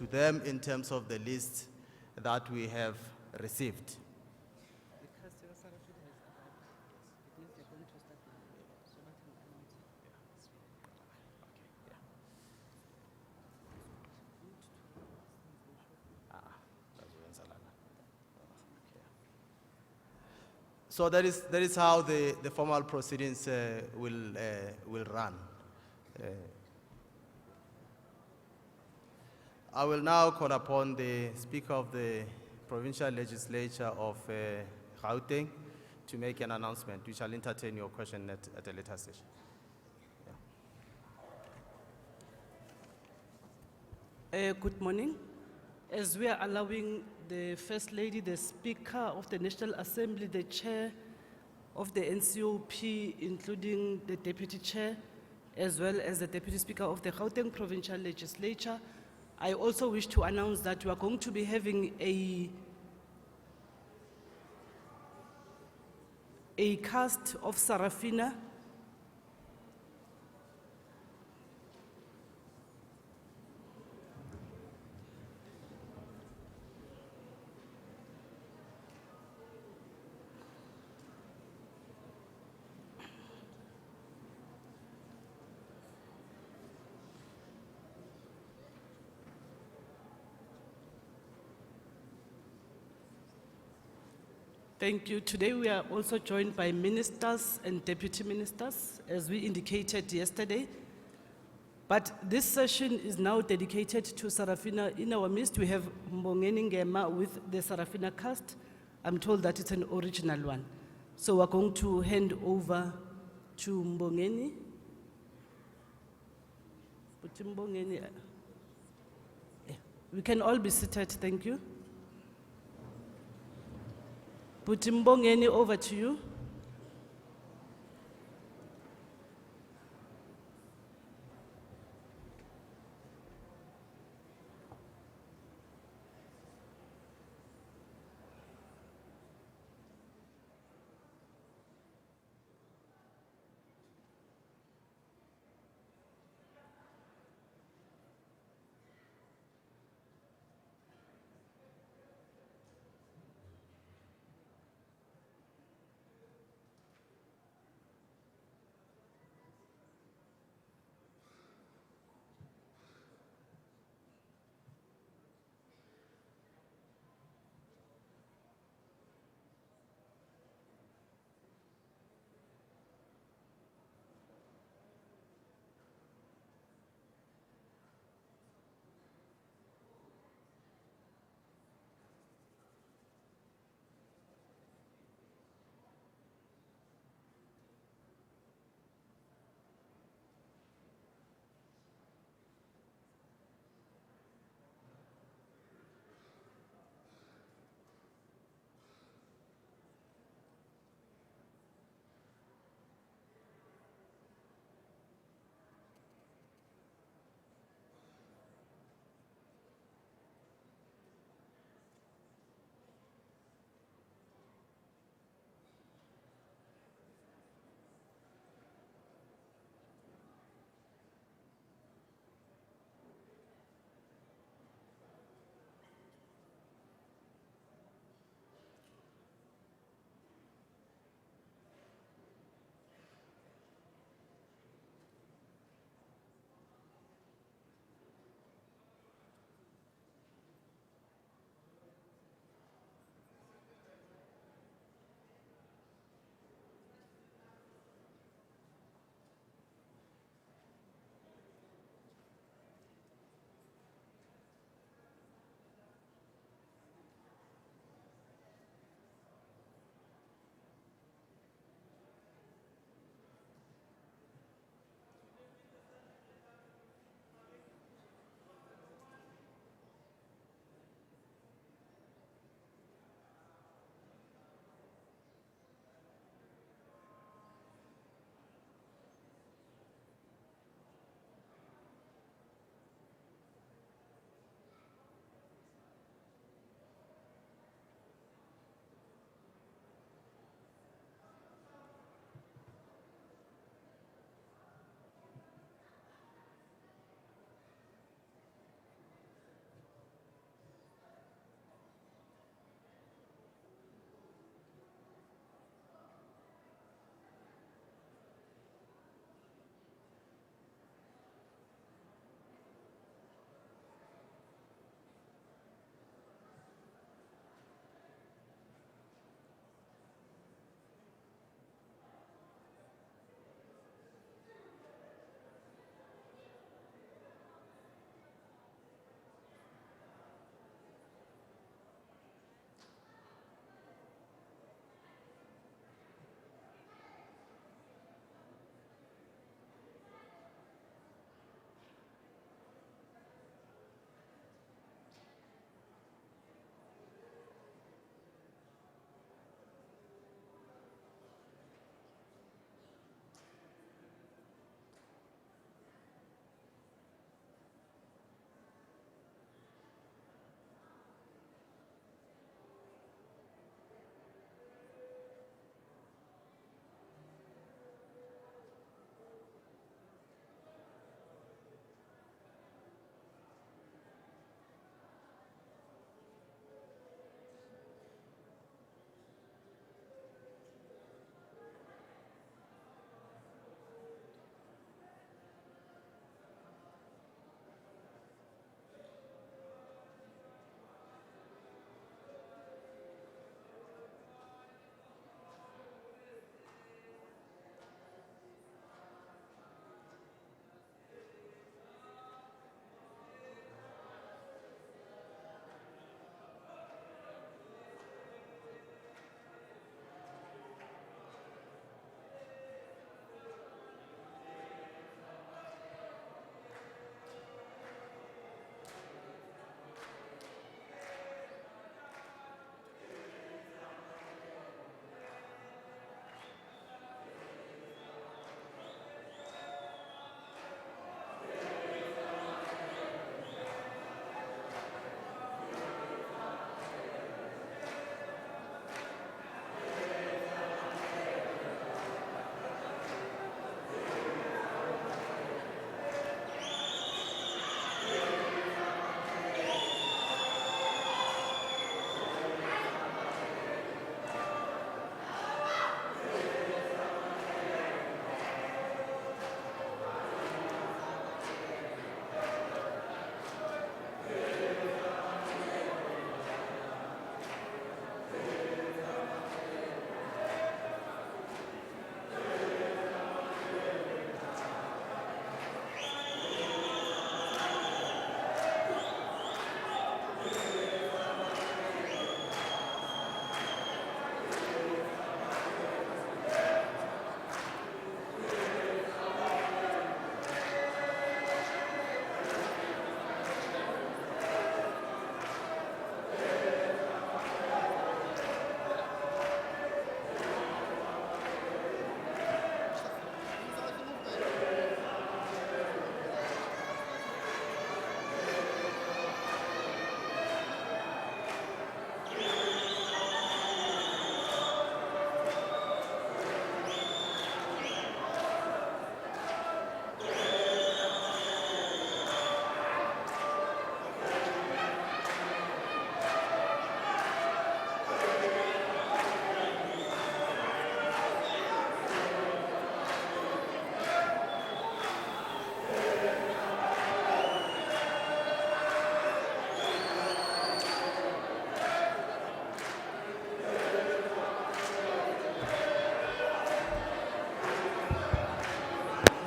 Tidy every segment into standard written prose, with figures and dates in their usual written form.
to them in terms of the list that we have received. So that is how the formal proceedings will run. I will now call upon the Speaker of the Provincial Legislature of Gauteng to make an announcement. We shall entertain your question at a later session. Good morning. As we are allowing the First Lady, the Speaker of the National Assembly, the Chair of the NCOP, including the Deputy Chair, as well as the Deputy Speaker of the Gauteng Provincial Legislature, I also wish to announce that we are going to be having a cast of Sarafina. Thank you. Today we are also joined by ministers and deputy ministers, as we indicated yesterday. But this session is now dedicated to Sarafina. In our midst, we have Mbongeni Ngema with the Sarafina cast. I'm told that it's an original one. So we're going to hand over to Mbongeni. But Mbongeni, yeah. We can all be seated, thank you. Mbongeni, over to you.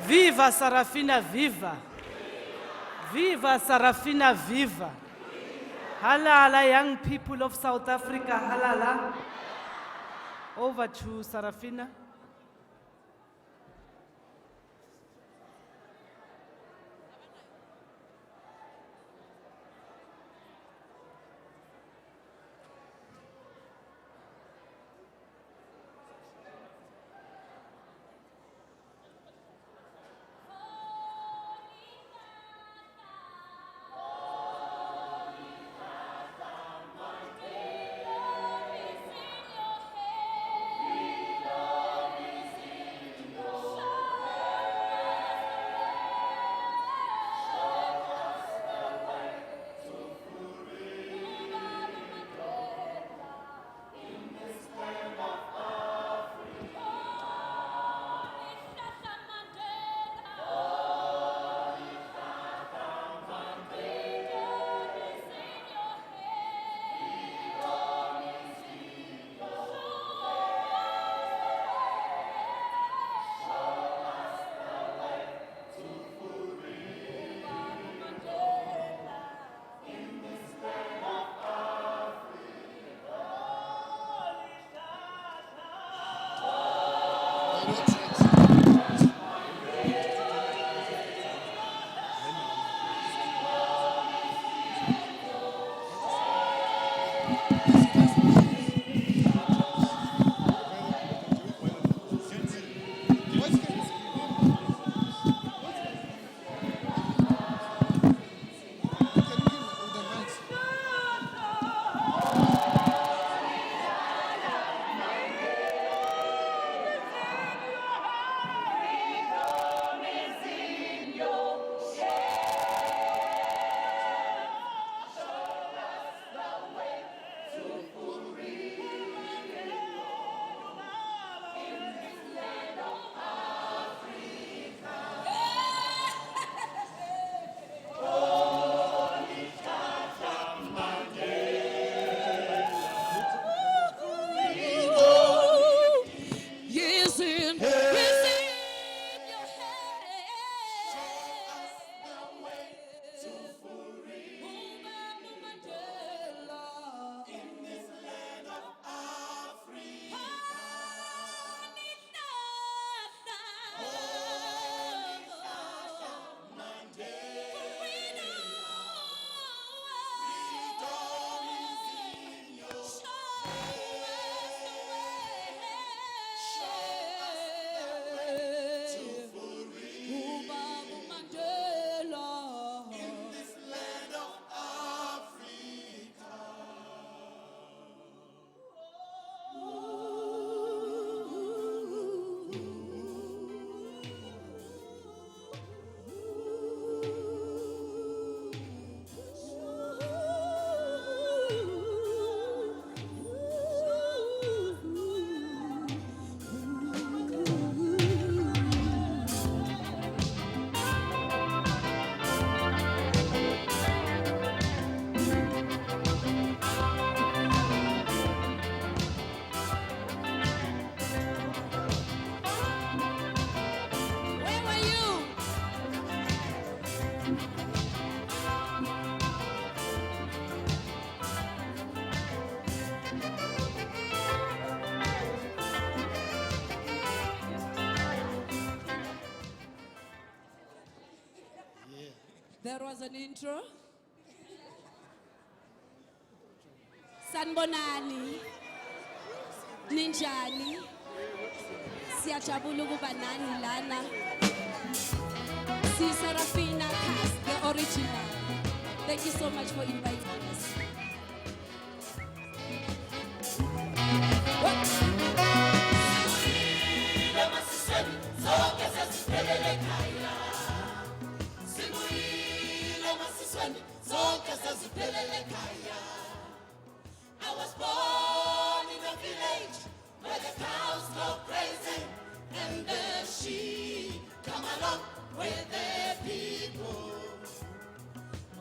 Viva Sarafina, viva! Viva Sarafina, viva! Halala, young people of South Africa, halala. Over to Sarafina. There was an intro. Sanbonani, Ninjani, Siyajabula ukuba nani lana. Si Sarafina cast, the original. Thank you so much for inviting us. I was born in a village where the cows go crazy and the sheep come along with their people.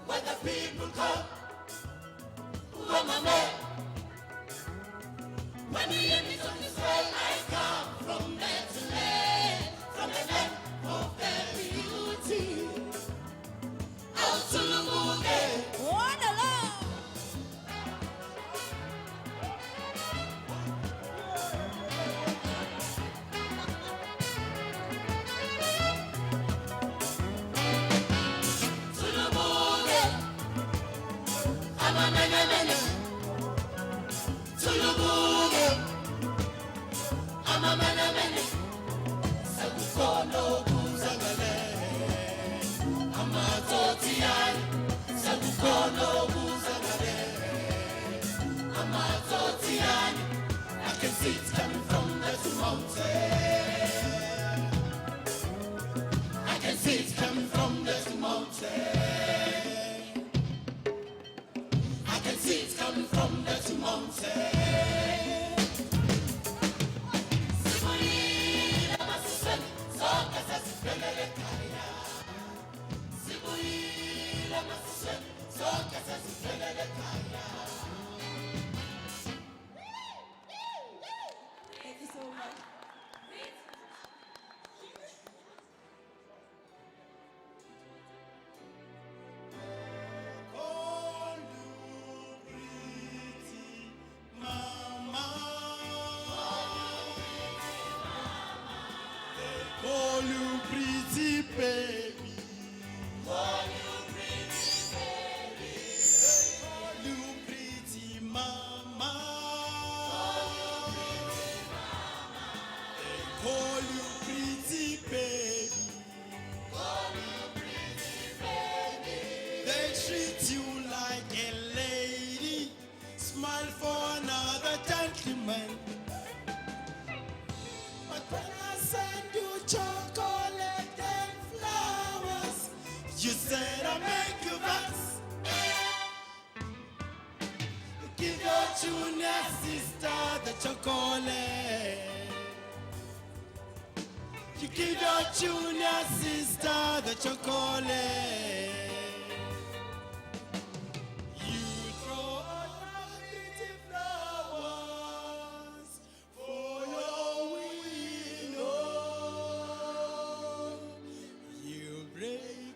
Where the people come, Mama, when the enemies of Israel, I come from there to land, from the land of their amamenemene tulubuke amamenemene sakukhona okuzakale amathothiyane sakukhona okuzakale amathothiyane I can see it coming from that mountain I can see it coming from that mountain I can see it coming from that mountain Sibuyile masisweni sonke sesiphelele ekhaya Sibuyile masisweni sonke sesiphelele ekhaya Thank you so much. Call you pretty baby. Call you pretty baby. Call you pretty mama. Call you pretty baby. Call you pretty baby. They treat you like a lady. Smile for another gentleman. But when I send you chocolate and flowers, you said I make you vex. Give your junior sister the chocolate. You give your junior sister the chocolate. You throw out pretty flowers for your window. You break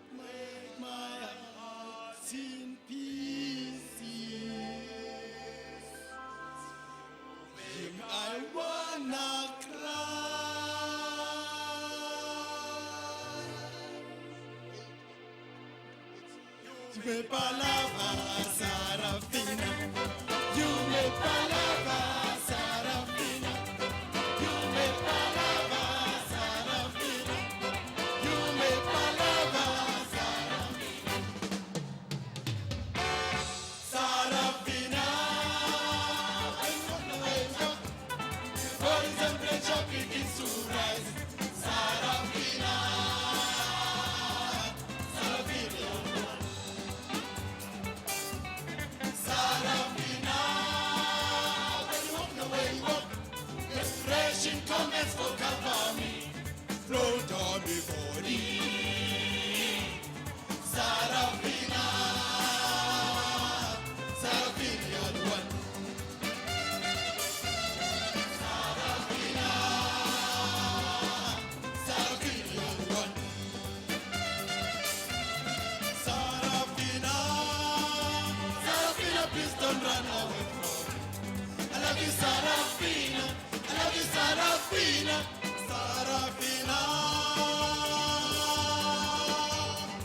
my heart in pieces. I wanna cry. You me palava, Sarafina. You me palava, Sarafina. You me palava, Sarafina. You me palava, Sarafina. Sarafina. Body temperature begins to rise. Sarafina. Sarafina. Sarafina. When you walk the way you walk, expression comments for cover me. Float on me body. Sarafina. Sarafina, you're the one. Sarafina. Sarafina, you're the one. Sarafina. Sarafina, please don't run away from me. I love you, Sarafina. I love you, Sarafina. Sarafina.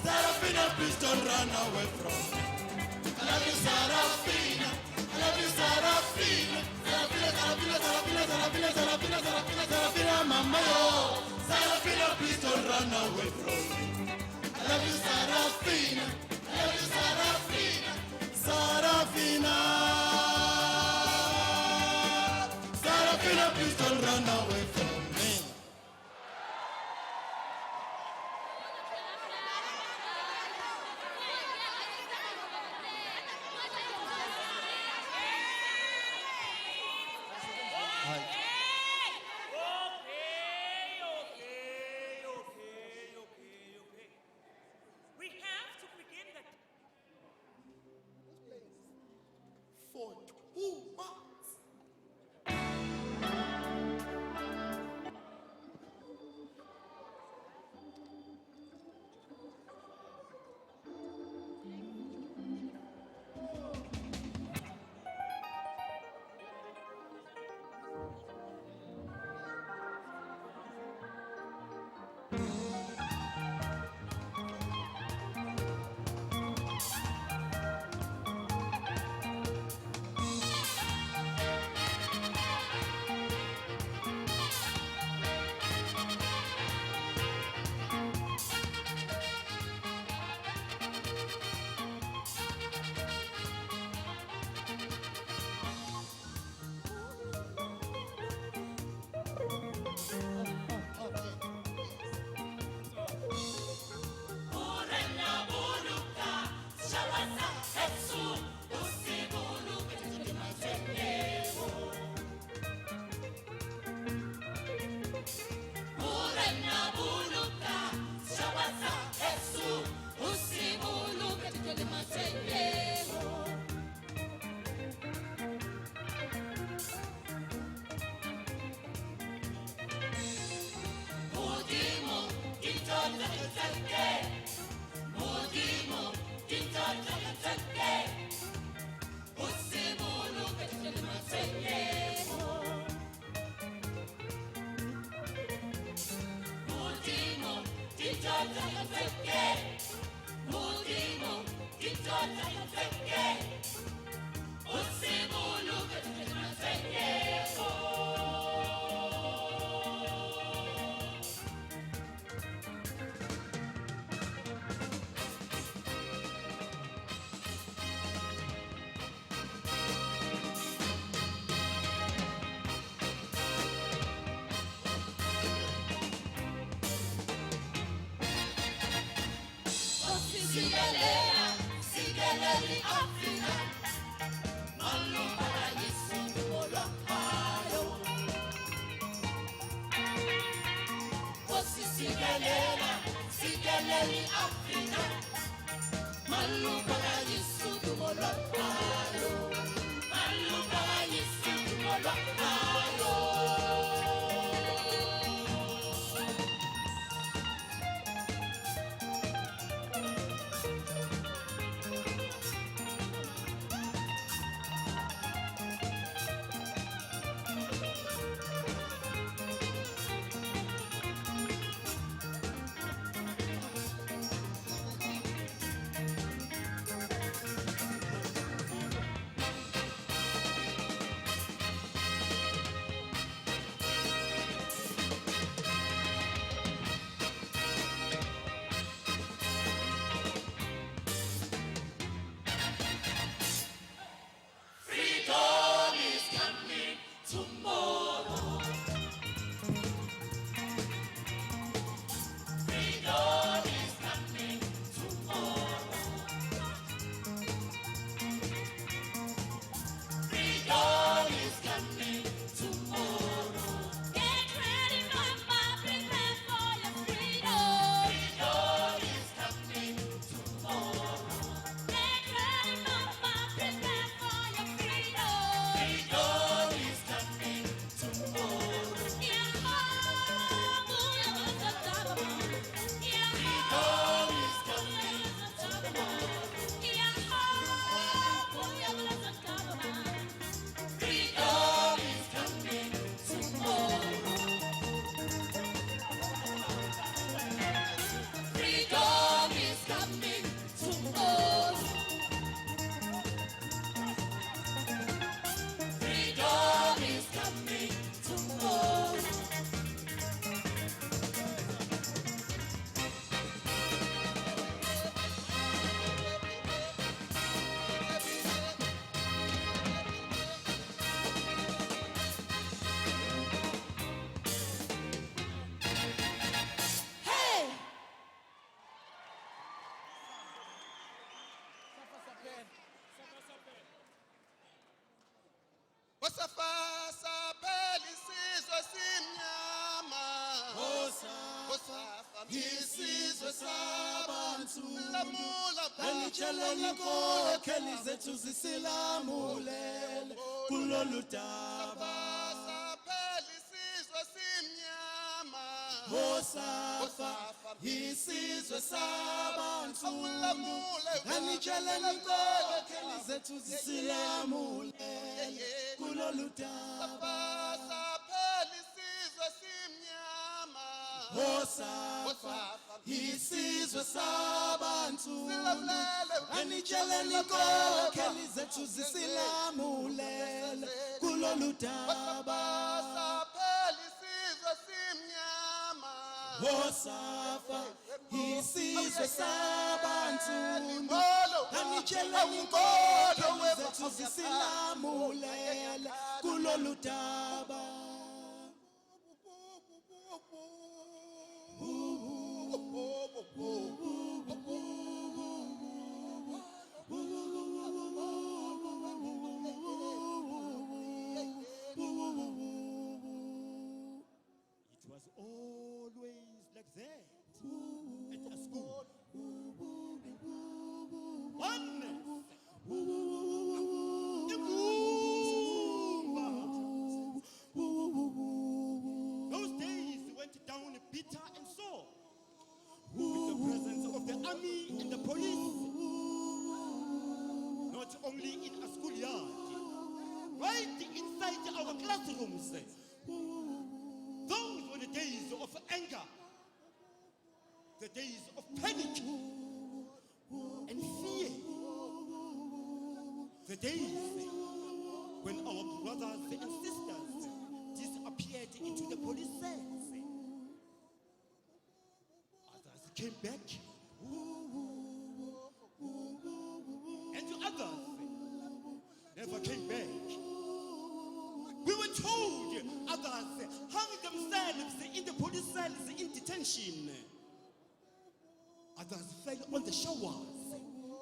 Sarafina, please don't run away from me. I love you, Sarafina. I love you, Sarafina. Sarafina, Sarafina, Sarafina, Sarafina, Sarafina, Sarafina, Sarafina, mama yo. Sarafina, please don't run away from me. I love you, Sarafina. I love you, Sarafina. Sarafina. Sarafina, please don't run away from me. We have to begin the For 2 months. Isizwe sabantu Elitsheleni inkokheli zethu zisilamulele kulolu daba Isizwe simnyama Osafa Isizwe sabantu Elitsheleni inkokheli zethu zisilamulele kulolu daba Osafa Isizwe sabantu Anitsheleni inkokheli zethu zisilamulele kulolu daba Osafa Isizwe sabantu Anitsheleni inkokheli zethu zisilamulele kulolu daba It was always like that at a school. Oneness. Those days went down bitter and sore with the presence of the army and the police, not only in a schoolyard, right inside our classrooms. Those were the days of anger. the days of panic and fear, the days when our brothers and sisters disappeared into the police cells. Others came back, and others never came back. We were told others hung themselves in the police cells in detention. Others fell on the showers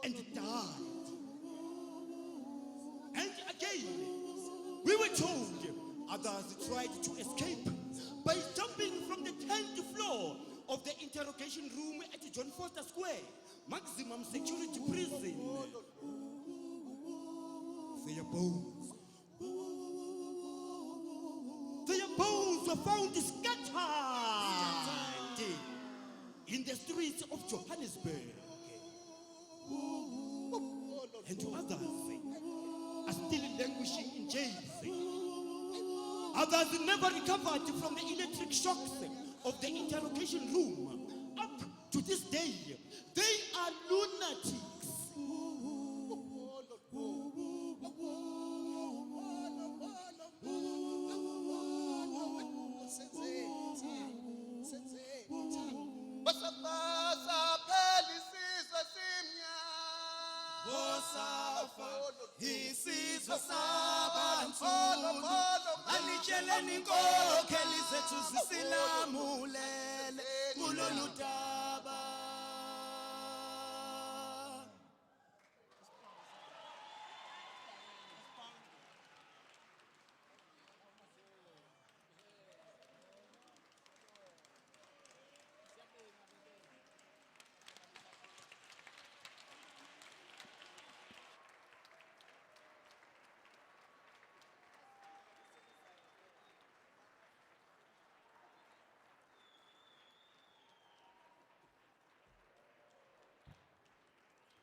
and died. And again, we were told others tried to escape by jumping from the 10th floor of the interrogation room at John Foster Square, maximum security prison. Their bones were found scattered in the streets of Johannesburg. And others are still languishing in jails. Others never recovered from the electric shocks of the interrogation room. Up to this day, they are lunatics. Isizwe sabantu alitsheleni inkokheli zethu zisilamulele kulolu daba.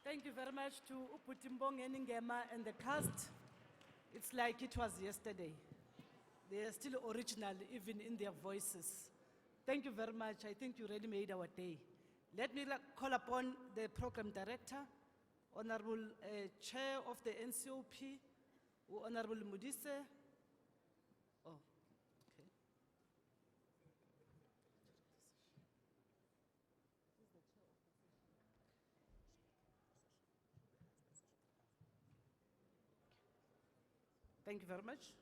Thank you very much to Uputimbongeni Ngema and the cast. It's like it was yesterday. They are still original, even in their voices. Thank you very much. I think you really made our day. Let me call upon the program director, Honorable Chair of the NCOP, Honorable Mudise. Oh, okay. Thank you very much.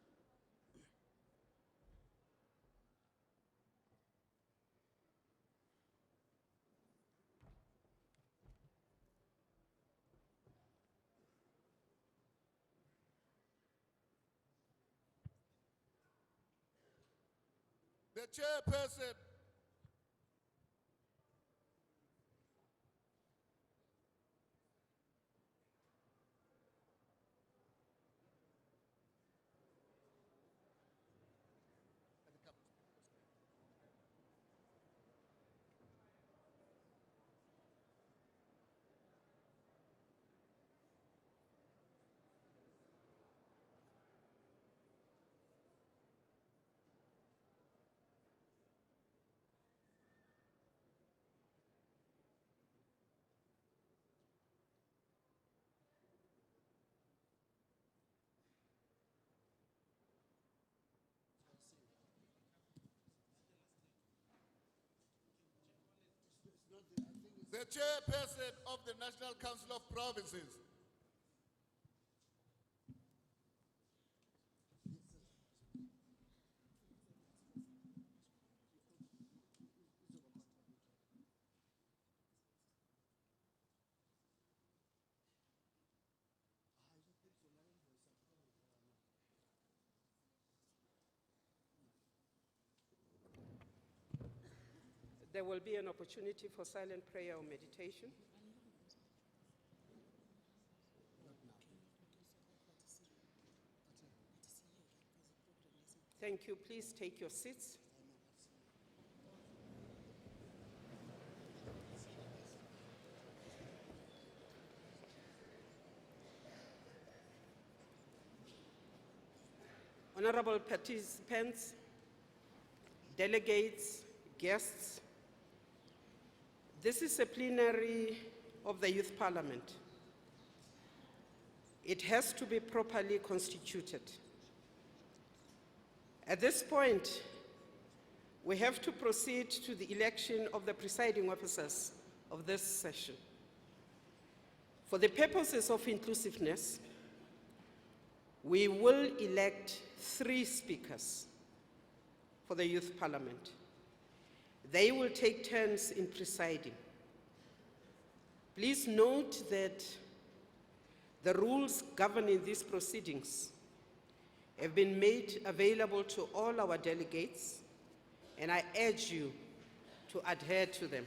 The chairperson. The chairperson of the National Council of Provinces. There will be an opportunity for silent prayer or meditation. Thank you. Please take your seats. Honorable participants, delegates, guests, This is a plenary of the Youth Parliament. It has to be properly constituted. At this point, we have to proceed to the election of the presiding officers of this session. For the purposes of inclusiveness, we will elect 3 speakers for the Youth Parliament. They will take turns in presiding. Please note that the rules governing these proceedings have been made available to all our delegates, and I urge you to adhere to them.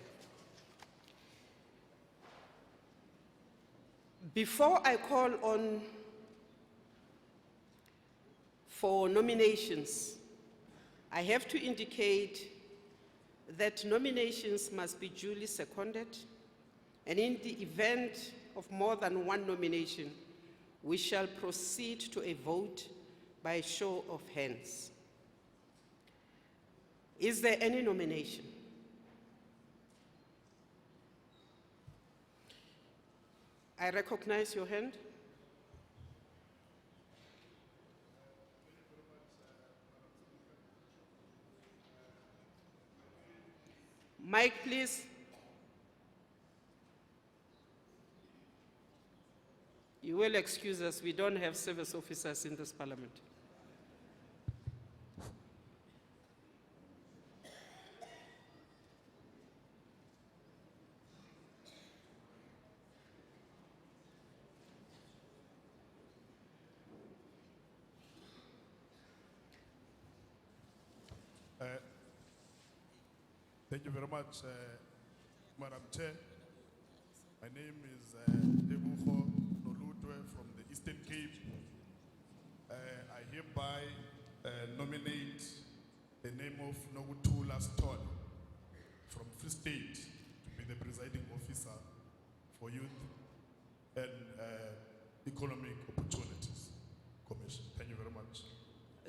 Before I call on for nominations, I have to indicate that nominations must be duly seconded, and in the event of more than one nomination, we shall proceed to a vote by a show of hands. Is there any nomination? I recognize your hand. Mike, please. You will excuse us, we don't have service officers in this parliament. Thank you very much, Madam Chair. My name is Debucho Nolutwe from the Eastern Cape. I hereby nominate the name of Nokutula Stone from Free State to be the presiding officer for Youth and Economic Opportunities Commission. Thank you very much.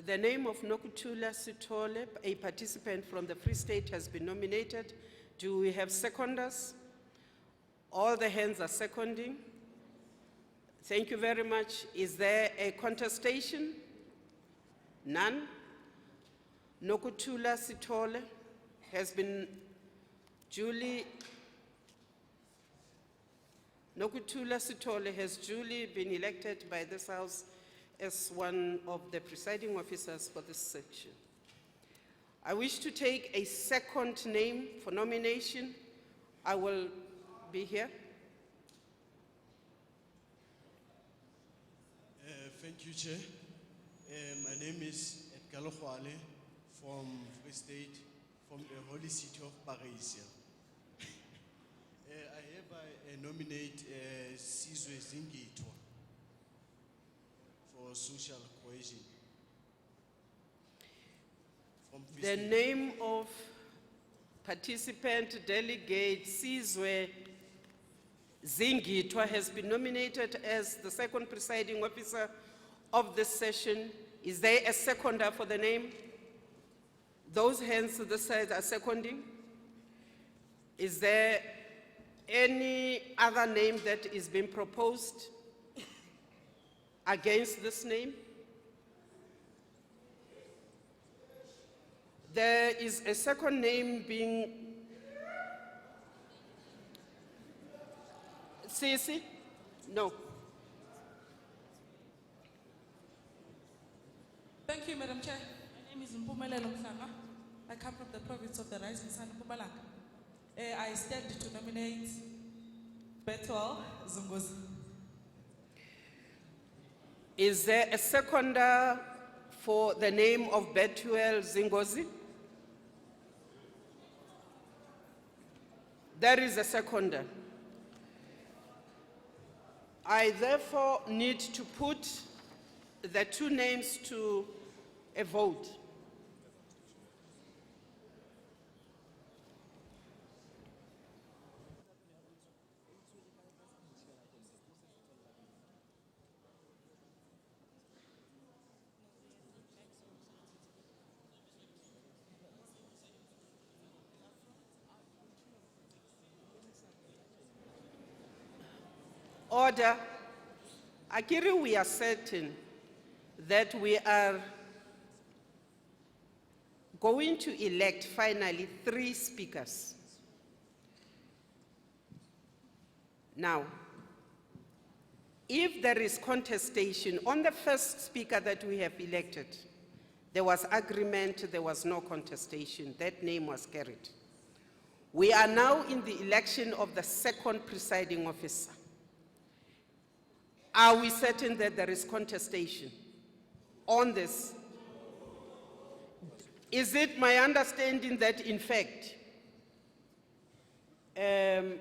The name of Nokutula Sitole, a participant from the Free State, has been nominated. Do we have seconders? All the hands are seconding. Thank you very much. Is there a contestation? None. Nokutula Sitole has been duly been elected by this House as one of the presiding officers for this section. I wish to take a second name for nomination. I will be here. Thank you, Chair. My name is Edgar Lohwale from Free State, from the Holy City of Parisia. I hereby nominate Sizwe Zingitwa for social cohesion. From Free The State. name of participant delegate Sizwe Zingitwa has been nominated as the second presiding officer of this session. Is there a seconder for the name? Those hands to the side are seconding. Is there any other name that is being proposed against this name? There is a second name being Sisi? No. Thank you, Madam Chair. My name is Mpumelelo Mhlanga. I come from the province of the Rising Sun, Mpumalanga. I stand to nominate Betwell Zungozi. Is there a seconder for the name of Bethuel Zingozi? There is a seconder. I therefore need to put the two names to a vote. Order. Akiri, we are certain that we are going to elect finally 3 speakers. Now, if there is contestation on the first speaker that we have elected, there was agreement, there was no contestation, that name was carried. We are now in the election of the second presiding officer. Are we certain that there is contestation on this? Is it my understanding that in fact, the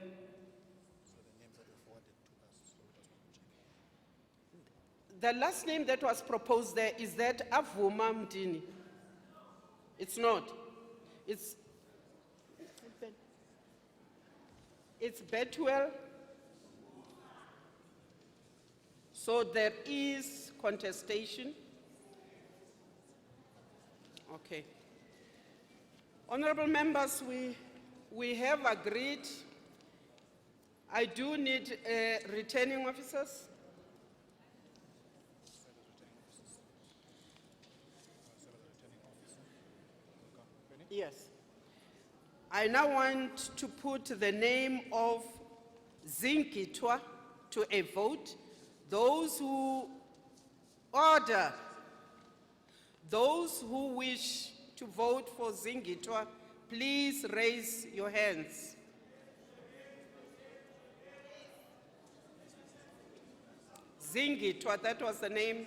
last name that was proposed there, is that Avuma Mdini? It's not. It's Betwell. So there is contestation. Okay. Honorable members, we have agreed. I do need returning officers. Yes. I now want to put the name of Zinkitwa to a vote. Those who order, those who wish to vote for Zingitwa, please raise your hands. Zingitwa, that was the name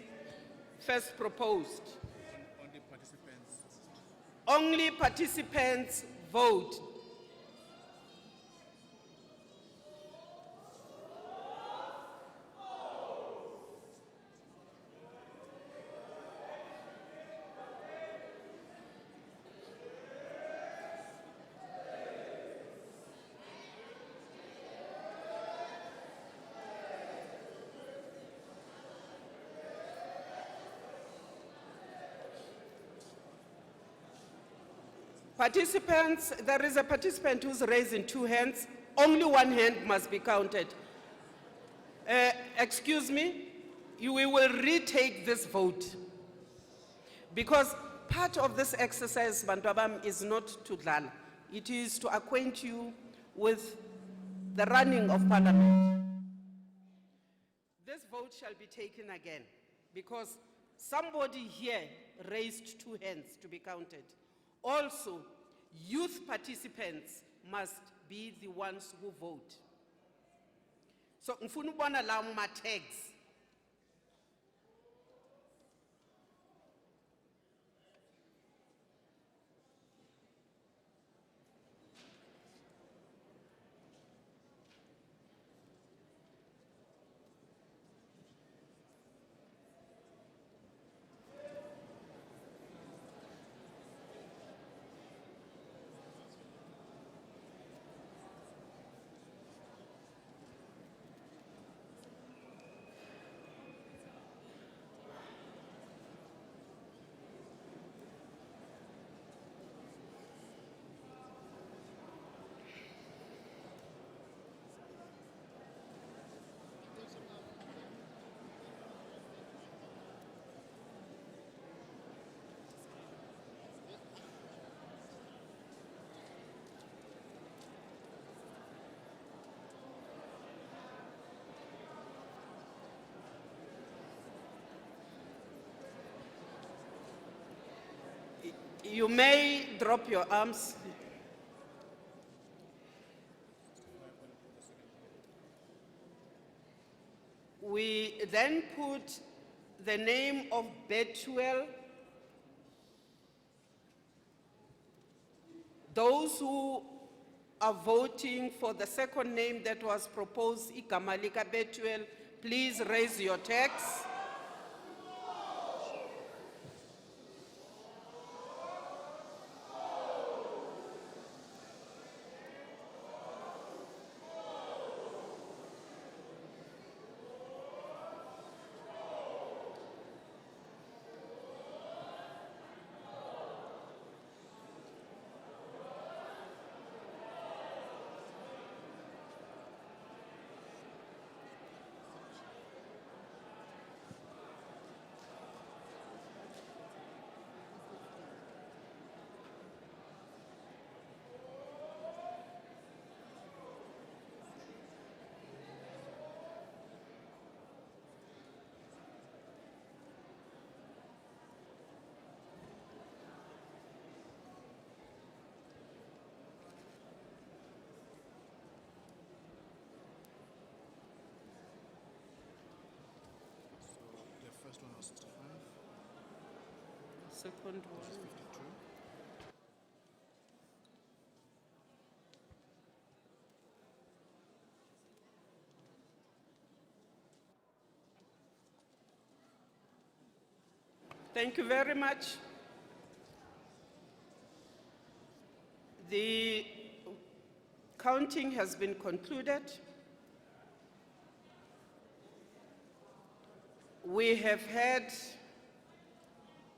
first proposed. Only participants vote. Participants, there is a participant who's raising 2 hands. Only 1 hand must be counted. Excuse me, we will retake this vote. Because part of this exercise, Bantwabam, is not to dlala. It is to acquaint you with the running of Parliament. This vote shall be taken again because somebody here raised 2 hands to be counted. Also, youth participants must be the ones who vote. So, ngifuna ukubona la ma-tags. You may drop your arms. We then put the name of Betwell. Those who are voting for the second name that was proposed, Ikamalika Betwell, please raise your tags. second one. Thank you very much. The counting has been concluded. We have had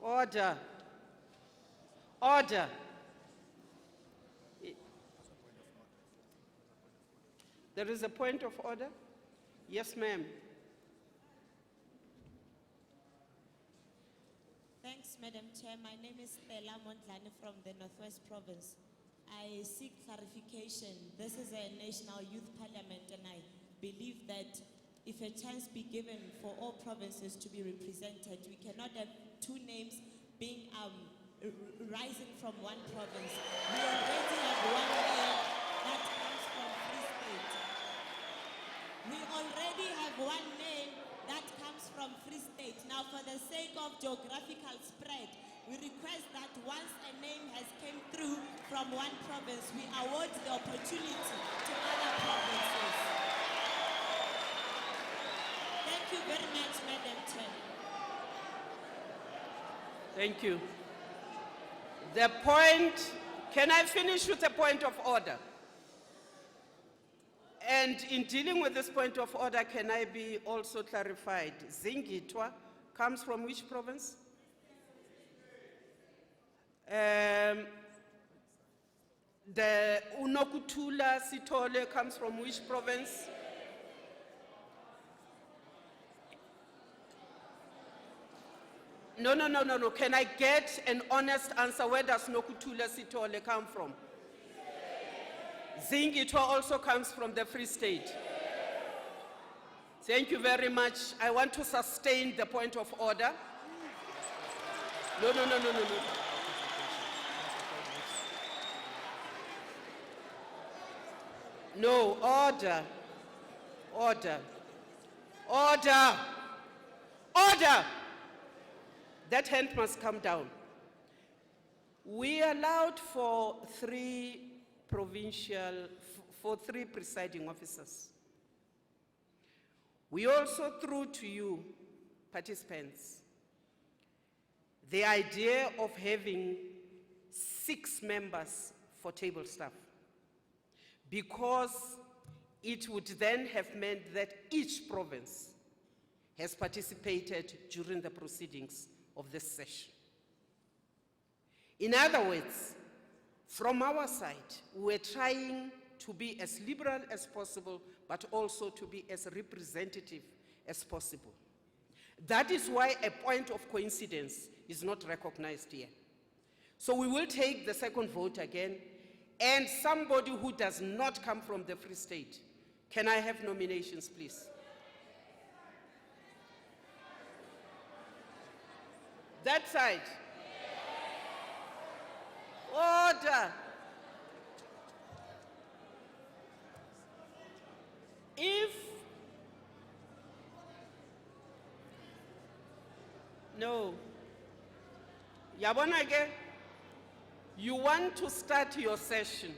order. Order. There is a point of order? Yes, ma'am. Thanks, Madam Chair. My name is Stella Montlane from the Northwest Province. I seek clarification. This is a National Youth Parliament, and I believe that if a chance be given for all provinces to be represented, we cannot have two names being rising from one province. We already have one name that comes from Free State. We already have one name that comes from Free State. Now, for the sake of geographical spread, we request that once a name has come through from one province, we award the opportunity to other provinces. Thank you very much, Madam Chair. Thank you. The point, can I finish with a point of order? And in dealing with this point of order, can I be also clarified? Zingitwa comes from which province? The Unokutula Sitole comes from which province? No. Can I get an honest answer? Where does Nokutula Sitole come from? Zingitwa also comes from the Free State. Thank you very much. I want to sustain the point of order. No. No, order. That hand must come down. We allowed for three presiding officers. We also threw to you, participants, the idea of having 6 members for table staff, because it would then have meant that each province has participated during the proceedings of this session. In other words, from our side, we're trying to be as liberal as possible, but also to be as representative as possible. That is why a point of coincidence is not recognized here. So we will take the second vote again, and somebody who does not come from the Free State. Can I have nominations, please? That side. Order. No. Yabona ke, you want to start your session.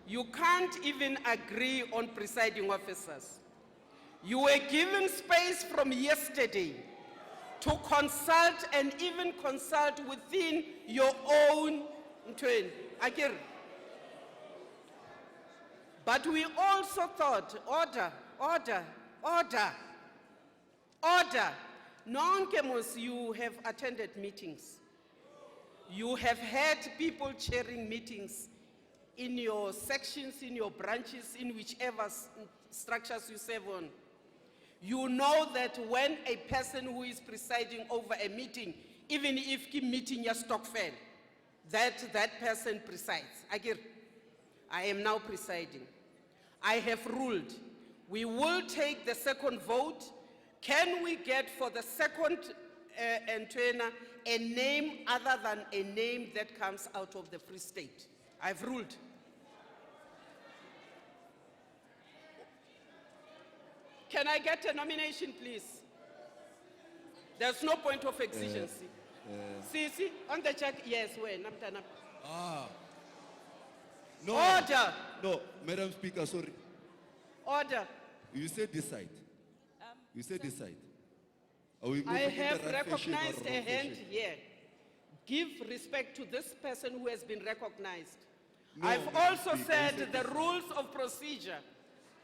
You can't even agree on presiding officers. You were given space from yesterday to consult and even consult within your own twin. But we also thought, order. Non-chemos, you have attended meetings. You have had people chairing meetings in your sections, in your branches, in whichever structures you serve on. You know that when a person who is presiding over a meeting, even if the meeting is stock fell, that person presides. I am now presiding. I have ruled. We will take the second vote. Can we get for the second a name other than a name that comes out of the Free State? I've ruled. Can I get a nomination, please? There's no point of exigency. Sisi, on the check, yes, wait, Namtana. No. Order. No, Madam Speaker, sorry. Order. You said this side. You said this side. Are we moving I in the have right fashion or recognized a wrong hand fashion? here. Give respect to this person who has been recognized. No, I've Madam also Speaker, said you said the this. rules of procedure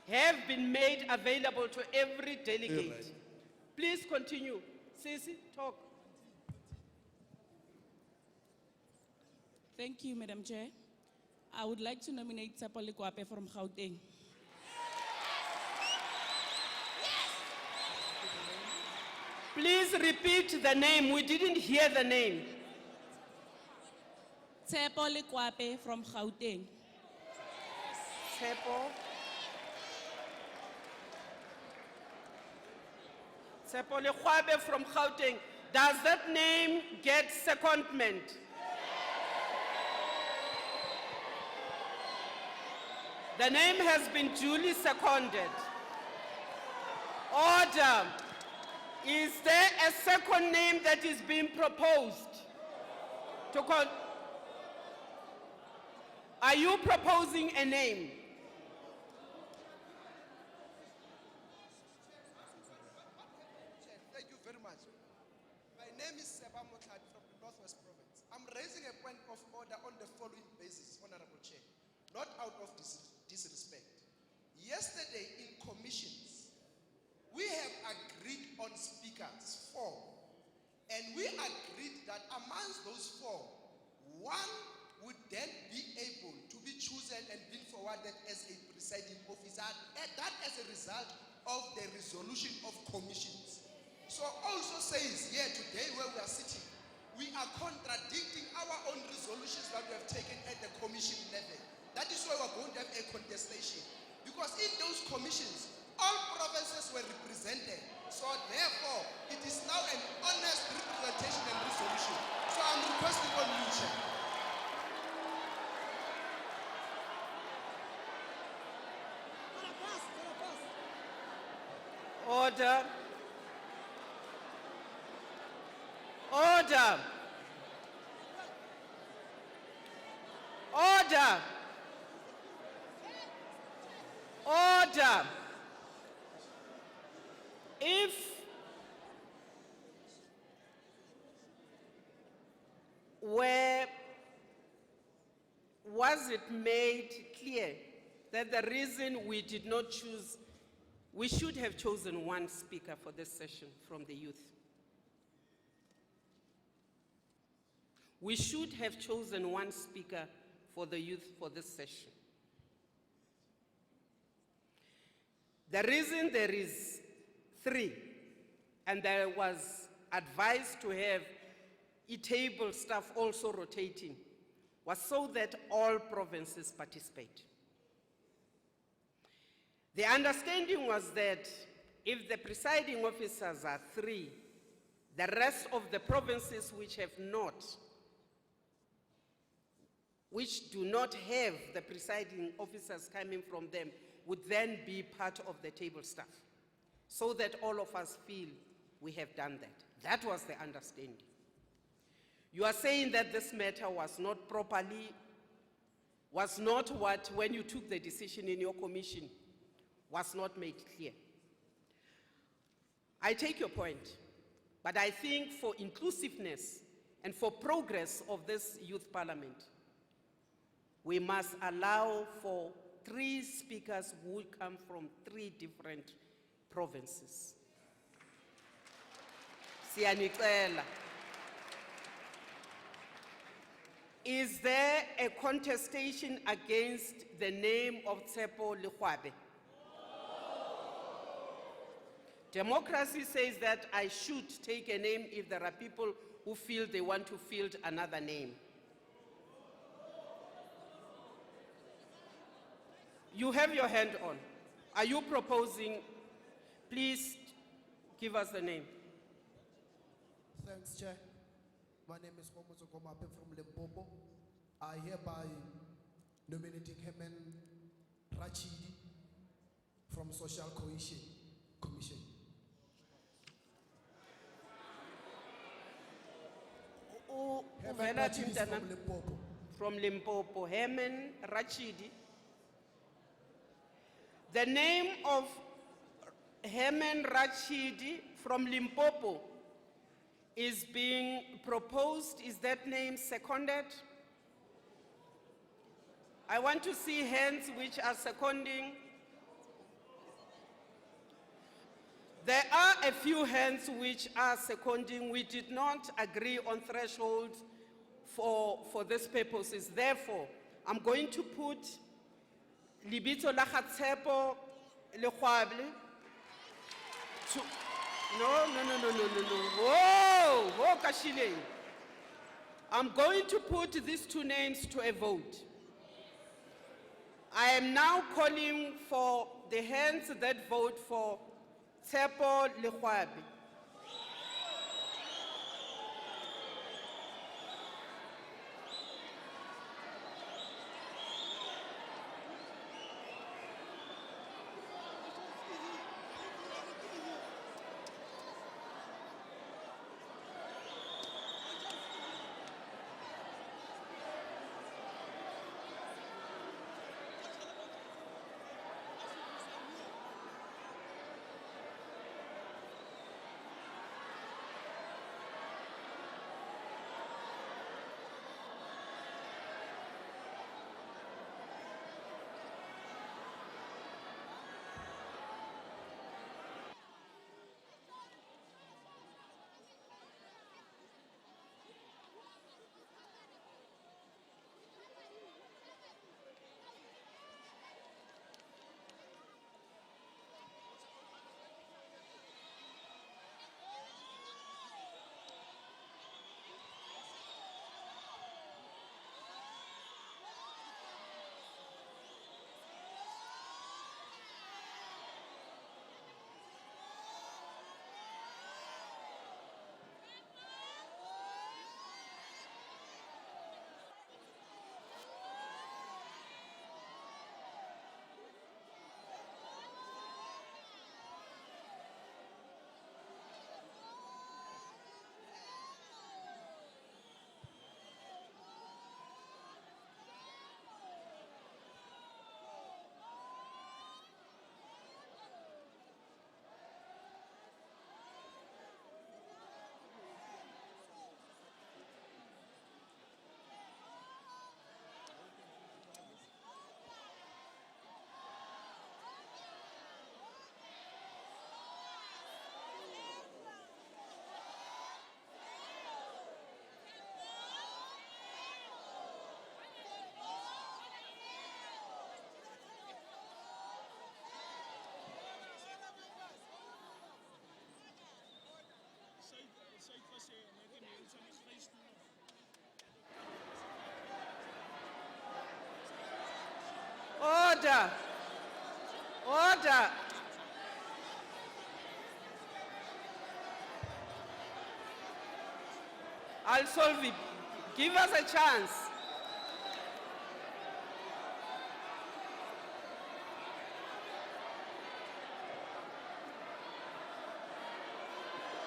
have been made available to every delegate. right. Please continue. Sisi, talk. Thank you, Madam Chair. I would like to nominate Tsepo Lekwape from Gauteng. Please repeat the name. We didn't hear the name. Tsepo Lekwape from Gauteng. Tsepo. Tsepo Lekwape from Gauteng. Does that name get secondment? The name has been duly seconded. Order. Is there a second name that is being proposed? Are you proposing a name? Thank you very much. My name is Seba Motladi from the Northwest Province. I'm raising a point of order on the following basis, Honorable Chair, not out of disrespect. Yesterday in commissions, we have agreed on speakers, 4. And we agreed that amongst those 4, 1 would then be able to be chosen and be forwarded as a presiding officer, and that as a result of the resolution of commissions. So also says here today where we are sitting, we are contradicting our own resolutions that we have taken at the commission level. That is why we're going to have a contestation. Because in those commissions, all provinces were represented. So therefore, it is now an honest representation and resolution. So I'm requesting on you, Chair. Order. Order. Order. Order. Was it made clear that the reason we did not choose, we should have chosen 1 speaker for this session from the youth? We should have chosen 1 speaker for the youth for this session. The reason there is 3, and there was advised to have e-table staff also rotating, was so that all provinces participate. The understanding was that if the presiding officers are 3, the rest of the provinces which do not have the presiding officers coming from them would then be part of the table staff, so that all of us feel we have done that. That was the understanding. You are saying that this matter was not what, when you took the decision in your commission, was not made clear. I take your point, but I think for inclusiveness and for progress of this youth parliament, we must allow for 3 speakers who will come from 3 different provinces. Siyanicela. Is there a contestation against the name of Tsepo Lekwape? Democracy says that I should take a name if there are people who feel they want to field another name. You have your hand on. Are you proposing? Please give us the name. Thanks, Chair. My name is Momozo Gomape from Limpopo. I hereby nominating Hemen Rachidi from Social Cohesion Commission. Herman Uvela Rachidi is Tintana. from Limpopo. From Limpopo, Herman Rachidi. The name of Herman Rachidi from Limpopo is being proposed. Is that name seconded? I want to see hands which are seconding. There are a few hands which are seconding. We did not agree on thresholds for these purposes. Therefore, I'm going to put Libito Lachatshepo Lekhwable to, no. Whoa, Kashile. I'm going to put these two names to a vote. I am now calling for the hands that vote for Tshepo Lekhwable. Order. Order. I'll solve it. Give us a chance.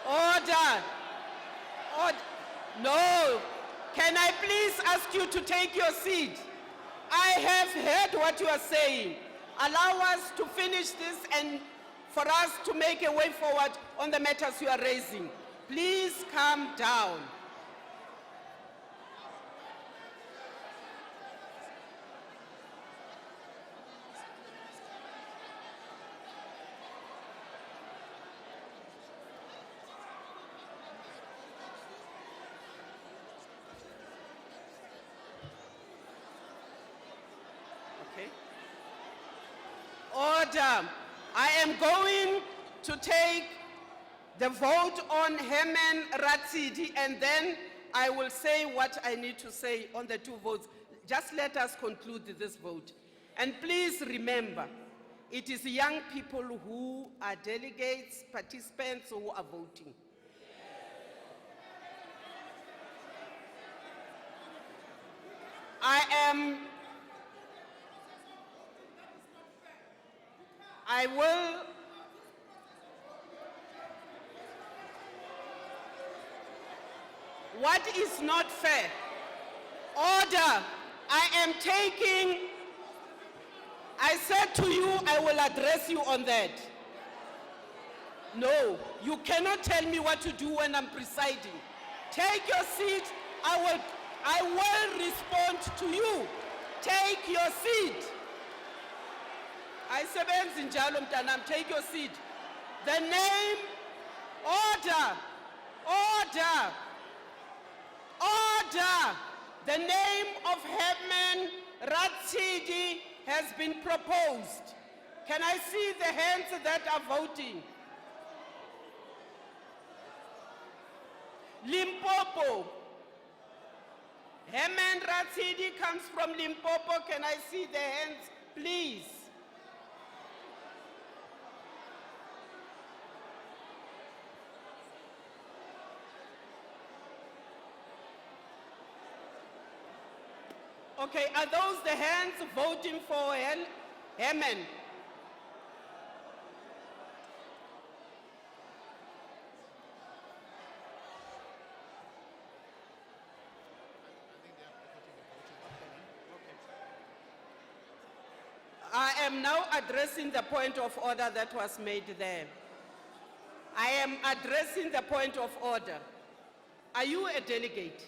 Order. Order. No. Can I please ask you to take your seat? I have heard what you are saying. Allow us to finish this and for us to make a way forward on the matters you are raising. Please calm down. Okay. Order. I am going to take the vote on Herman Ratsidi and then I will say what I need to say on the two votes. Just let us conclude this vote. And please remember, it is young people who are delegates, participants who are voting. I will What is not fair? Order. I said to you, I will address you on that. No, you cannot tell me what to do when I'm presiding. Take your seat. I will respond to you. Take your seat. I sebenzi njalo mntanami, take your seat. The name, order. The name of Herman Ratsidi has been proposed. Can I see the hands that are voting? Limpopo. Herman Ratsidi comes from Limpopo. Can I see the hands, please? Okay, are those the hands voting for Herman? I am now addressing the point of order that was made there. I am addressing the point of order. Are you a delegate?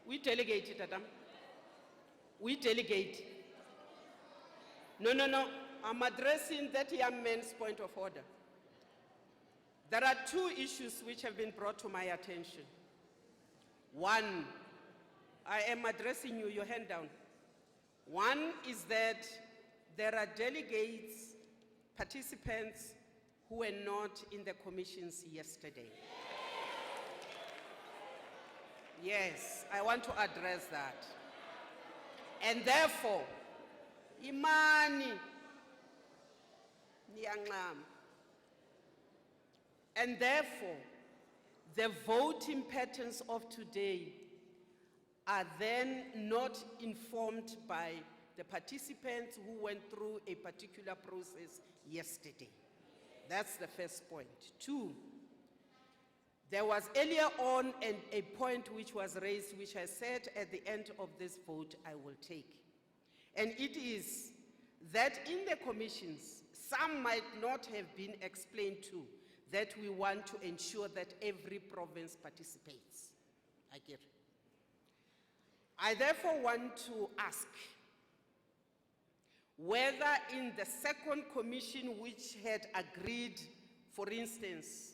We delegate, Adam. We delegate. No. I'm addressing that young man's point of order. There are two issues which have been brought to my attention. One, I am addressing you, your hand down. One is that there are delegates, participants who were not in the commissions yesterday. Yes, I want to address that. And therefore, imani niyangxama. And therefore, the voting patterns of today are then not informed by the participants who went through a particular process yesterday. That's the first point. Two, there was earlier on a point which was raised, which I said at the end of this vote I will take. And it is that in the commissions, some might not have been explained to, that we want to ensure that every province participates. I get it. I therefore want to ask whether in the second commission which had agreed, for instance,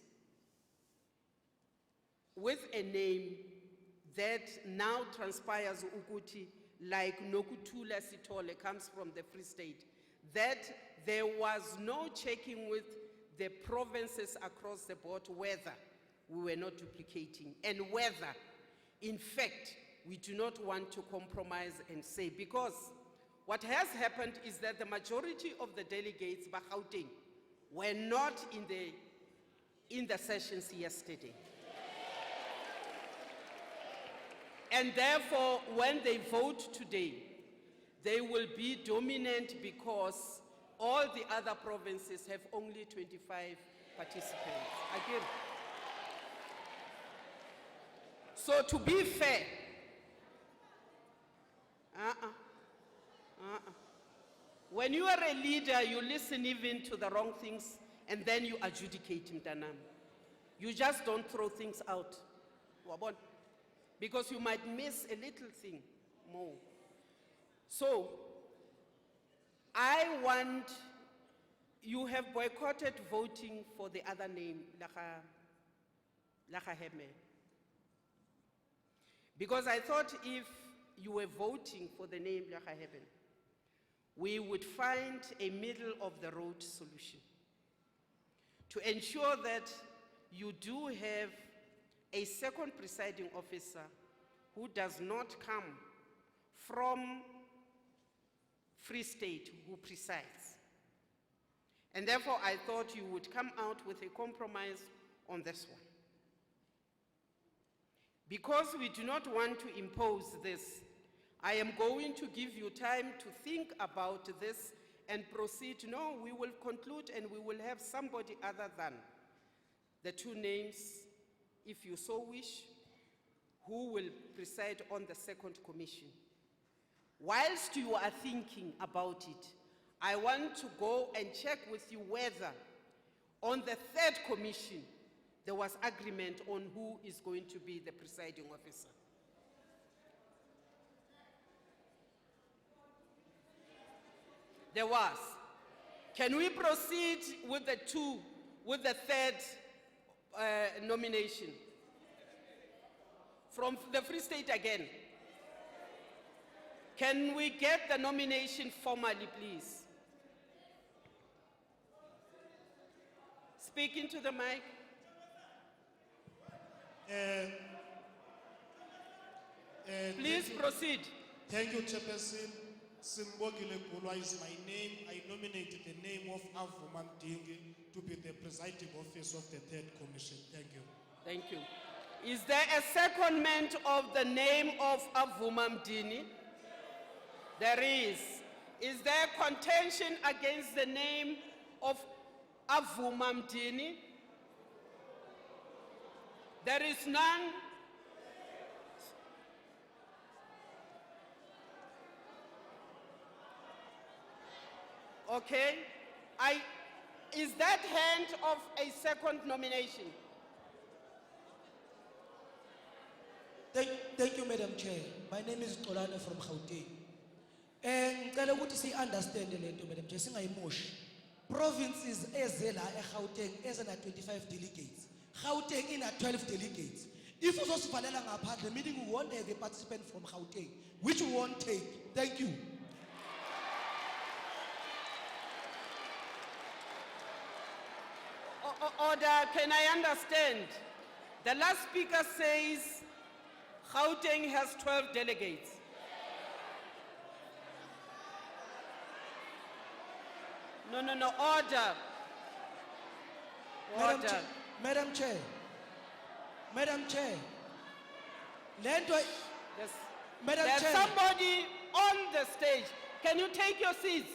with a name that now transpires Ukuti, like Nokutula Sitole comes from the Free State, that there was no checking with the provinces across the board whether we were not duplicating and whether, in fact, we do not want to compromise and say, because what has happened is that the majority of the delegates, Gauteng, were not in the sessions yesterday. And therefore, when they vote today, they will be dominant because all the other provinces have only 25 participants. Again. So to be fair, when you are a leader, you listen even to the wrong things and then you adjudicate, mtanam. You just don't throw things out. Wabon. Because you might miss a little thing more. So, I want, you have boycotted voting for the other name, Laha Heme. Because I thought if you were voting for the name Laha Heme, we would find a middle of the road solution to ensure that you do have a second presiding officer who does not come from Free State who presides. And therefore, I thought you would come out with a compromise on this one. Because we do not want to impose this, I am going to give you time to think about this and proceed. No, we will conclude and we will have somebody other than the two names, if you so wish. who will preside on the second commission. Whilst you are thinking about it, I want to go and check with you whether on the third commission there was agreement on who is going to be the presiding officer. There was. Can we proceed with the third nomination? From the Free State again. Can we get the nomination formally, please? Speak into the mic. Please proceed. Thank you, Chairperson. Simbogile Kulwa is my name. I nominated the name of Avuma Mdingi to be the presiding officer of the third commission. Thank you. Thank you. Is there a secondment of the name of Avuma Mdini? There is. Is there contention against the name of Avuma Mdini? There is none. Okay. Is that hand of a second nomination? Thank you, Madam Chair. My name is Tolane from Gauteng. Ngicela ukuthi si-understand le nto, Madam Chair, singayimoshi. Provinces ezela eGauteng ezena 25 delegates. Gauteng ina 12 delegates. If uzosivalela ngaphandle, meaning we won't have a participant from Gauteng, which we won't take. Thank you. Order, can I understand? The last speaker says Gauteng has 12 delegates. No, order. Order. Madam Chair. There's Chair. somebody on the stage. Can you take your seats?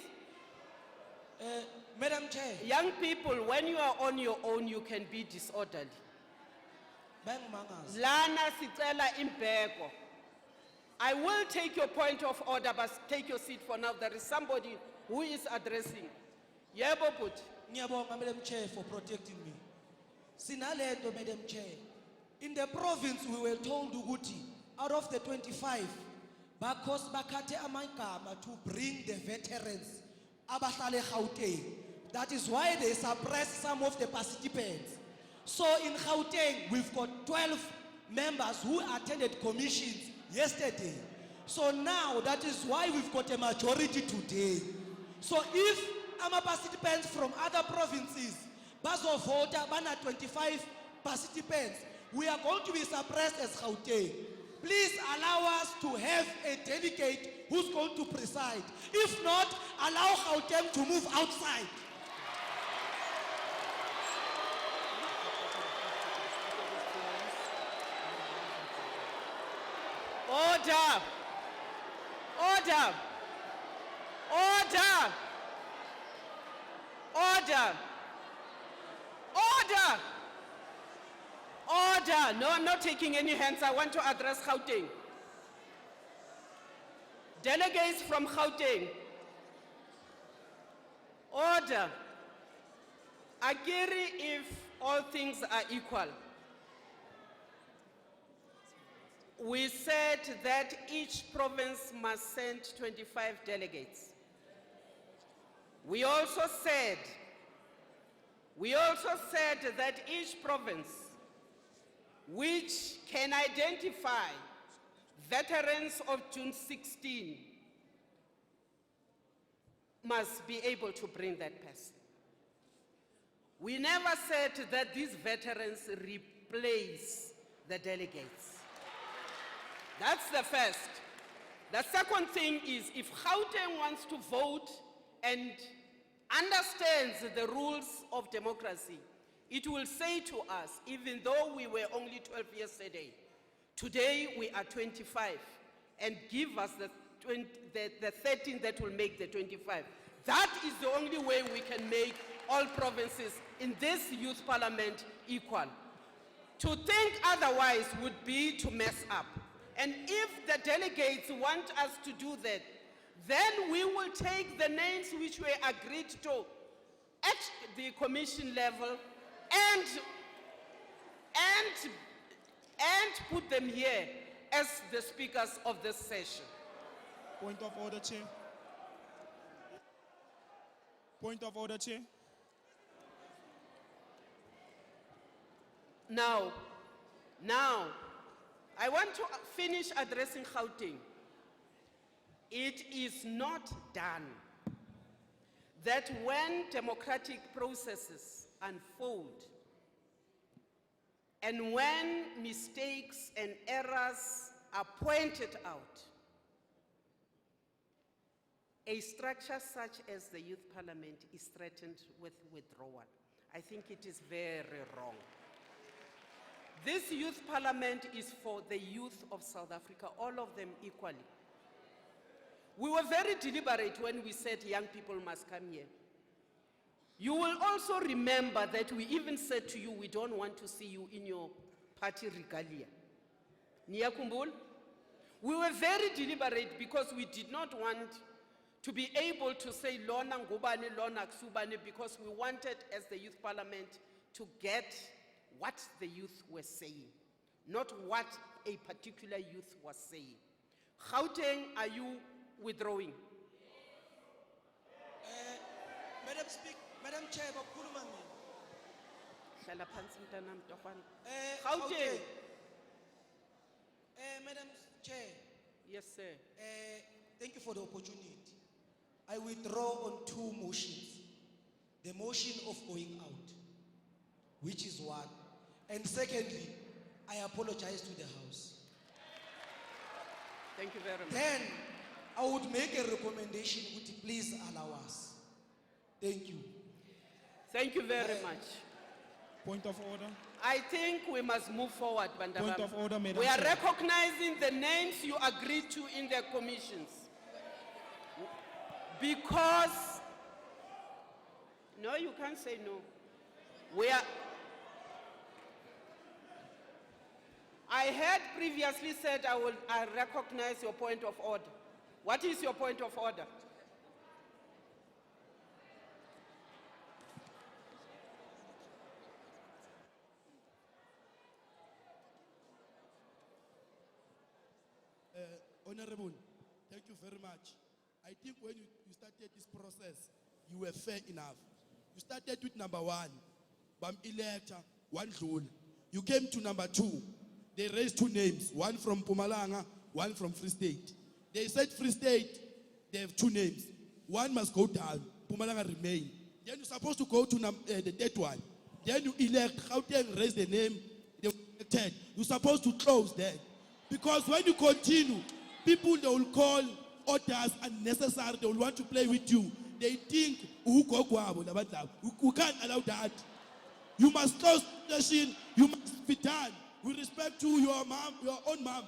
Madam Chair. Young people, when you are on your own, you can be disorderly. Lana sicela imbeko. I will take your point of order, but take your seat for now. There is somebody who is addressing. Yebo Bhuti. Ngiyabonga, Madam Chair, for protecting me. Sinaleto, Madam Chair. In the province, we were told ukuthi out of the 25, bakos bakate amagama to bring the veterans abahlale Gauteng. That is why they suppressed some of the participants. So in Gauteng, we've got 12 members who attended commissions yesterday. So now that is why we've got a majority today. So if our participants from other provinces, bazo vota, bana 25 participants, we are going to be suppressed as Gauteng. Please allow us to have a delegate who's going to preside. If not, allow Gauteng to move outside. Order! Order! Order! Order! Order! Order! No, I'm not taking any hands. I want to address Gauteng. Delegates from Gauteng. Order. Agiri, if all things are equal. We said that each province must send 25 delegates. We also said that each province which can identify veterans of June 16 must be able to bring that person. We never said that these veterans replace the delegates. That's the first. The second thing is, if Gauteng wants to vote and understands the rules of democracy, it will say to us, even though we were only 12 yesterday, today we are 25, and give us the 13 that will make the 25. That is the only way we can make all provinces in this youth parliament equal. To think otherwise would be to mess up. And if the delegates want us to do that, then we will take the names which were agreed to at the commission level and put them here as the speakers of this session. Point of order, Chair. Point of order, Chair. Now, I want to finish addressing Gauteng. It is not done that when democratic processes unfold and when mistakes and errors are pointed out, a structure such as the Youth Parliament is threatened with withdrawal. I think it is very wrong. This Youth Parliament is for the youth of South Africa, all of them equally. We were very deliberate when we said young people must come here. You will also remember that we even said to you, we don't want to see you in your party regalia. Niyakumbul? We were very deliberate because we did not want to be able to say Lona Ngubani, Lona Ksubani, because we wanted, as the Youth Parliament, to get what the youth were saying, not what a particular youth was saying. Gauteng, are you withdrawing? Madam Chair, bakhuluma mina. Hlala phansi mntanami Torhwana. Gauteng. Madam Chair. Yes, sir. Thank you for the opportunity. I withdraw on two motions. The motion of going out, which is one. And secondly, I apologize to the House. Thank you very much. Then, I would make a recommendation, would you please allow us? Thank you. Thank you very much. Point of order. I think we must move forward, Bandabam. Point of order, Madam We are Chair. recognizing the names you agreed to in the commissions. Because, no, you can't say no. I had previously said I recognize your point of order. What is your point of order? Honorable, thank you very much. I think when you started this process, you were fair enough. You started with number one, Bam elector, one Dlula. You came to number two. They raised two names, one from Mpumalanga, one from Free State. They said Free State, they have two names. One must go down, Mpumalanga remain. Then you're supposed to go to the third one. Then you elect, Gauteng raise the name, they elected. You're supposed to close there. Because when you continue, people, they will call orders unnecessary. They will want to play with you. They think, we can't allow that. You must close the session. You must be done. With respect to your mom, your own mom.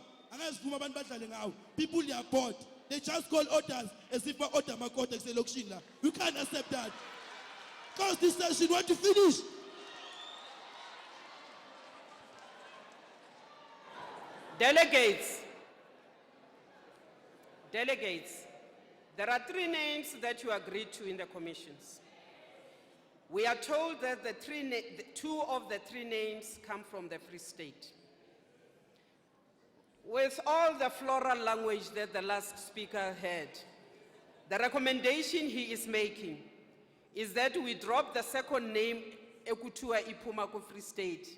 People, they are bored. They just call orders as if my order, my cortex, you can't accept that. Close this session. Want to finish? Delegates, there are three names that you agreed to in the commissions. We are told that two of the three names come from the Free State. With all the floral language that the last speaker had, the recommendation he is making is that we drop the second name, Ekutua Ipumako Free State,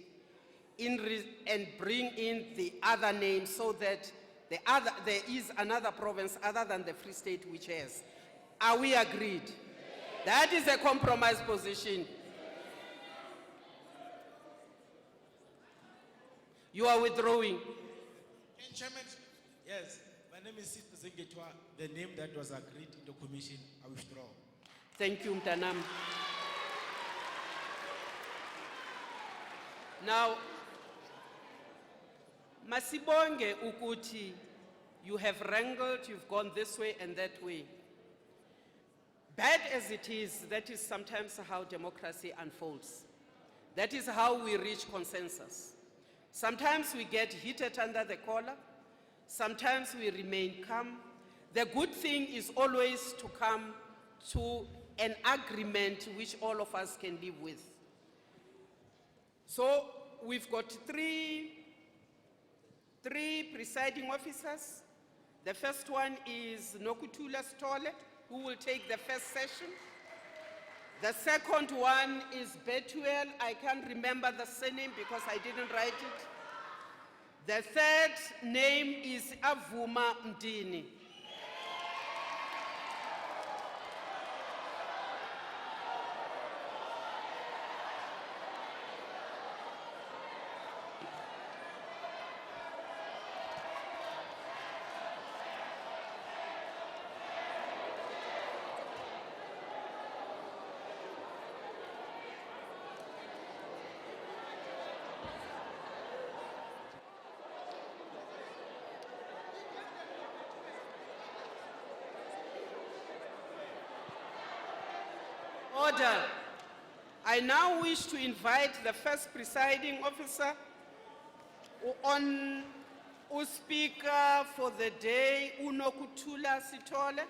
and bring in the other name so that there is another province other than the Free State which has. Are we agreed? That is a compromise position. You are withdrawing. Chairman, yes, my name is Sister Zingetwa. The name that was agreed in the commission, I withdraw. Thank you, Mtanam. Now, Masibonge Ukuti, you have wrangled, you've gone this way and that way. Bad as it is, that is sometimes how democracy unfolds. That is how we reach consensus. Sometimes we get heated under the collar. Sometimes we remain calm. The good thing is always to come to an agreement which all of us can live with. So we've got three presiding officers. The first one is Nokutula Stole, who will take the first session. The second one is Betuel. I can't remember the surname because I didn't write it. The third name is Avuma Mdini. Order. I now wish to invite the first presiding officer on speaker for the day, Unokutula Sitole.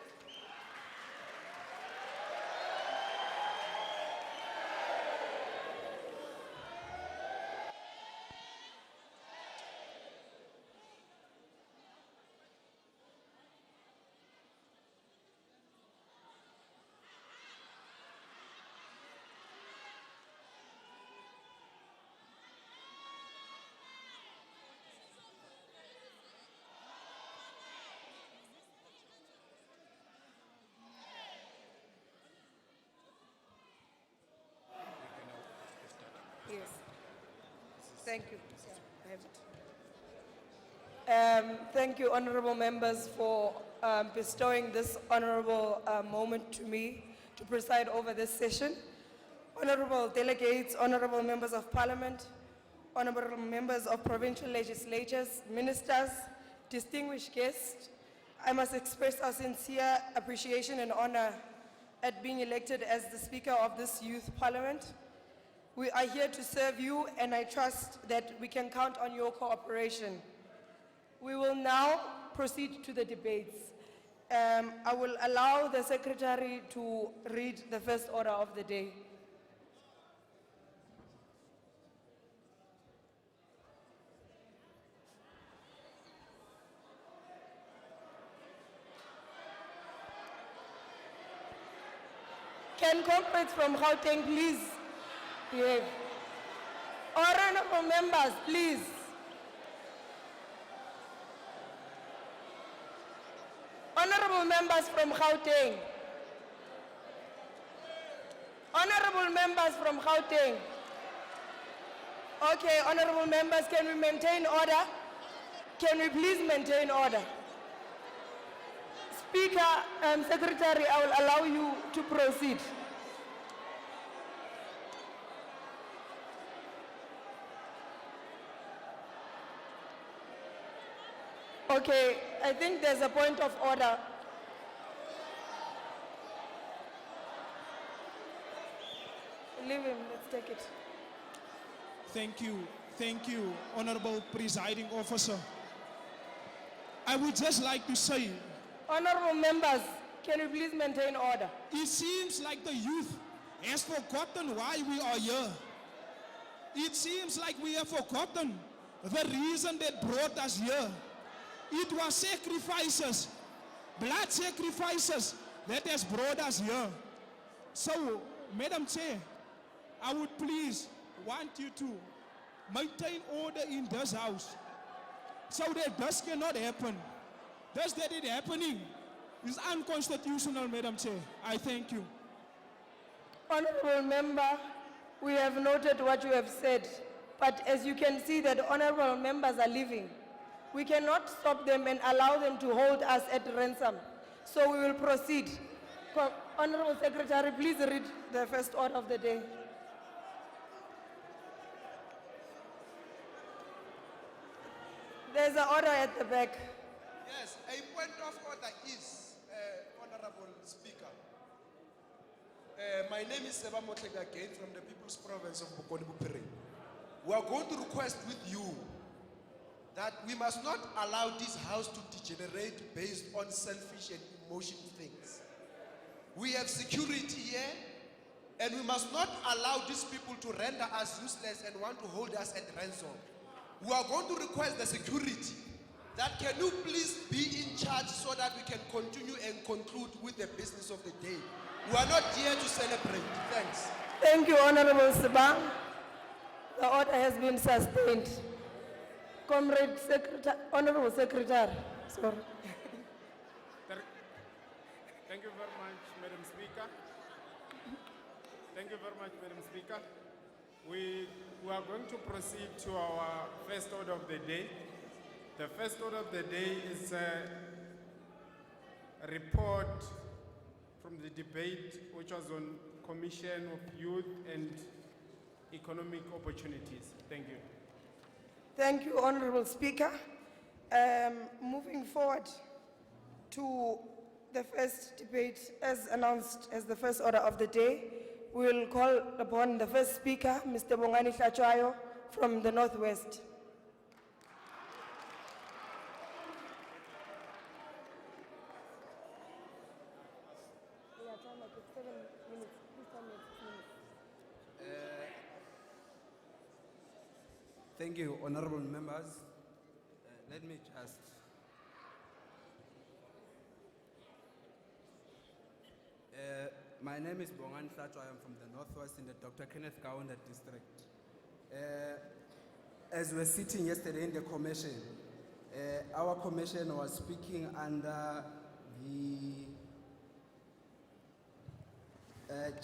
Yes. Thank you. I have it. Thank you, honorable members, for bestowing this honorable moment to me to preside over this session. Honorable delegates, honorable members of parliament, honorable members of provincial legislatures, ministers, distinguished guests, I must express our sincere appreciation and honor at being elected as the speaker of this youth parliament. We are here to serve you, and I trust that we can count on your cooperation. We will now proceed to the debates. I will allow the secretary to read the first order of the day. Can comrades from Gauteng please behave? Honorable members, please. Honorable members from Gauteng. Honorable members from Gauteng. Okay, honorable members, can we maintain order? Can we please maintain order? Speaker, Secretary, I will allow you to proceed. Okay, I think there's a point of order. Leave him, let's take it. Thank you, Honorable Presiding Officer. I would just like to say, Honorable members, can you please maintain order? it seems like the youth has forgotten why we are here. It seems like we have forgotten the reason that brought us here. It was sacrifices, blood sacrifices that has brought us here. So, Madam Chair, I would please want you to maintain order in this house so that this cannot happen. This that it happening is unconstitutional, Madam Chair. I thank you. Honorable member, we have noted what you have said, but as you can see that honorable members are leaving, we cannot stop them and allow them to hold us at ransom. So we will proceed. Honorable Secretary, please read the first order of the day. There's an order at the back. Yes, a point of order is, Honorable Speaker. My name is Sarafina again from the People's Province of Bokoni Bupere. We are going to request with you that we must not allow this house to degenerate based on selfish and emotion things. We have security here, and we must not allow these people to render us useless and want to hold us at ransom. We are going to request the security that can you please be in charge so that we can continue and conclude with the business of the day. We are not here to celebrate. Thanks. Thank you, Honorable Sibang. The order has been sustained. Comrade Secretary, Honorable Secretary, sorry. Thank you very much, Madam Speaker. Thank you very much, Madam Speaker. We are going to proceed to our first order of the day. The first order of the day is a report from the debate which was on Commission of Youth and Economic Opportunities. Thank you. Thank you, Honorable Speaker. Moving forward to the first debate, as announced as the first order of the day, we will call upon the first speaker, Mr. Bongani Hlatswayo from the Northwest. Thank you, honorable members. Let me just. My name is Bongan Hlatswayo. I'm from the Northwest in the Dr. Kenneth Kaunda district. As we were sitting yesterday in the commission, our commission was speaking under the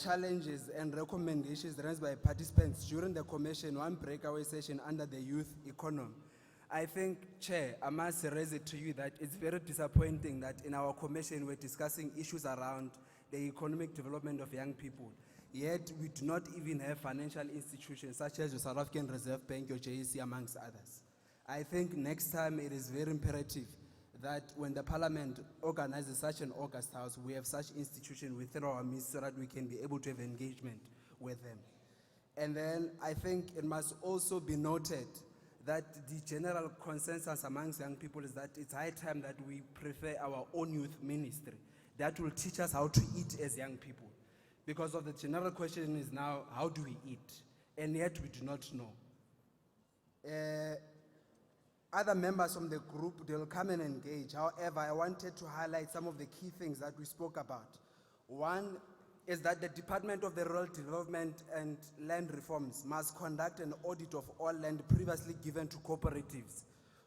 challenges and recommendations raised by participants during the commission, one breakaway session under the youth economy. I think, Chair, I must raise it to you that it's very disappointing that in our commission we're discussing issues around the economic development of young people, yet we do not even have financial institutions such as the South African Reserve Bank or JSE amongst others. I think next time it is very imperative that when the Parliament organizes such an August House, we have such institutions within our midst so that we can be able to have engagement with them. And then I think it must also be noted that the general consensus amongst young people is that it's high time that we prefer our own youth ministry that will teach us how to eat as young people. Because of the general question is now, how do we eat? And yet we do not know. Other members from the group, they'll come and engage. However, I wanted to highlight some of the key things that we spoke about. One is that the Department of the Rural Development and Land Reforms must conduct an audit of all land previously given to cooperatives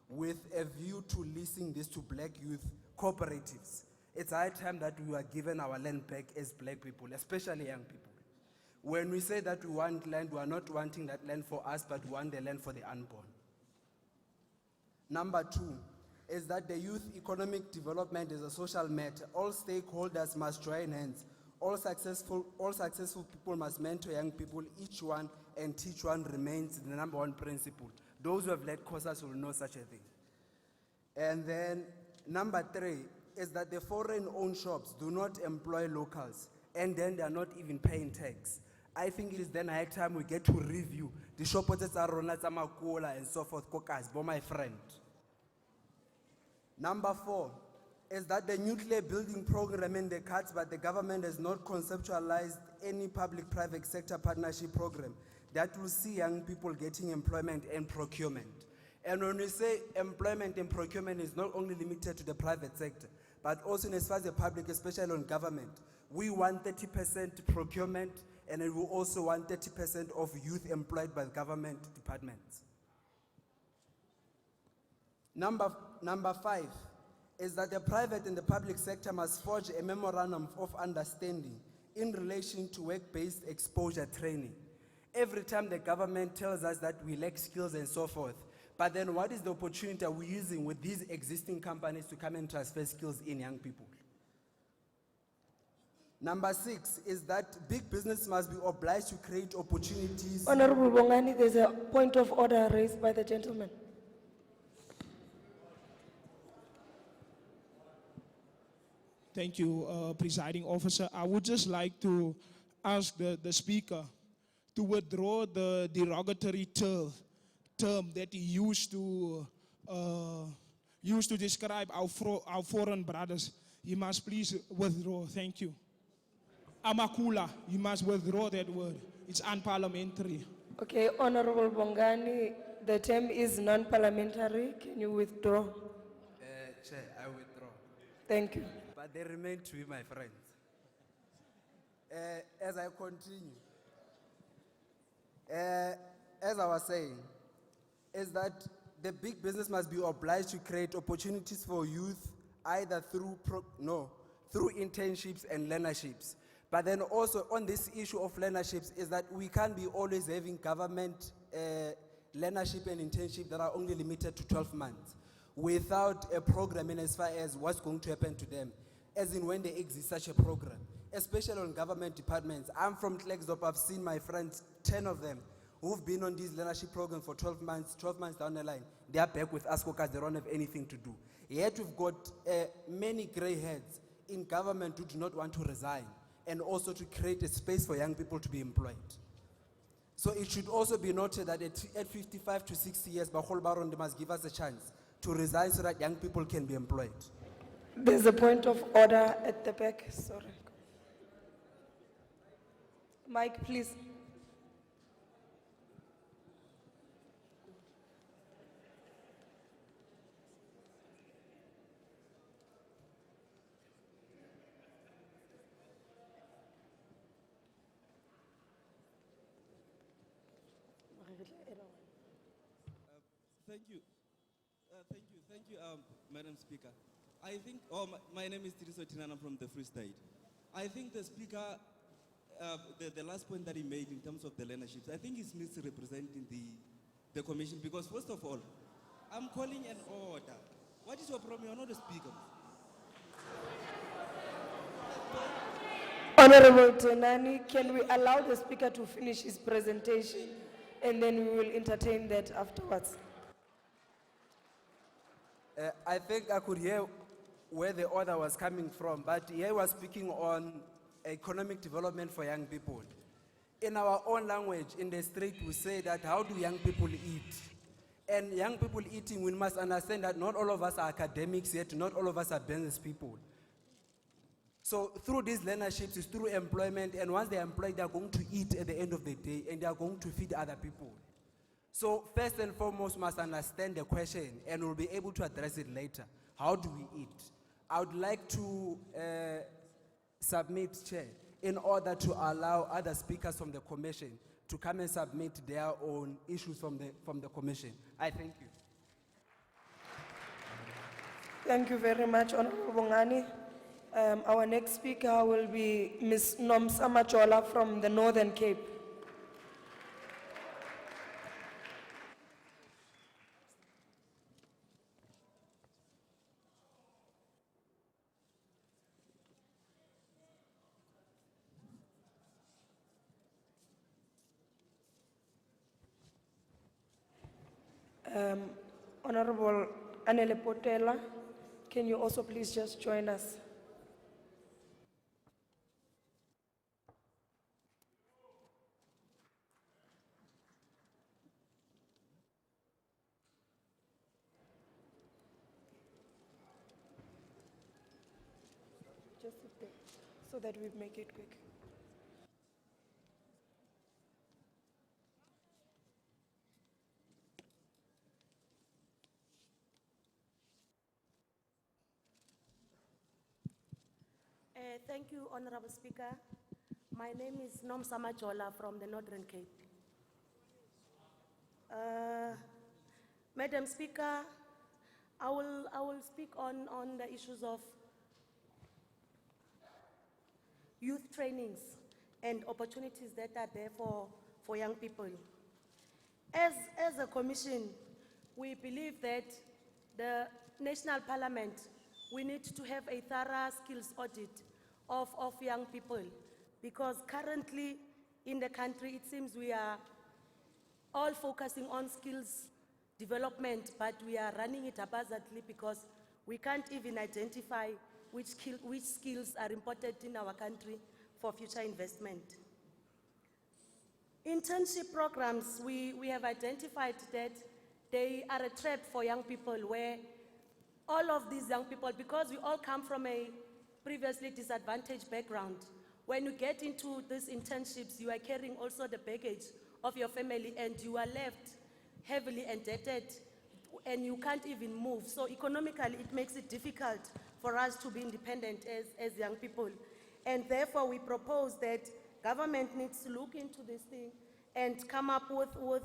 with a view to leasing this to black youth cooperatives. It's high time that we are given our land back as black people, especially young people. When we say that we want land, we are not wanting that land for us, but we want the land for the unborn. Number two is that the youth economic development is a social matter. All stakeholders must join hands. All successful people must mentor young people. Each one and teach one remains the number one principle. Those who have led courses will know such a thing. And then number three is that the foreign-owned shops do not employ locals, and then they are not even paying tax. I think it is then high time we get to review the shops that are run as Amakola and so forth, my friend. Number four is that the nuclear building program in the cards, but the government has not conceptualized any public-private sector partnership program that will see young people getting employment and procurement. And when we say employment and procurement is not only limited to the private sector, but also as far as the public, especially on government, we want 30% procurement, and we will also want 30% of youth employed by the government departments. Number five is that the private and the public sector must forge a memorandum of understanding in relation to work-based exposure training. Every time the government tells us that we lack skills and so forth, but then what is the opportunity we're using with these existing companies to come and transfer skills in young people? Number six is that big business must be obliged to create opportunities. Honorable Bongani, there's a point of order raised by the gentleman. Thank you, Presiding Officer. I would just like to ask the Speaker to withdraw the derogatory term that he used to used to describe our foreign brothers, you must please withdraw. Thank you. Amakula, you must withdraw that word. It's unparliamentary. Okay, Honorable Bongani, the term is non-parliamentary. Can you withdraw? Chair, I withdraw. Thank you. But they remain to be my friends. As I continue, as I was saying, is that the big business must be obliged to create opportunities for youth, either through through internships and learnerships. But then also on this issue of learnerships is that we can't be always having government learnership and internship that are only limited to 12 months without a program in as far as what's going to happen to them, as in when they exist such a program, especially on government departments. I'm from Kliptown. I've seen my friends, 10 of them, who've been on these learnership programs for 12 months down the line. They are back with us because they don't have anything to do. Yet we've got many gray heads in government who do not want to resign, and also to create a space for young people to be employed. So it should also be noted that at 55 to 60 years, Bahol Baron, they must give us a chance to resign so that young people can be employed. There's a point of order at the back, sorry. Mike, please. Thank you, Madam Speaker. I think, my name is Tiriso Tinana from the Free State. I think the Speaker, the last point that he made in terms of the learnerships, I think he's misrepresenting the Commission, because first of all, I'm calling an order. What is your problem? You're not a Speaker. Honorable Tenani, can we allow the speaker to finish his presentation and then we will entertain that afterwards? I think I could hear where the order was coming from, but he was speaking on economic development for young people. In our own language, in the street, we say that how do young people eat? And young people eating, we must understand that not all of us are academics yet, not all of us are business people. So through these learnerships, it's through employment, and once they're employed, they're going to eat at the end of the day, and they are going to feed other people. So first and foremost, must understand the question, and we'll be able to address it later. How do we eat? I would like to submit, Chair, in order to allow other speakers from the Commission to come and submit their own issues from the Commission. I thank you. Thank you very much, Honorable Bongani. Our next speaker will be Ms. Nomsa Majola from the Northern Cape. Honorable Anele Potela, can you also please just join us? Just sit there so that we make it quick. Thank you, Honorable Speaker. My name is Nomsa Majola from the Northern Cape. Madam Speaker, I will speak on the issues of youth trainings and opportunities that are there for young people. As a commission, we believe that the National Parliament, we need to have a thorough skills audit of young people, because currently in the country it seems we are all focusing on skills development, but we are running it haphazardly because we can't even identify which skills are important in our country for future investment. Internship programs, we have identified that they are a trap for young people where all of these young people, because we all come from a previously disadvantaged background, when you get into these internships, you are carrying also the baggage of your family and you are left heavily indebted and you can't even move. So economically, it makes it difficult for us to be independent as young people. And therefore, we propose that government needs to look into this thing and come up with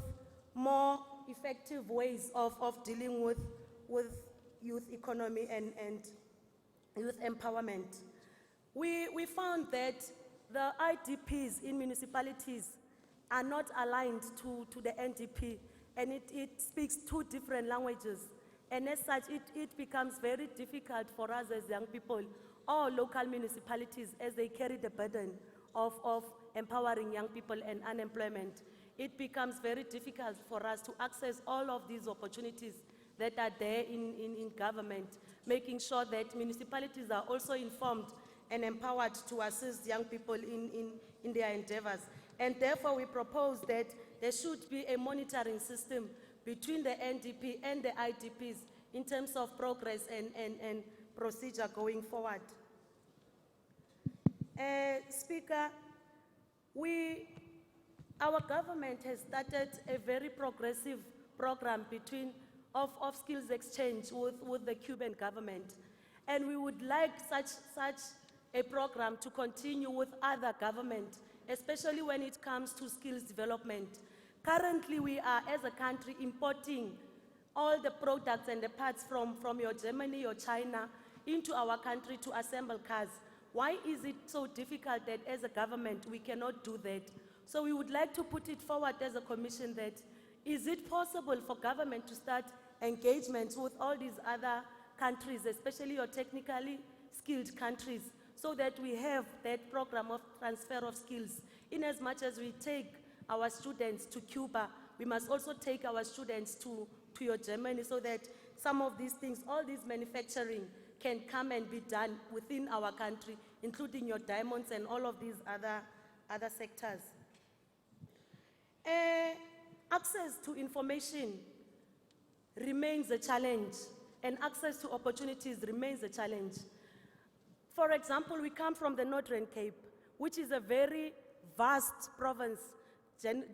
more effective ways of dealing with youth economy and youth empowerment. We found that the IDPs in municipalities are not aligned to the NDP, and it speaks two different languages. And as such, it becomes very difficult for us as young people or local municipalities as they carry the burden of empowering young people and unemployment. It becomes very difficult for us to access all of these opportunities that are there in government, making sure that municipalities are also informed and empowered to assist young people in their endeavors. And therefore, we propose that there should be a monitoring system between the NDP and the IDPs in terms of progress and procedure going forward. Speaker, our government has started a very progressive program of skills exchange with the Cuban government. And we would like such a program to continue with other governments, especially when it comes to skills development. Currently, we are, as a country, importing all the products and the parts from your Germany or China into our country to assemble cars. Why is it so difficult that as a government we cannot do that? So we would like to put it forward as a commission that, is it possible for government to start engagements with all these other countries, especially your technically skilled countries, so that we have that program of transfer of skills? In as much as we take our students to Cuba, we must also take our students to your Germany, so that some of these things, all this manufacturing, can come and be done within our country, including your diamonds and all of these other sectors. Access to information remains a challenge, and access to opportunities remains a challenge. For example, we come from the Northern Cape, which is a very vast province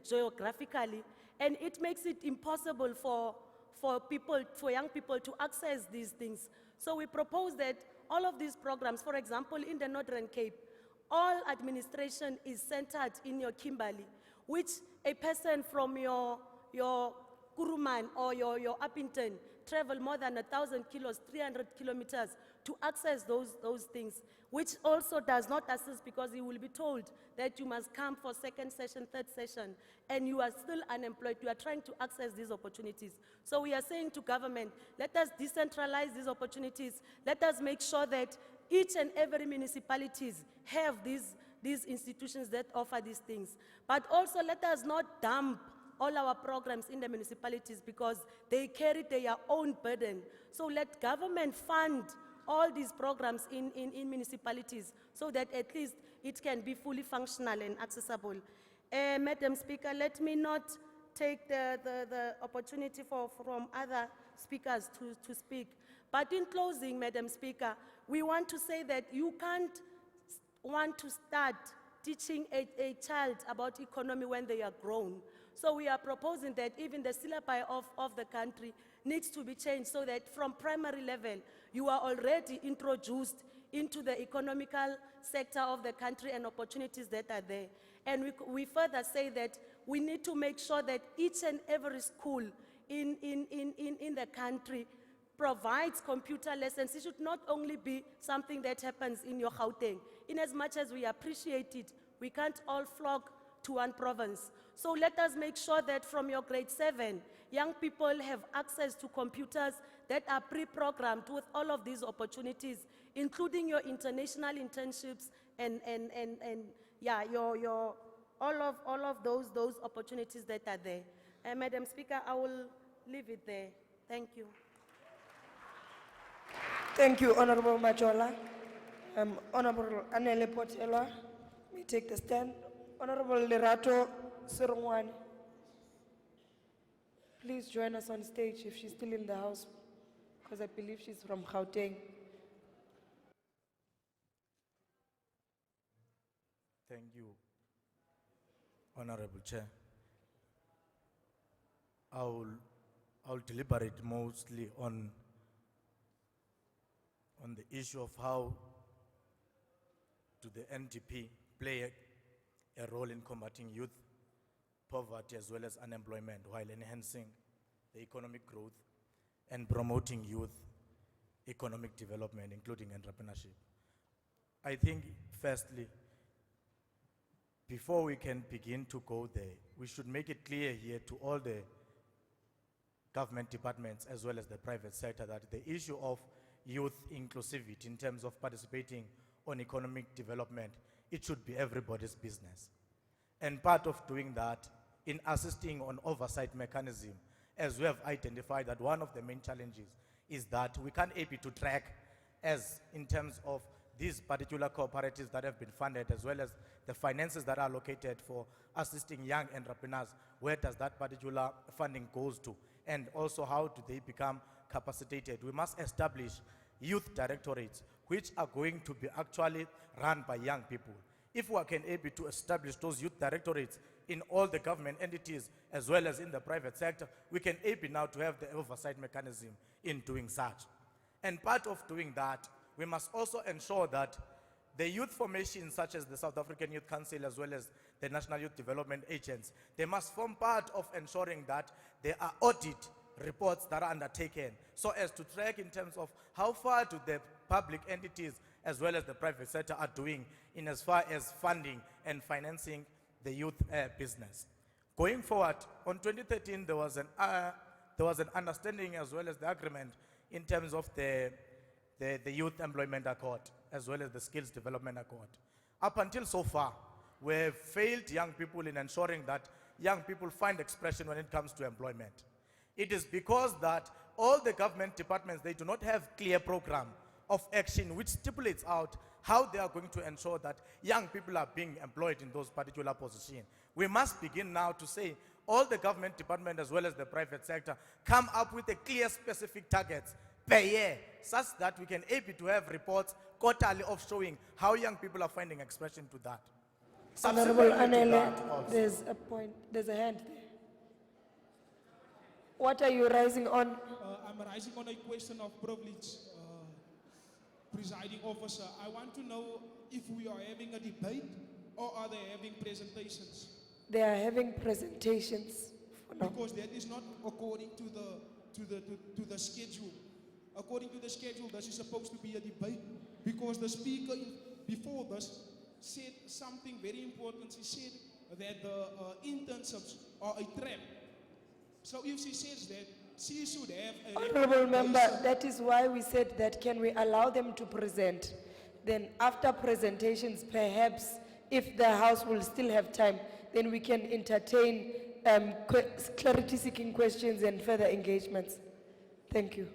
geographically, and it makes it impossible for young people to access these things. So we propose that all of these programs, for example, in the Northern Cape, all administration is centered in your Kimberley, which a person from your Kuruman or your Uppington travel more than 1,000 kilos, 300 kilometers to access those things, which also does not assist, because he will be told that you must come for second session, third session, and you are still unemployed. You are trying to access these opportunities. So we are saying to government, let us decentralize these opportunities. Let us make sure that each and every municipalities have these institutions that offer these things. But also let us not dump all our programs in the municipalities, because they carry their own burden. So let government fund all these programs in municipalities, so that at least it can be fully functional and accessible. Madam Speaker, let me not take the opportunity from other speakers to speak. But in closing, Madam Speaker, we want to say that you can't want to start teaching a child about economy when they are grown. So we are proposing that even the syllabi of the country needs to be changed, so that from primary level, you are already introduced into the economical sector of the country and opportunities that are there. And we further say that we need to make sure that each and every school in the country provides computer lessons. It should not only be something that happens in your Gauteng. In as much as we appreciate it, we can't all flock to one province. So let us make sure that from your grade 7, young people have access to computers that are pre-programmed with all of these opportunities, including your international internships and yeah, all of those opportunities that are there. Madam Speaker, I will leave it there. Thank you. Thank you, Honorable Majola. Honorable Anele Potela, may take the stand. Honorable Lerato Sirungwane. please join us on stage if she's still in the house, because I believe she's from Gauteng. Thank you, Honorable Chair. I'll deliberate mostly on the issue of how do the NDP play a role in combating youth poverty as well as unemployment while enhancing the economic growth and promoting youth economic development, including entrepreneurship. I think, firstly, before we can begin to go there, we should make it clear here to all the government departments as well as the private sector that the issue of youth inclusivity in terms of participating on economic development, it should be everybody's business. And part of doing that, in assisting on oversight mechanism, as we have identified that one of the main challenges is that we can't able to track as in terms of these particular cooperatives that have been funded as well as the finances that are allocated for assisting young entrepreneurs, where does that particular funding goes to? And also how do they become capacitated? We must establish youth directorates which are going to be actually run by young people. If we can able to establish those youth directorates in all the government entities as well as in the private sector, we can able now to have the oversight mechanism in doing such. And part of doing that, we must also ensure that the youth formations such as the South African Youth Council as well as the National Youth Development Agents, they must form part of ensuring that there are audit reports that are undertaken so as to track in terms of how far do the public entities as well as the private sector are doing in as far as funding and financing the youth business. Going forward, on 2013, there was an understanding as well as the agreement in terms of the Youth Employment Accord as well as the Skills Development Accord. Up until so far, we have failed young people in ensuring that young people find expression when it comes to employment. It is because that all the government departments, they do not have clear program of action which stipulates out how they are going to ensure that young people are being employed in those particular positions. We must begin now to say all the government department as well as the private sector come up with a clear specific targets per year such that we can able to have reports quarterly of showing how young people are finding expression to that. Honorable Subsequently to Anele, that also- there's a hand there. What are you rising on? I'm rising on a question of privilege, presiding officer. I want to know if we are having a debate or are they having presentations? They are having presentations for now. Because that is not according to the schedule. According to the schedule, this is supposed to be a debate because the speaker before this said something very important. She said that the internships are a trap. So if she says that, she should have a Honorable member, recommendation. that is why we said that can we allow them to present? Then after presentations, perhaps if the House will still have time, then we can entertain clarity-seeking questions and further engagements. Thank you.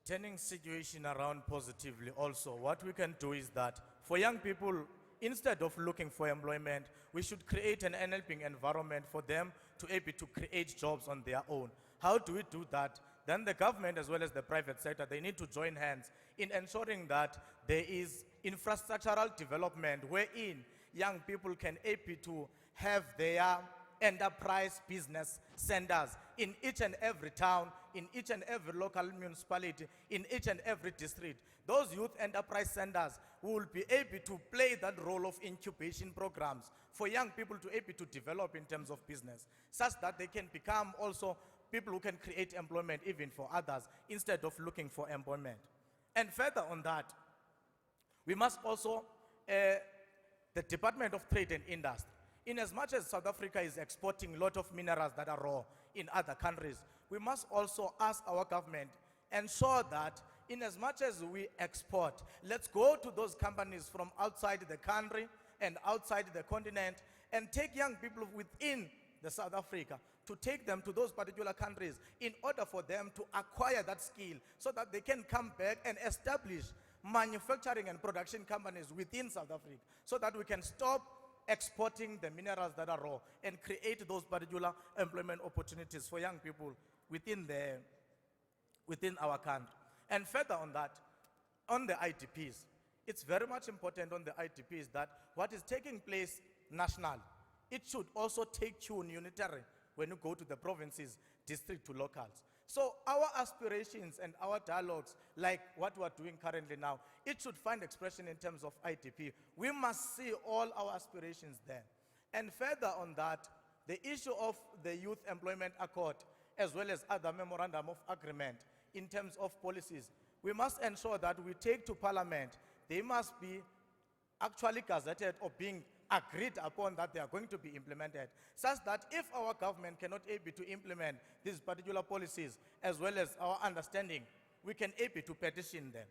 Turning situation around positively also, what we can do is that for young people, instead of looking for employment, we should create an enabling environment for them to able to create jobs on their own. How do we do that? Then the government as well as the private sector, they need to join hands in ensuring that there is infrastructural development wherein young people can able to have their enterprise business centers in each and every town, in each and every local municipality, in each and every district. Those youth enterprise centers will be able to play that role of incubation programs for young people to able to develop in terms of business, such that they can become also people who can create employment even for others instead of looking for employment. And further on that, we must also, the Department of Trade and Industry, in as much as South Africa is exporting a lot of minerals that are raw in other countries, we must also ask our government, ensure that in as much as we export, let's go to those companies from outside the country and outside the continent and take young people within the South Africa to take them to those particular countries in order for them to acquire that skill so that they can come back and establish manufacturing and production companies within South Africa so that we can stop exporting the minerals that are raw and create those particular employment opportunities for young people within our country. And further on that, on the IDPs, it's very much important on the IDPs that what is taking place nationally, it should also take tune unitary when you go to the provinces, district to locals. So our aspirations and our dialogues, like what we're doing currently now, it should find expression in terms of IDP. We must see all our aspirations there. And further on that, the issue of the Youth Employment Accord, as well as other memorandum of agreement in terms of policies, we must ensure that we take to Parliament. They must be actually gazetted or being agreed upon that they are going to be implemented, such that if our government cannot able to implement these particular policies, as well as our understanding, we can able to petition them.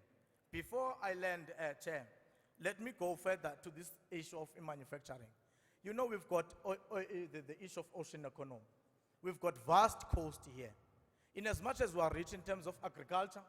Before I land, Chair, let me go further to this issue of manufacturing. You know, we've got the issue of ocean economy. We've got vast coast here. In as much as we are rich in terms of agriculture,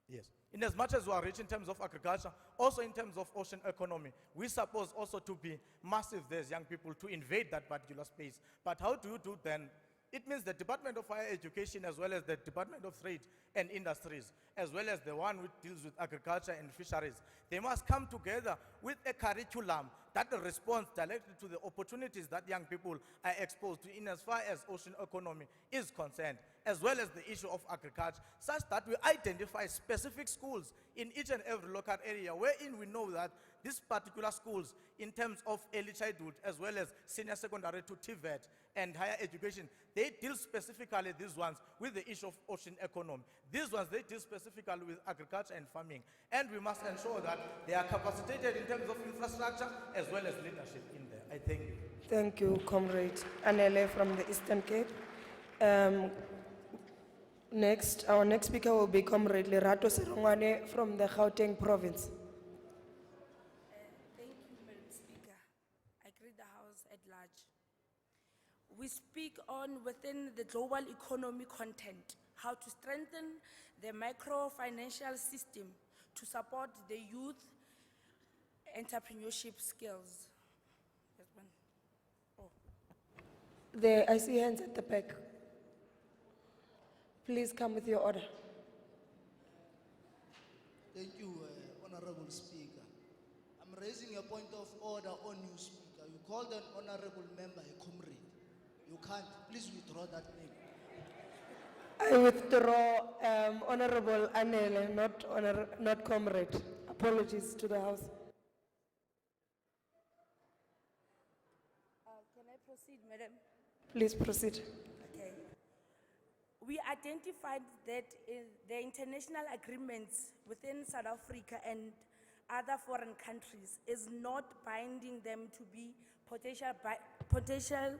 yes. In as much as we are rich in terms of agriculture, also in terms of ocean economy, we suppose also to be massive, there's young people to invade that particular space. But how do you do then? It means the Department of Higher Education, as well as the Department of Trade and Industries, as well as the one which deals with agriculture and fisheries, they must come together with a curriculum that responds directly to the opportunities that young people are exposed to in as far as ocean economy is concerned, as well as the issue of agriculture, such that we identify specific schools in each and every local area wherein we know that these particular schools, in terms of early childhood, as well as senior secondary to TVET and higher education, they deal specifically, these ones, with the issue of ocean economy. These ones, they deal specifically with agriculture and farming. And we must ensure that they are capacitated in terms of infrastructure, as well as leadership in there. I thank you. Thank you, Comrade Anele from the Eastern Cape. Next, our next speaker will be Comrade Lerato Serongwane from the Gauteng province. Thank you, Madam Speaker. I greet the House at large. We speak on within the global economy content, how to strengthen the microfinancial system to support the youth entrepreneurship skills. There's one. Oh. I see hands at the back. Please come with your order. Thank you, Honorable Speaker. I'm raising a point of order on you, Speaker. You called an honorable member a comrade. You can't. Please withdraw that name. I withdraw Honorable Anele, not Comrade. Apologies to the House. Can I proceed, Madam? Please proceed. Okay. We identified that the international agreements within South Africa and other foreign countries is not binding them to be potential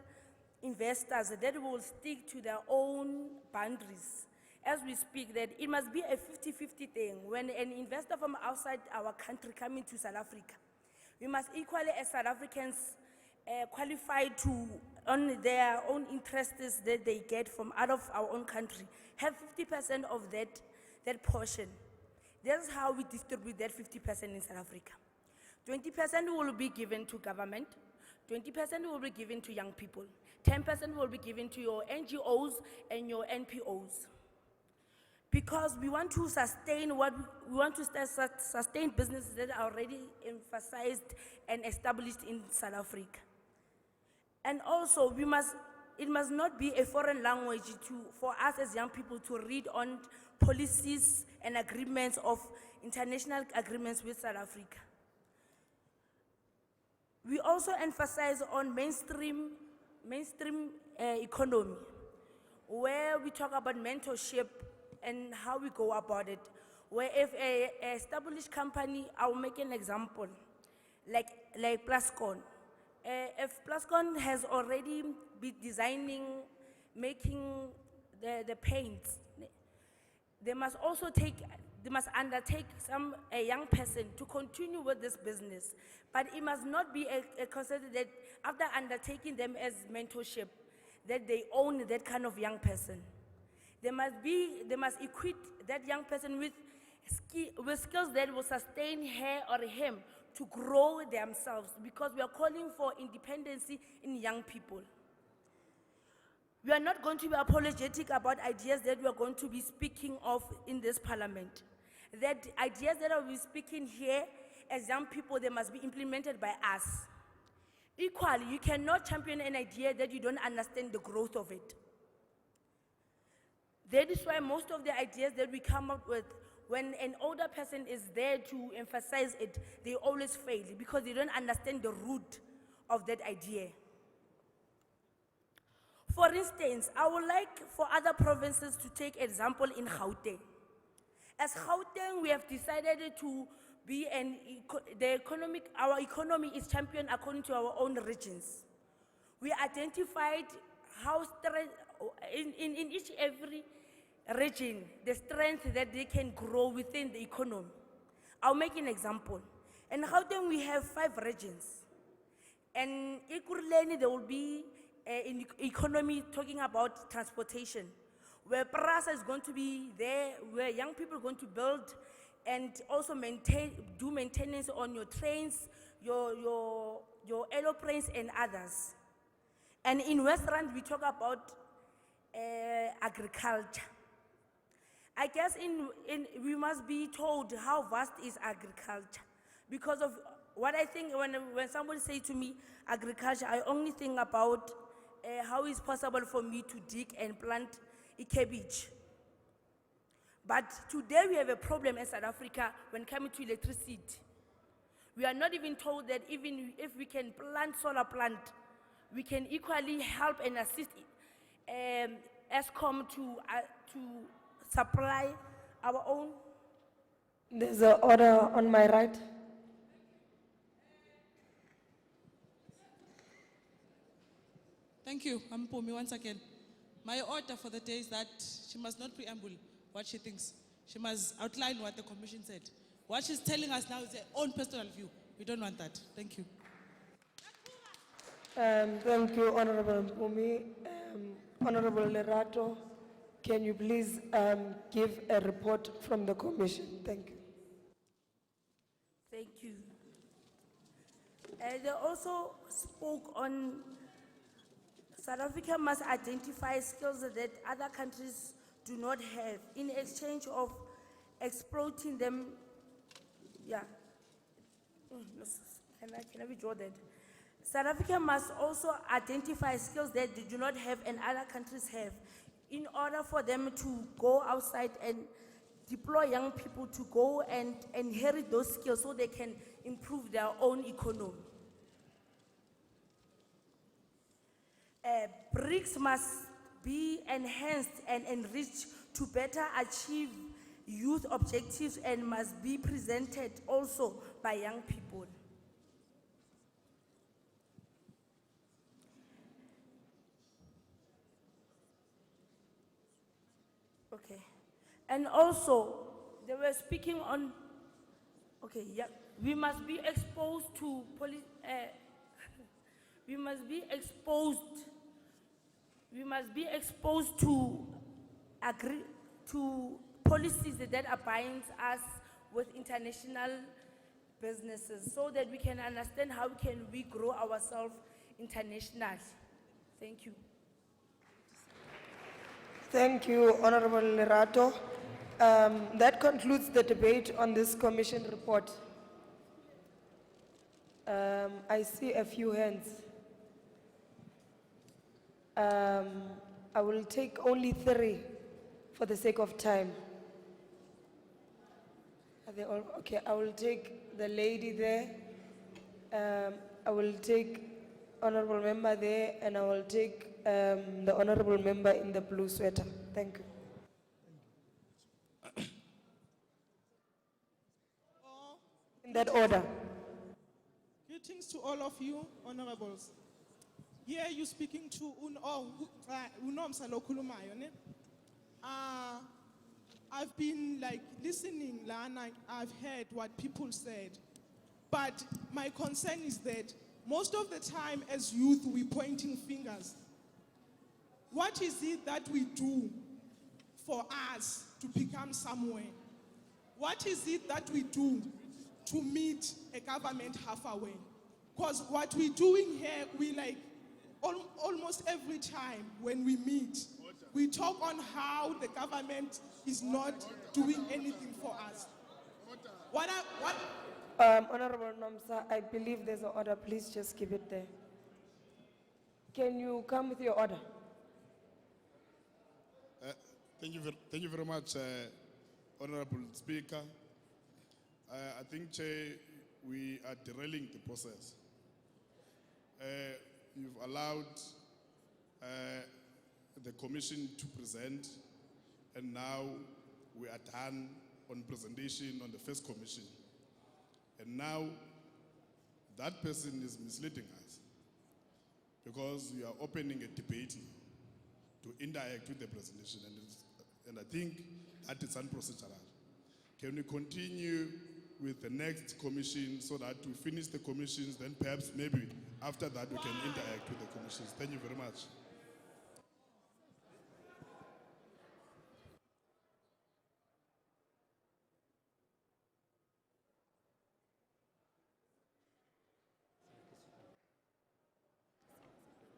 investors that will stick to their own boundaries. As we speak, that it must be a 50-50 thing. When an investor from outside our country comes into South Africa, we must equally, as South Africans, qualify to, on their own interests that they get from out of our own country, have 50% of that portion. That's how we distribute that 50% in South Africa. 20% will be given to government, 20% will be given to young people, 10% will be given to your NGOs and your NPOs. Because we want to sustain sustain businesses that are already emphasized and established in South Africa. And also, it must not be a foreign language for us as young people to read on policies and agreements of international agreements with South Africa. We also emphasize on mainstream economy, where we talk about mentorship and how we go about it. Where if an established company, I'll make an example, like Plascon. If Plascon has already been designing, making the paints, they must undertake a young person to continue with this business. But it must not be a concept that after undertaking them as mentorship, that they own that kind of young person. They must equip that young person with skills that will sustain her or him to grow themselves, because we are calling for independency in young people. We are not going to be apologetic about ideas that we are going to be speaking of in this parliament. That ideas that I will be speaking here as young people, they must be implemented by us. Equally, you cannot champion an idea that you don't understand the growth of it. That is why most of the ideas that we come up with, when an older person is there to emphasize it, they always fail because they don't understand the root of that idea. For instance, I would like for other provinces to take example in Gauteng. As Gauteng, we have decided to be our economy is championed according to our own regions. We identified how in each every region, the strength that they can grow within the economy. I'll make an example. In Gauteng, we have 5 regions. And equally, there will be in economy talking about transportation, where Prasa is going to be there, where young people are going to build and also do maintenance on your trains, your aeroplanes and others. And in Westland, we talk about agriculture. I guess we must be told how vast is agriculture. Because of what I think when somebody say to me agriculture, I only think about how it's possible for me to dig and plant a cabbage. But today we have a problem in South Africa when coming to electricity. We are not even told that even if we can plant solar plant, we can equally help and assist ESCOM to supply our own. There's an order on my right. Thank you, Mpumi, once again. My order for the day is that she must not preamble what she thinks. She must outline what the commission said. What she's telling us now is her own personal view. We don't want that. Thank you. Thank you, Honorable Mpumi. Honorable Lerato, can you please give a report from the commission? Thank you. Thank you. They also spoke on South Africa must identify skills that other countries do not have in exchange of exploiting them. Yeah. Can I withdraw that? South Africa must also identify skills that they do not have and other countries have in order for them to go outside and deploy young people to go and inherit those skills so they can improve their own economy. BRICS must be enhanced and enriched to better achieve youth objectives and must be presented also by young people. Okay. And also, they were speaking on, okay, yeah, we must be exposed to to policies that bind us with international businesses so that we can understand how can we grow ourselves internationally. Thank you. Thank you, Honorable Lerato. That concludes the debate on this commission report. I see a few hands. I will take only 3 for the sake of time. Are they all? Okay, I will take the lady there. I will take honorable member there, and I will take the honorable member in the blue sweater. Thank you. In that order. Greetings to all of you, honorables. Here you speaking to I've been listening, Lana. I've heard what people said. But my concern is that most of the time as youth, we're pointing fingers. What is it that we do for us to become somewhere? What is it that we do to meet a government halfway? Because what we're doing here, we almost every time when we meet, we talk on how the government is not doing anything for us. Honorable Nomsa, I believe there's an order. Please just keep it there. Can you come with your order? Thank you very much, Honorable Speaker. I think, Chair, we are derailing the process. You've allowed the Commission to present, and now we are done on presentation on the first Commission. And now that person is misleading us because you are opening a debate to interact with the presentation, and I think that is unprocedural. Can we continue with the next commission so that we finish the commissions, then perhaps maybe after that we can interact with the commissions? Thank you very much.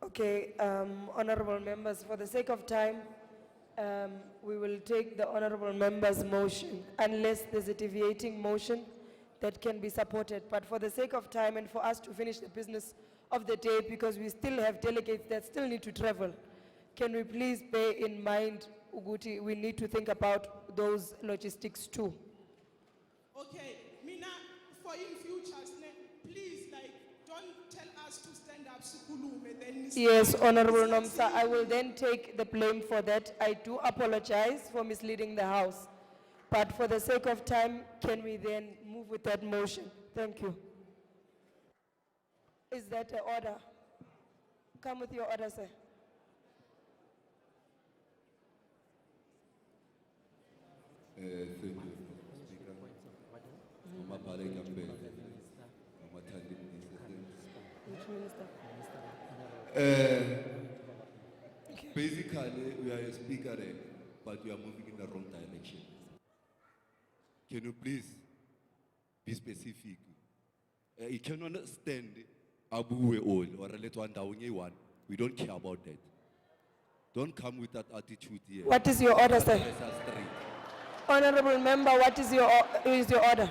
Okay, honorable members, for the sake of time, we will take the honorable member's motion unless there's a deviating motion that can be supported. But for the sake of time and for us to finish the business of the day, because we still have delegates that still need to travel, can we please bear in mind, Uguti, we need to think about those logistics too. Okay, Mina, for in future, please, like, don't tell us to stand up, Sukulume, then. Yes, Honorable Nomsa, I will then take the blame for that. I do apologize for misleading the House. But for the sake of time, can we then move with that motion? Thank you. Is that an order? Come with your order, sir. Thank you, Speaker. Basically, we are a speaker, but we are moving in the wrong direction. Can you please be specific? You can understand Abu all or let one down one. We don't care about that. Don't come with that attitude here. What is your order, sir? Honorable member, what is your order?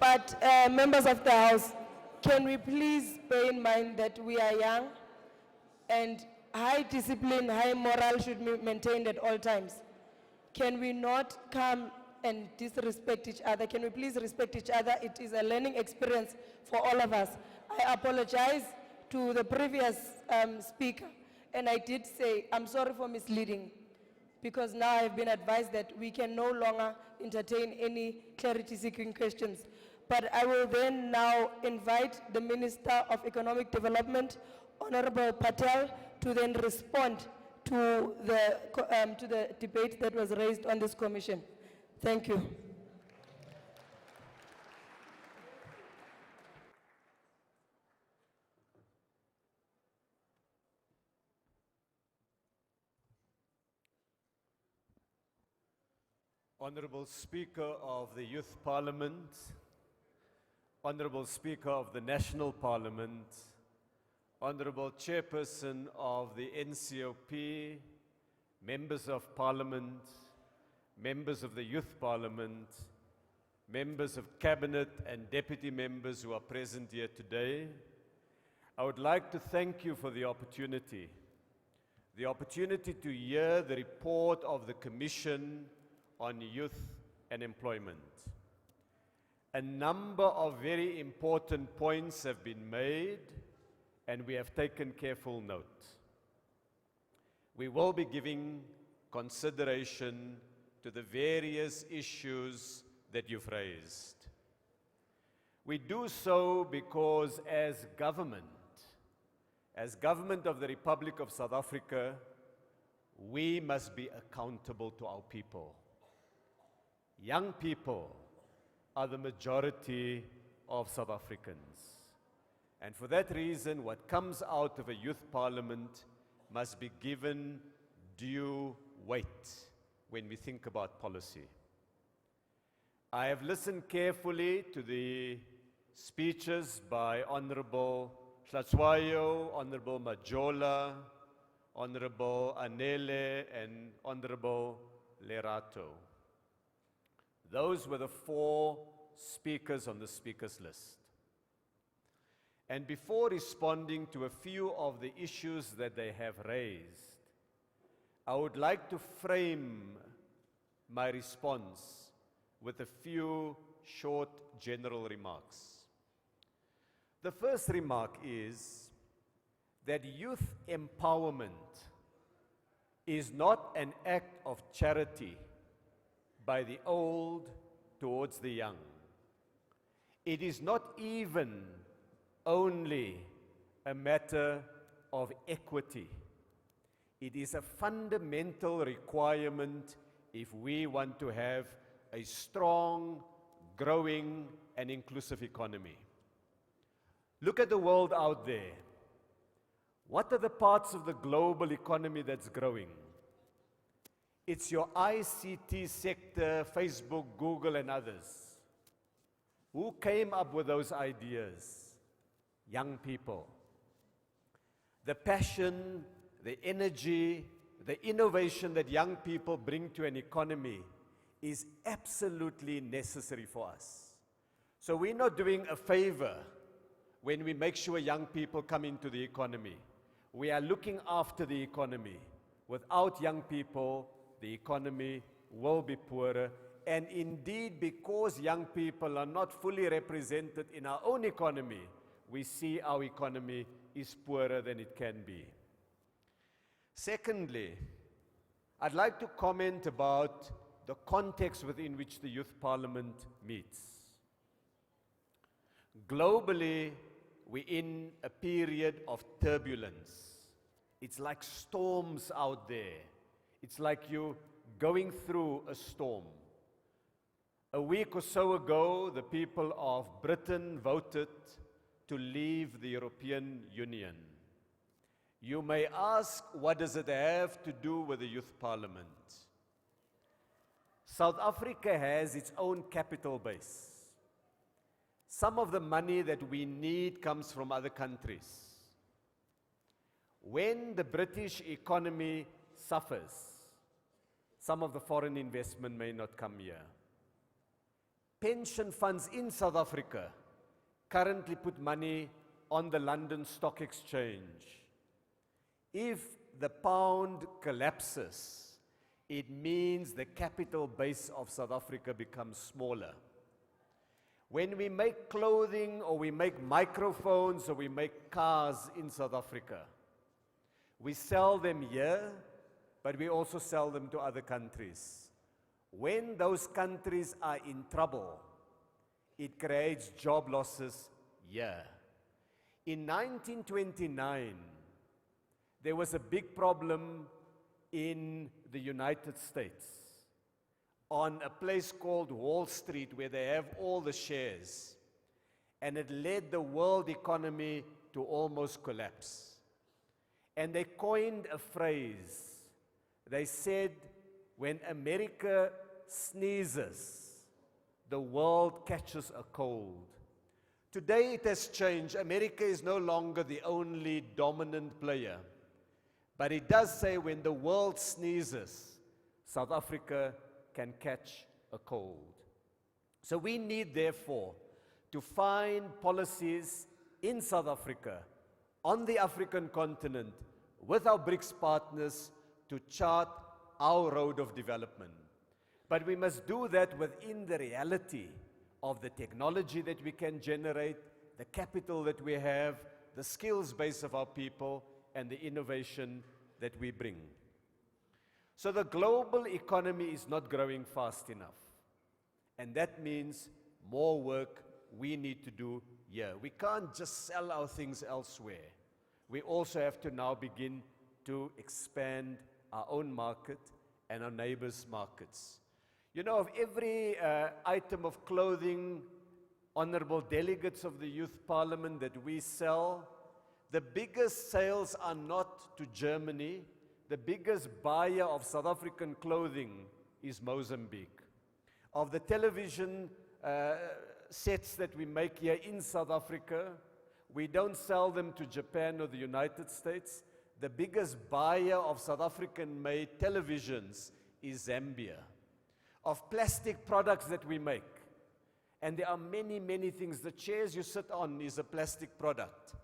But members of the House, can we please bear in mind that we are young and high discipline, high morale should be maintained at all times? Can we not come and disrespect each other? Can we please respect each other? It is a learning experience for all of us. I apologize to the previous speaker, and I did say, I'm sorry for misleading, because now I've been advised that we can no longer entertain any clarity-seeking questions. But I will then now invite the Minister of Economic Development, Honorable Patel, to then respond to the debate that was raised on this commission. Thank you. Honorable Speaker of the Youth Parliament, Honorable Speaker of the National Parliament, Honorable Chairperson of the NCOP, Members of Parliament, Members of the Youth Parliament, Members of Cabinet and Deputy Members who are present here today, I would like to thank you for the opportunity to hear the report of the Commission on Youth and Employment. A number of very important points have been made, and we have taken careful note. We will be giving consideration to the various issues that you've raised. We do so because as government of the Republic of South Africa, we must be accountable to our people. Young people are the majority of South Africans. And for that reason, what comes out of a youth parliament must be given due weight when we think about policy. I have listened carefully to the speeches by Honorable Hlatshwayo, Honorable Majola, Honorable Anele, and Honorable Lerato. Those were the 4 speakers on the speakers list. And before responding to a few of the issues that they have raised, I would like to frame my response with a few short general remarks. The first remark is that youth empowerment is not an act of charity by the old towards the young. It is not even only a matter of equity. It is a fundamental requirement if we want to have a strong, growing, and inclusive economy. Look at the world out there. What are the parts of the global economy that's growing? It's your ICT sector, Facebook, Google, and others. Who came up with those ideas? Young people. The passion, the energy, the innovation that young people bring to an economy is absolutely necessary for us. So we're not doing a favor when we make sure young people come into the economy. We are looking after the economy. Without young people, the economy will be poorer. And indeed, because young people are not fully represented in our own economy, we see our economy is poorer than it can be. Secondly, I'd like to comment about the context within which the Youth Parliament meets. Globally, we're in a period of turbulence. It's like storms out there. It's like you going through a storm. A week or so ago, the people of Britain voted to leave the European Union. You may ask, what does it have to do with the Youth Parliament? South Africa has its own capital base. Some of the money that we need comes from other countries. When the British economy suffers, some of the foreign investment may not come here. Pension funds in South Africa currently put money on the London Stock Exchange. If the pound collapses, it means the capital base of South Africa becomes smaller. When we make clothing or we make microphones or we make cars in South Africa, we sell them here, but we also sell them to other countries. When those countries are in trouble, it creates job losses here. In 1929, there was a big problem in the United States on a place called Wall Street where they have all the shares. And it led the world economy to almost collapse. And they coined a phrase. They said, when America sneezes, the world catches a cold. Today it has changed. America is no longer the only dominant player. But it does say when the world sneezes, South Africa can catch a cold. So we need, therefore, to find policies in South Africa, on the African continent, with our BRICS partners to chart our road of development. But we must do that within the reality of the technology that we can generate, the capital that we have, the skills base of our people, and the innovation that we bring. So the global economy is not growing fast enough. And that means more work we need to do here. We can't just sell our things elsewhere. We also have to now begin to expand our own market and our neighbors' markets. You know, of every item of clothing, honorable delegates of the Youth Parliament, that we sell, the biggest sales are not to Germany. The biggest buyer of South African clothing is Mozambique. Of the television sets that we make here in South Africa, We don't sell them to Japan or the United States. The biggest buyer of South African-made televisions is Zambia. Of plastic products that we make. And there are many, many things. The chairs you sit on is a plastic product.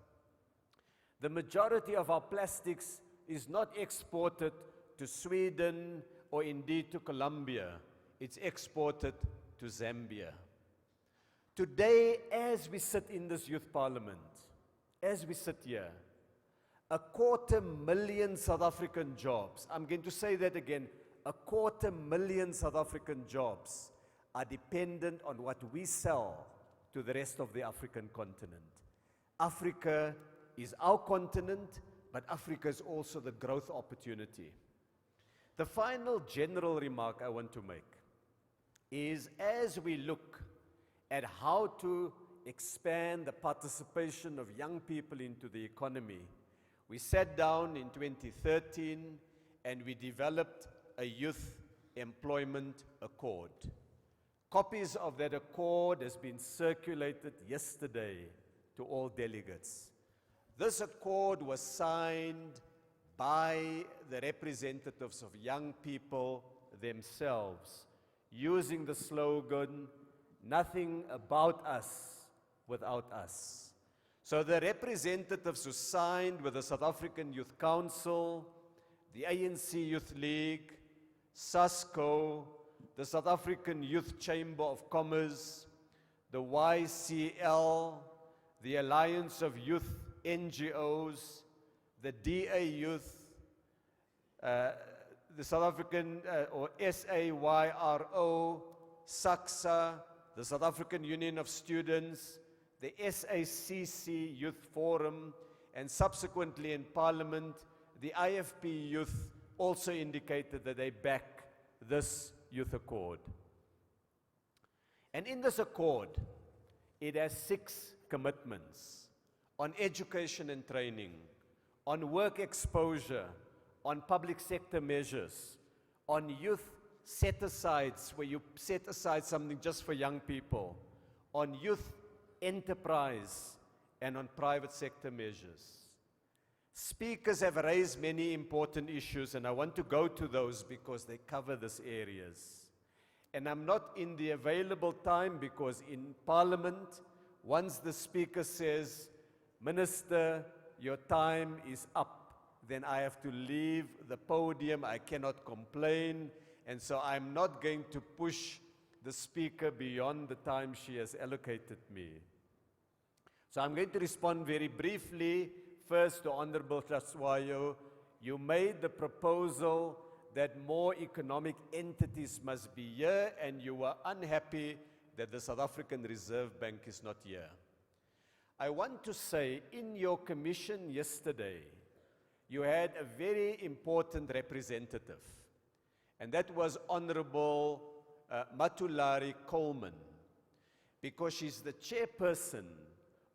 The majority of our plastics is not exported to Sweden or indeed to Colombia. It's exported to Zambia. Today, as we sit in this youth parliament, as we sit here, 250,000 South African jobs, I'm going to say that again, 250,000 South African jobs are dependent on what we sell to the rest of the African continent. Africa is our continent, but Africa is also the growth opportunity. The final general remark I want to make is, as we look at how to expand the participation of young people into the economy, we sat down in 2013 and we developed a youth employment accord. Copies of that accord has been circulated yesterday to all delegates. This accord was signed by the representatives of young people themselves, using the slogan, "Nothing about us without us." So the representatives who signed with the South African Youth Council, the ANC Youth League, SASCO, the South African Youth Chamber of Commerce, the YCL, the Alliance of Youth NGOs, the DA Youth, the South African or SAYRO, SACSA, the South African Union of Students, the SACC Youth Forum, and subsequently in Parliament, the IFP Youth also indicated that they back this youth accord. And in this accord, it has 6 commitments on education and training, on work exposure, on public sector measures, on youth set-asides, where you set aside something just for young people, on youth enterprise, and on private sector measures. Speakers have raised many important issues, and I want to go to those because they cover these areas. And I'm not in the available time because in Parliament, once the Speaker says, "Minister, your time is up," then I have to leave the podium. I cannot complain, and so I'm not going to push the Speaker beyond the time she has allocated me. So I'm going to respond very briefly. First, to Honorable Traswayo, you made the proposal that more economic entities must be here, and you were unhappy that the South African Reserve Bank is not here. I want to say, in your commission yesterday, you had a very important representative, and that was Honorable Matulari Coleman, because she's the chairperson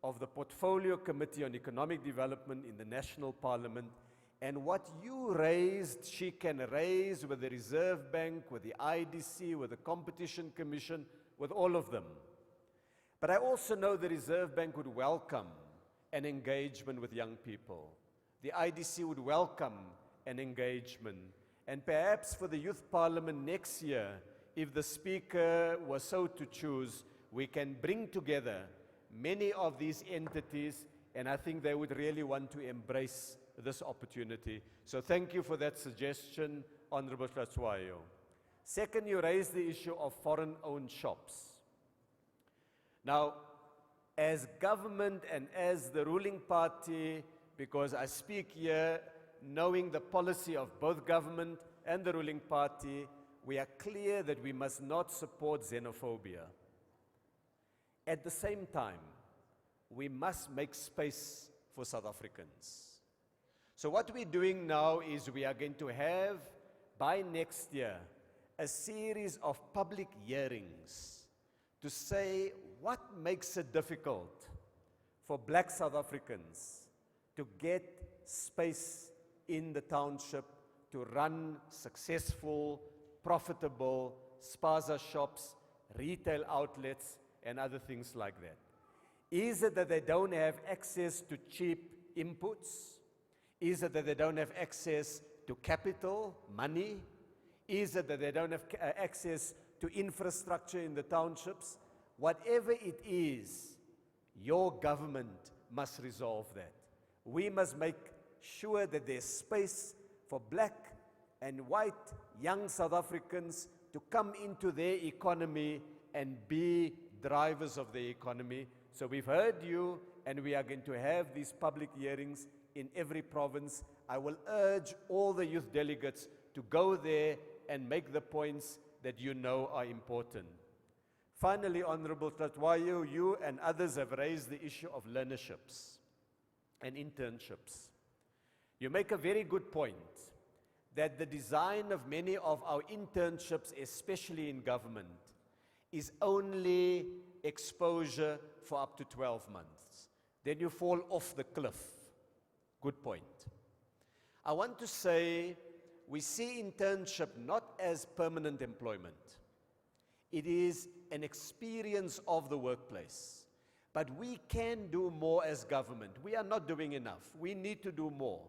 of the Portfolio Committee on Economic Development in the National Parliament, and what you raised, she can raise with the Reserve Bank, with the IDC, with the Competition Commission, with all of them. But I also know the Reserve Bank would welcome an engagement with young people. The IDC would welcome an engagement. And perhaps for the Youth Parliament next year, if the Speaker was so to choose, we can bring together many of these entities, and I think they would really want to embrace this opportunity. So thank you for that suggestion, Honorable Traswayo. Second, you raised the issue of foreign-owned shops. Now, as government and as the ruling party, because I speak here knowing the policy of both government and the ruling party, we are clear that we must not support xenophobia. At the same time, we must make space for South Africans. So what we're doing now is we are going to have, by next year, a series of public hearings to say what makes it difficult for Black South Africans to get space in the township to run successful, profitable spaza shops, retail outlets, and other things like that. Is it that they don't have access to cheap inputs? Is it that they don't have access to capital, money? Is it that they don't have access to infrastructure in the townships? Whatever it is, your government must resolve that. We must make sure that there's space for black and white young South Africans to come into their economy and be drivers of the economy. So we've heard you, and we are going to have these public hearings in every province. I will urge all the youth delegates to go there and make the points that you know are important. Finally, Honorable Tatwayo, you and others have raised the issue of learnerships and internships. You make a very good point that the design of many of our internships, especially in government, is only exposure for up to 12 months. Then you fall off the cliff. Good point. I want to say we see internship not as permanent employment. It is an experience of the workplace. But we can do more as government. We are not doing enough. We need to do more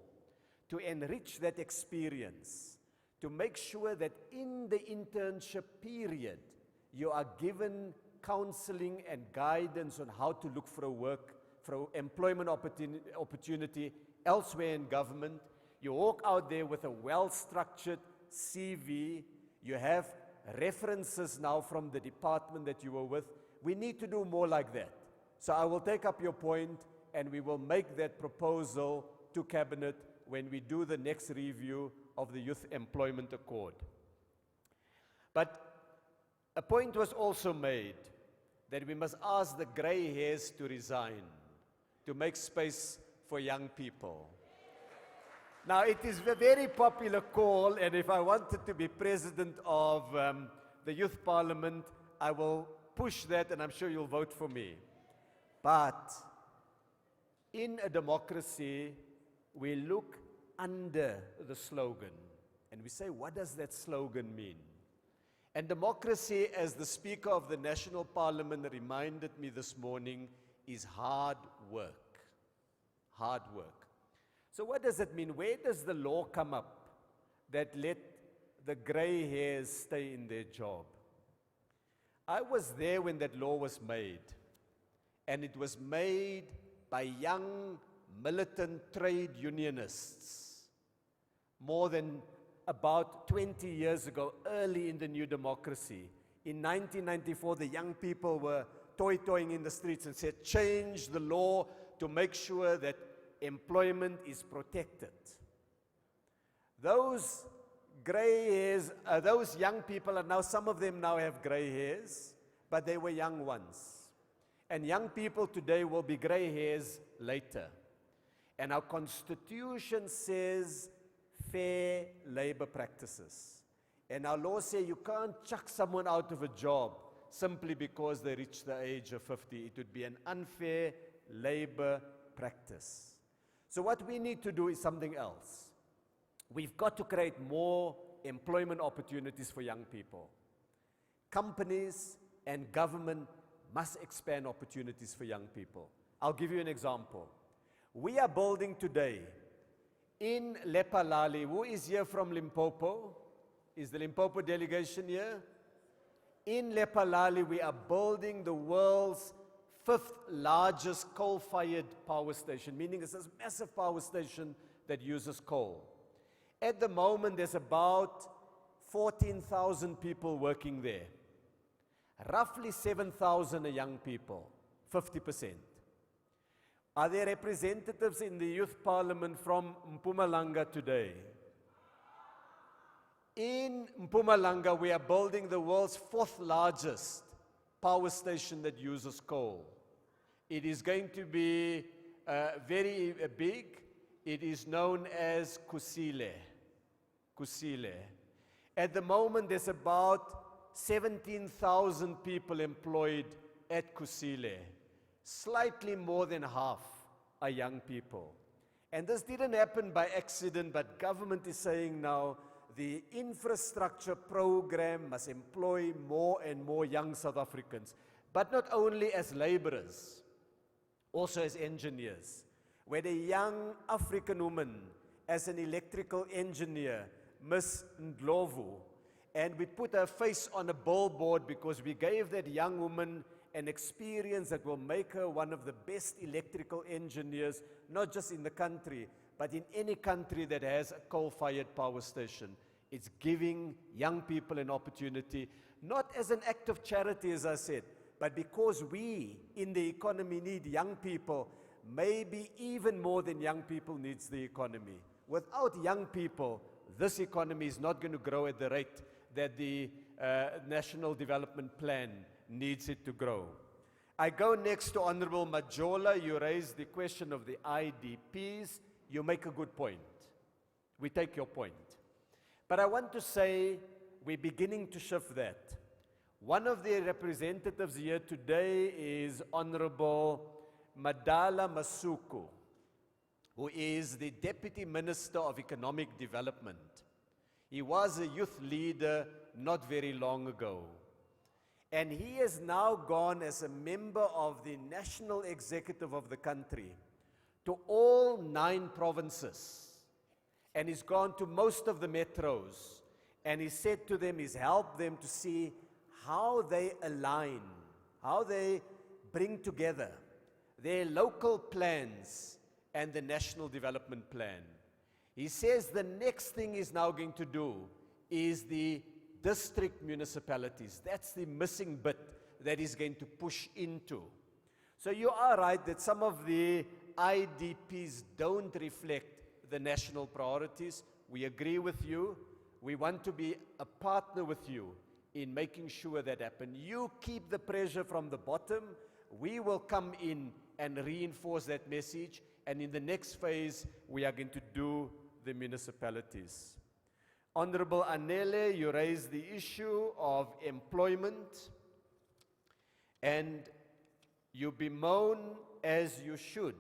to enrich that experience, to make sure that in the internship period, you are given counseling and guidance on how to look for a work, for employment opportunity elsewhere in government. You walk out there with a well-structured CV. You have references now from the department that you were with. We need to do more like that. So I will take up your point, and we will make that proposal to Cabinet when we do the next review of the Youth Employment Accord. But a point was also made that we must ask the grey hairs to resign, to make space for young people. Now, it is a very popular call, and if I wanted to be president of the Youth Parliament, I will push that, and I'm sure you'll vote for me. But in a democracy, we look under the slogan, and we say, what does that slogan mean? And democracy, as the Speaker of the National Parliament reminded me this morning, is hard work. Hard work. So what does it mean? Where does the law come up that let the grey hairs stay in their job? I was there when that law was made, and it was made by young militant trade unionists more than about 20 years ago, early in the new democracy. In 1994, the young people were toying in the streets and said, change the law to make sure that employment is protected. Those gray hairs, those young people are now, some of them now have gray hairs, but they were young ones. And young people today will be gray hairs later. And our Constitution says fair labor practices. And our law says you can't chuck someone out of a job simply because they reach the age of 50. It would be an unfair labor practice. So what we need to do is something else. We've got to create more employment opportunities for young people. Companies and government must expand opportunities for young people. I'll give you an example. We are building today in Lephalale. Who is here from Limpopo? Is the Limpopo delegation here? In Lephalale, we are building the world's 5th largest coal-fired power station, meaning it's a massive power station that uses coal. At the moment, there's about 14,000 people working there. Roughly 7,000 are young people, 50%. Are there representatives in the Youth Parliament from Mpumalanga today? In Mpumalanga, we are building the world's 4th largest power station that uses coal. It is going to be very big. It is known as Kusile. Kusile. At the moment, there's about 17,000 people employed at Kusile. Slightly more than half are young people. And this didn't happen by accident, but government is saying now the infrastructure program must employ more and more young South Africans, but not only as laborers, also as engineers. We had a young African woman as an electrical engineer, Miss Ndlovu, and we put her face on a billboard because we gave that young woman an experience that will make her one of the best electrical engineers, not just in the country, but in any country that has a coal-fired power station. It's giving young people an opportunity, not as an act of charity, as I said, but because we in the economy need young people, maybe even more than young people needs the economy. Without young people, this economy is not going to grow at the rate that the National Development Plan needs it to grow. I go next to Honorable Majola. You raised the question of the IDPs. You make a good point. We take your point. But I want to say we're beginning to shift that. One of the representatives here today is Honorable Madala Masuku, who is the Deputy Minister of Economic Development. He was a youth leader not very long ago. And he has now gone as a member of the national executive of the country to all 9 provinces. And he's gone to most of the metros. And he said to them, he's helped them to see how they align, how they bring together their local plans and the National Development Plan. He says the next thing he's now going to do is the district municipalities. That's the missing bit that he's going to push into. So you are right that some of the IDPs don't reflect the national priorities. We agree with you. We want to be a partner with you in making sure that happens. You keep the pressure from the bottom. We will come in and reinforce that message. And in the next phase, we are going to do the municipalities. Honorable Anele, you raised the issue of employment, and you bemoan, as you should,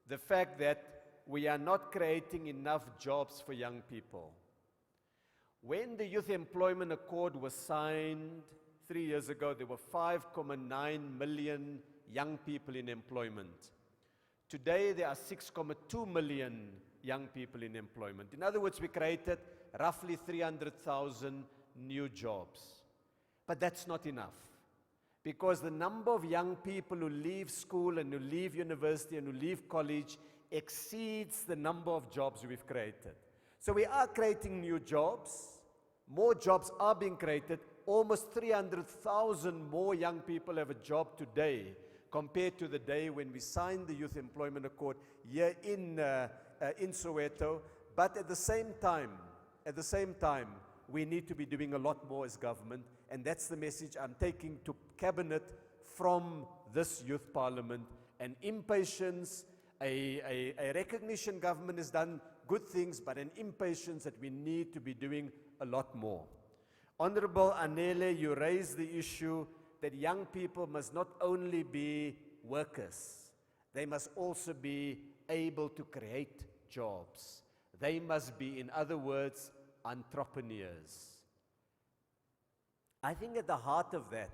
the fact that we are not creating enough jobs for young people. When the Youth Employment Accord was signed 3 years ago, there were 5.9 million young people in employment. Today, there are 6.2 million young people in employment. In other words, we created roughly 300,000 new jobs. But that's not enough, because the number of young people who leave school and who leave university and who leave college exceeds the number of jobs we've created. So we are creating new jobs. More jobs are being created. Almost 300,000 more young people have a job today compared to the day when we signed the Youth Employment Accord here in Soweto. But at the same time, we need to be doing a lot more as government, and that's the message I'm taking to Cabinet from this Youth Parliament. An impatience, a recognition government has done good things, but an impatience that we need to be doing a lot more. Honorable Anele, you raised the issue that young people must not only be workers, they must also be able to create jobs. They must be, in other words, entrepreneurs. I think at the heart of that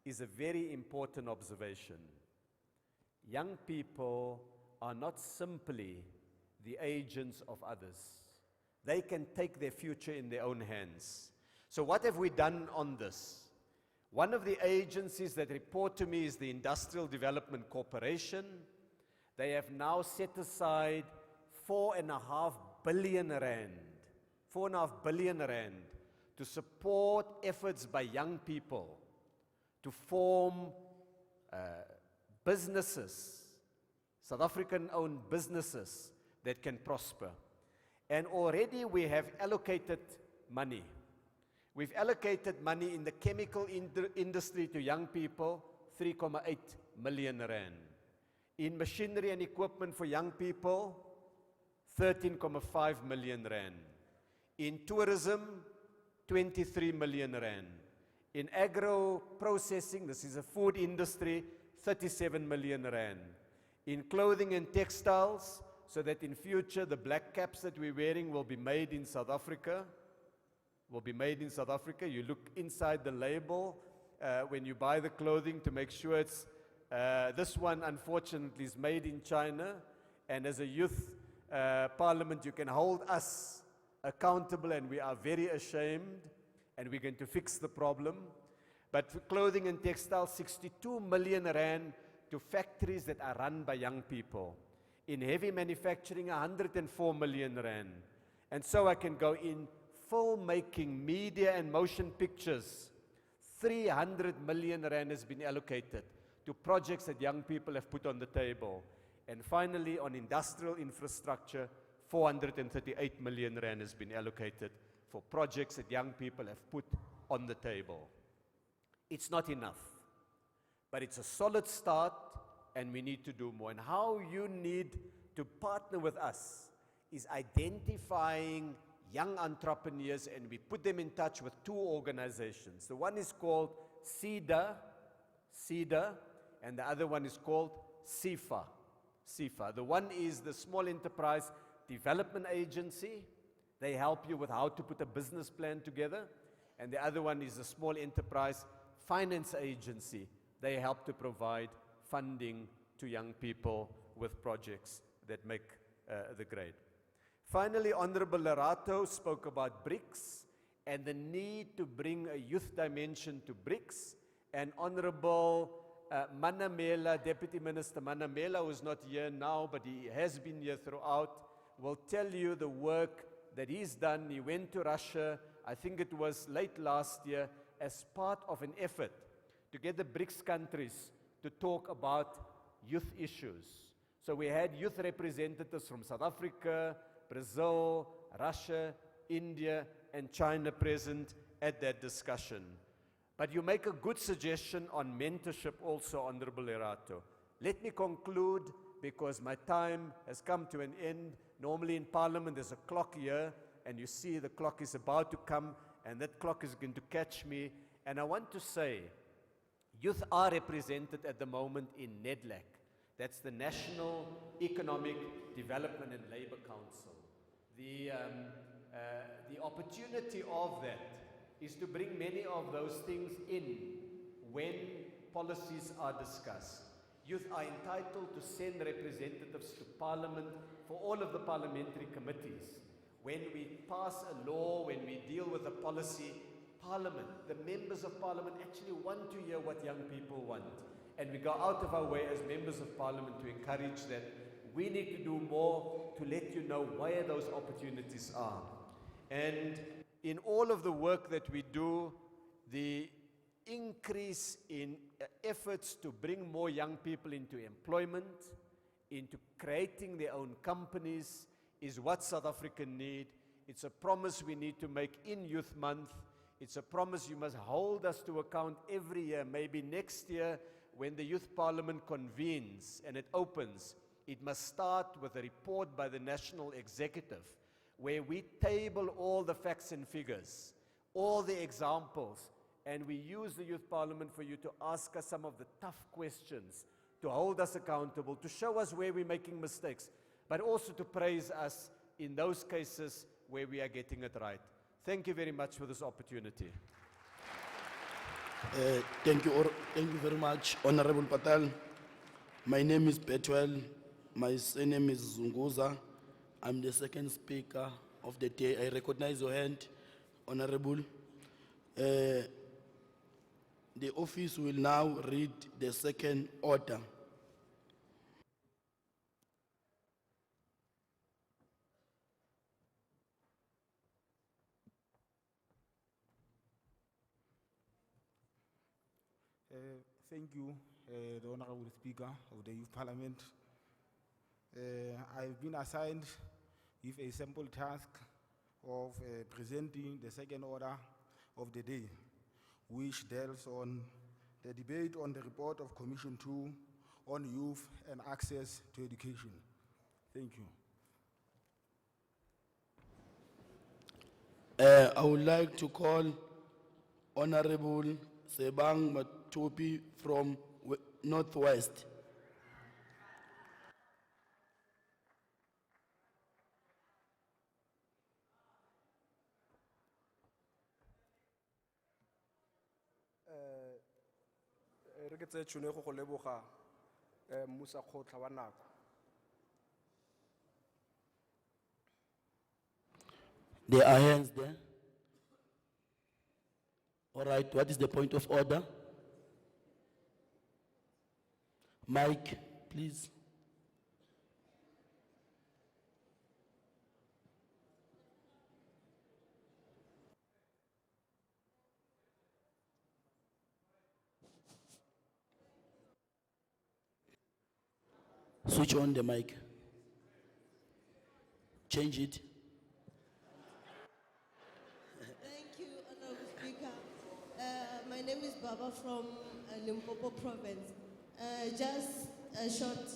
is a very important observation. Young people are not simply the agents of others. They can take their future in their own hands. So what have we done on this? One of the agencies that report to me is the Industrial Development Corporation. They have now set aside 4.5 billion rand to support efforts by young people to form businesses, South African-owned businesses that can prosper. And already we have allocated money. We've allocated money in the chemical industry to young people, 3.8 million rand. In machinery and equipment for young people, 13.5 million rand. In tourism, 23 million rand. In agro processing, this is a food industry, 37 million rand. In clothing and textiles, so that in future the black caps that we're wearing will be made in South Africa. You look inside the label when you buy the clothing to make sure it's This one, unfortunately, is made in China, and as a youth parliament, you can hold us accountable, and we are very ashamed, and we're going to fix the problem. But for clothing and textiles, 62 million rand to factories that are run by young people. In heavy manufacturing, 104 million rand. And so I can go in filmmaking, media and motion pictures. 300 million rand has been allocated to projects that young people have put on the table. And finally, on industrial infrastructure, 438 million rand has been allocated for projects that young people have put on the table. It's not enough, but it's a solid start, and we need to do more. And how you need to partner with us is identifying young entrepreneurs, and we put them in touch with two organizations. The one is called CEDA, and the other one is called CIFA. The one is the Small Enterprise Development Agency. They help you with how to put a business plan together. And the other one is the Small Enterprise Finance Agency. They help to provide funding to young people with projects that make the grade. Finally, Honorable Lerato spoke about BRICS and the need to bring a youth dimension to BRICS. And Honorable Manamela, Deputy Minister Manamela, who is not here now, but he has been here throughout, will tell you the work that he's done. He went to Russia, I think it was late last year, as part of an effort to get the BRICS countries to talk about youth issues. So we had youth representatives from South Africa, Brazil, Russia, India, and China present at that discussion. But you make a good suggestion on mentorship also, Honorable Lerato. Let me conclude, because my time has come to an end. Normally in Parliament there's a clock here, and you see the clock is about to come, and that clock is going to catch me. And I want to say, youth are represented at the moment in NEDLAC. That's the National Economic Development and Labour Council. The opportunity of that is to bring many of those things in when policies are discussed. Youth are entitled to send representatives to Parliament for all of the parliamentary committees. When we pass a law, when we deal with a policy, Parliament, the members of Parliament actually want to hear what young people want. And we go out of our way as members of Parliament to encourage that. We need to do more to let you know where those opportunities are. And in all of the work that we do, the increase in efforts to bring more young people into employment, into creating their own companies, is what South Africa need. It's a promise we need to make in Youth Month. It's a promise you must hold us to account every year. Maybe next year, when the Youth Parliament convenes and it opens, it must start with a report by the National Executive, where we table all the facts and figures, all the examples, and we use the Youth Parliament for you to ask us some of the tough questions, to hold us accountable, to show us where we're making mistakes, but also to praise us in those cases where we are getting it right. Thank you very much for this opportunity. Thank you very much, Honorable Patel. My name is Betwell. My surname is Zunguza. I'm the second speaker of the day. I recognize your hand, Honorable. The office will now read the second order. Thank you, the Honorable Speaker of the Youth Parliament. I've been assigned with a simple task of presenting the second order of the day, which deals on the debate on the report of Commission 2 on youth and access to education. Thank you. I would like to call Honorable Sebang Matopi from Northwest. re ke tse tšhono go leboga mmusa kgotla wa nako. There are hands there. All right, what is the point of order? Mike, please. Switch on the mic. Change it. Thank you, Honorable Speaker. My name is Baba from Limpopo Province. Just a short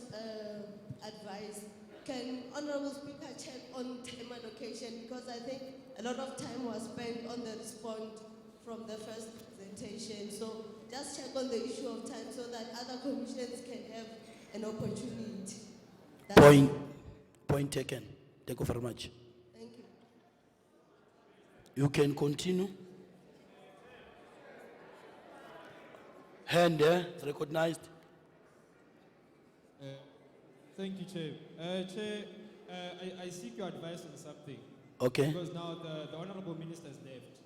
advice. Can Honorable Speaker check on time allocation? Because I think a lot of time was spent on the response from the first presentation. So just check on the issue of time so that other commissions can have an opportunity. Point taken. Thank you very much. Thank you. You can continue. Hand there, recognized. Thank you, Chair. Chair, I seek your advice on something. Okay. Because now the Honorable Minister has left.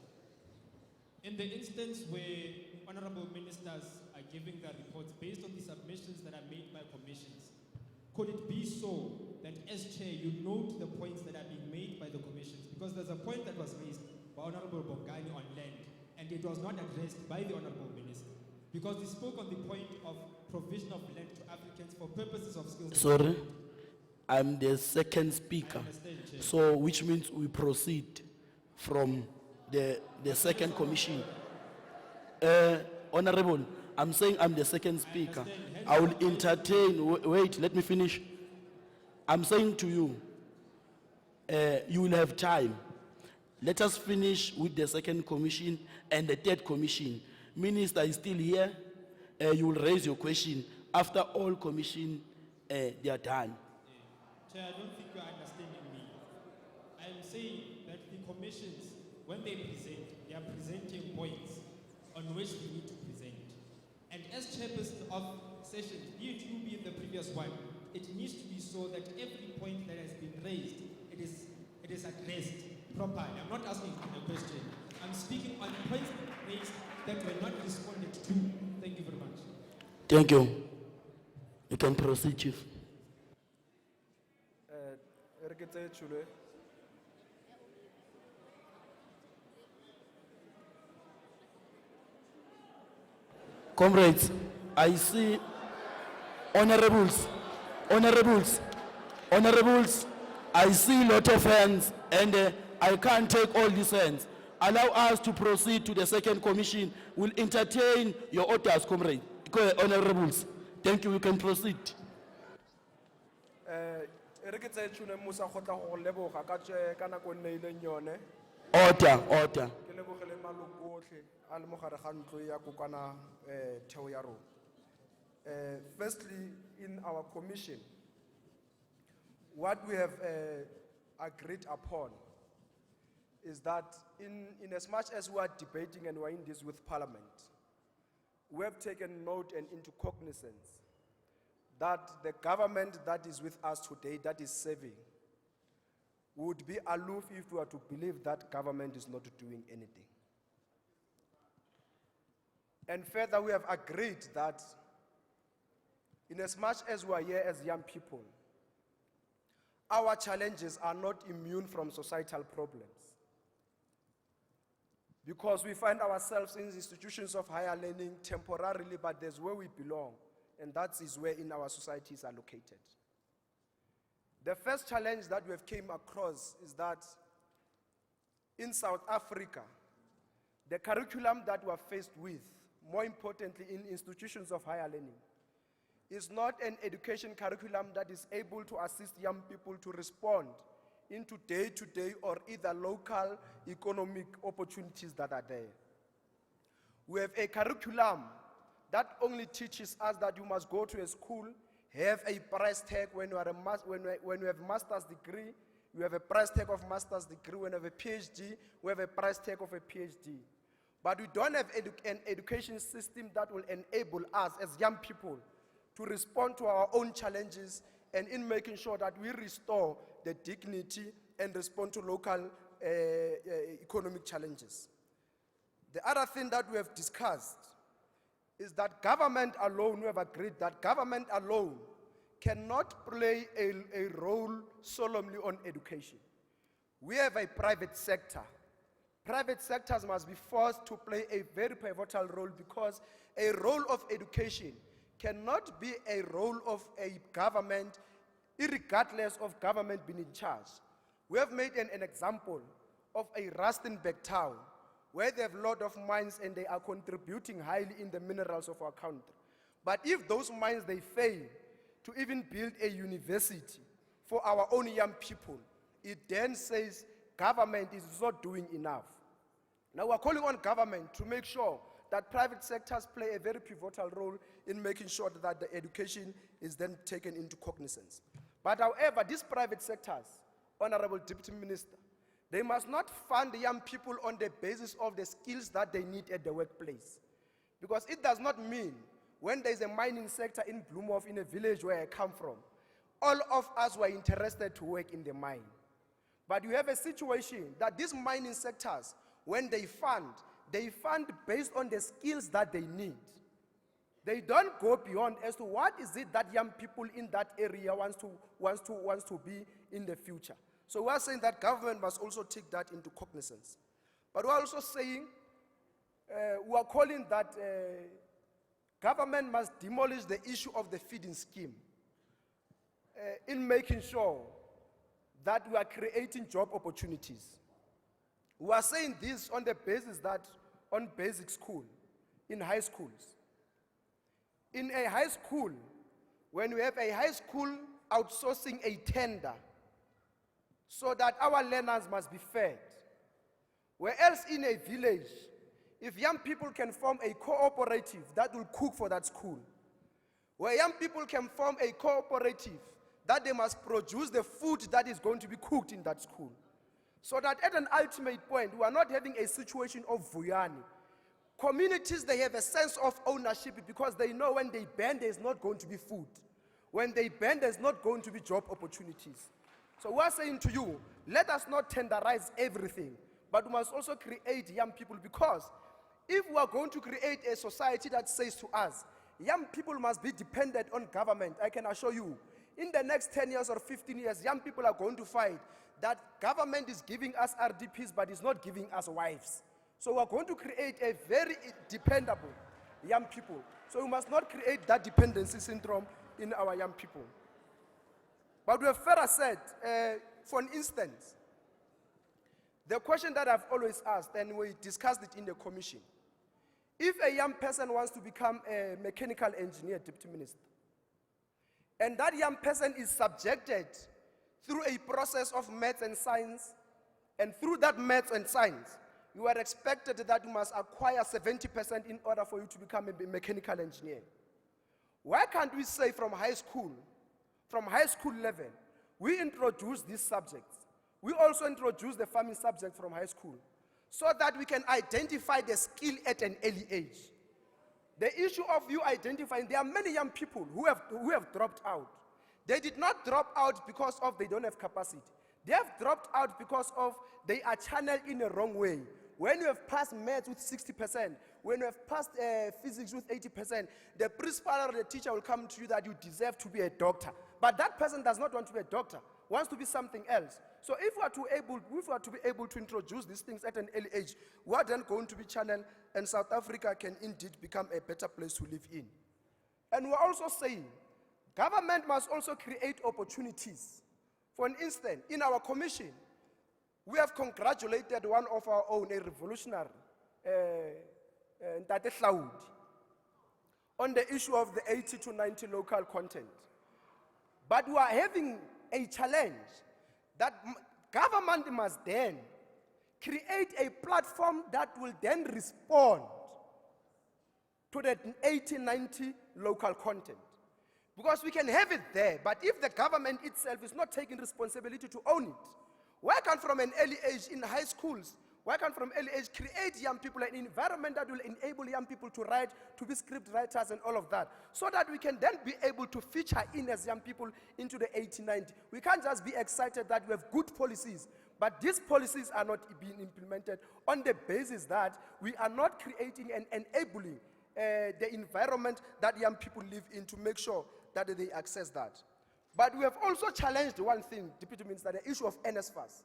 In the instance where Honorable Ministers are giving their reports based on the submissions that are made by commissions, could it be so that as Chair, you note the points that are being made by the commissions? Because there's a point that was raised by Honorable Bongani on land, and it was not addressed by the Honorable Minister. Because he spoke on the point of provision of land to Africans for purposes of skills. Sorry, I'm the second speaker. So, which means we proceed from the second commission. Honorable, I'm saying I'm the second speaker. I will entertain, wait, let me finish. I'm saying to you, you will have time. Let us finish with the second commission and the third commission. Minister is still here. You will raise your question. After all commission, they are done. Chair, I don't think you're understanding me. I'm saying that the commissions, when they present, they are presenting points on which we need to present. And as chairperson of sessions, be it you, be it the previous one, it needs to be so that every point that has been raised, it is addressed properly. I'm not asking a question. I'm speaking on points raised that were not responded to. Thank you very much. Thank you. You can proceed, Chief. Re ke tse tšhono. Comrades, I see honorables, I see a lot of hands and I can't take all these hands. Allow us to proceed to the second commission. We'll entertain your orders, comrades, honorables. Thank you, you can proceed. Re ke tse tšhono mmusa kgotla go leboga ka nako e nneileng yone. Order. Ke lebogele maloko otlhe a le mo gare ga ntlo ya kokwana theo ya rona. Firstly, in our commission, what we have agreed upon is that in as much as we are debating and we are in this with Parliament, we have taken note and into cognizance that the government that is with us today, that is serving, would be aloof if we were to believe that government is not doing anything. And further, we have agreed that in as much as we are here as young people, our challenges are not immune from societal problems. Because we find ourselves in institutions of higher learning temporarily, but there's where we belong, and that is where in our societies are located. The first challenge that we have came across is that in South Africa, the curriculum that we are faced with, more importantly in institutions of higher learning, is not an education curriculum that is able to assist young people to respond into day-to-day or either local economic opportunities that are there. We have a curriculum that only teaches us that you must go to a school, have a price tag when you have a master's degree, you have a price tag of master's degree. When you have a PhD, we have a price tag of a PhD. but we don't have an education system that will enable us as young people to respond to our own challenges and in making sure that we restore the dignity and respond to local economic challenges. The other thing that we have discussed is that government alone, we have agreed that government alone cannot play a role solemnly on education. We have a private sector. Private sectors must be forced to play a very pivotal role because a role of education cannot be a role of a government, irregardless of government being in charge. We have made an example of a Rustenburg town where they have a lot of mines and they are contributing highly in the minerals of our country. But if those mines, they fail to even build a university for our own young people, it then says government is not doing enough. Now we're calling on government to make sure that private sectors play a very pivotal role in making sure that the education is then taken into cognizance. But however, these private sectors, Honorable Deputy Minister, they must not fund young people on the basis of the skills that they need at the workplace. Because it does not mean when there's a mining sector in Bloemhof, in a village where I come from, all of us were interested to work in the mine. But you have a situation that these mining sectors, when they fund based on the skills that they need. They don't go beyond as to what is it that young people in that area wants to be in the future. So we are saying that government must also take that into cognizance. But we are also saying, we are calling that government must demolish the issue of the feeding scheme in making sure that we are creating job opportunities. We are saying this on the basis that on basic school, in high schools. In a high school, when we have a high school outsourcing a tender so that our learners must be fed, where else in a village, if young people can form a cooperative that will cook for that school, where young people can form a cooperative that they must produce the food that is going to be cooked in that school. So that at an ultimate point, we are not having a situation of Vuyani. Communities, they have a sense of ownership because they know when they ban, there's not going to be food. When they ban, there's not going to be job opportunities. So we are saying to you, let us not tenderize everything, but we must also create young people, because if we are going to create a society that says to us, young people must be dependent on government, I can assure you, in the next 10 years or 15 years, young people are going to find that government is giving us RDPs, but is not giving us wives. So we're going to create a very dependable young people. So we must not create that dependency syndrome in our young people. But we have further said, for an instance, the question that I've always asked, and we discussed it in the commission, if a young person wants to become a mechanical engineer, Deputy Minister, and that young person is subjected through a process of maths and science, and through that maths and science, you are expected that you must acquire 70% in order for you to become a mechanical engineer. Why can't we say from high school level, we introduce these subjects? We also introduce the farming subject from high school, so that we can identify the skill at an early age. The issue of you identifying, there are many young people who have dropped out. They did not drop out because of they don't have capacity. They have dropped out because of they are channeled in the wrong way. When you have passed maths with 60%, when you have passed physics with 80%, the principal or the teacher will come to you that you deserve to be a doctor. But that person does not want to be a doctor, wants to be something else. So if we are to be able to introduce these things at an early age, we are then going to be channeled, and South Africa can indeed become a better place to live in. And we're also saying, government must also create opportunities. For an instance, in our commission, we have congratulated one of our own, a revolutionary, Ntate Hlaudi, on the issue of the 80 to 90 local content. But we are having a challenge that government must then create a platform that will then respond to the 80, 90 local content. Because we can have it there, but if the government itself is not taking responsibility to own it, why can't from an early age in high schools, Why can't from early age create young people an environment that will enable young people to write, to be script writers and all of that, so that we can then be able to feature in as young people into the 1890. We can't just be excited that we have good policies, but these policies are not being implemented on the basis that we are not creating and enabling the environment that young people live in to make sure that they access that. But we have also challenged one thing, Deputy Minister, the issue of NSFAS.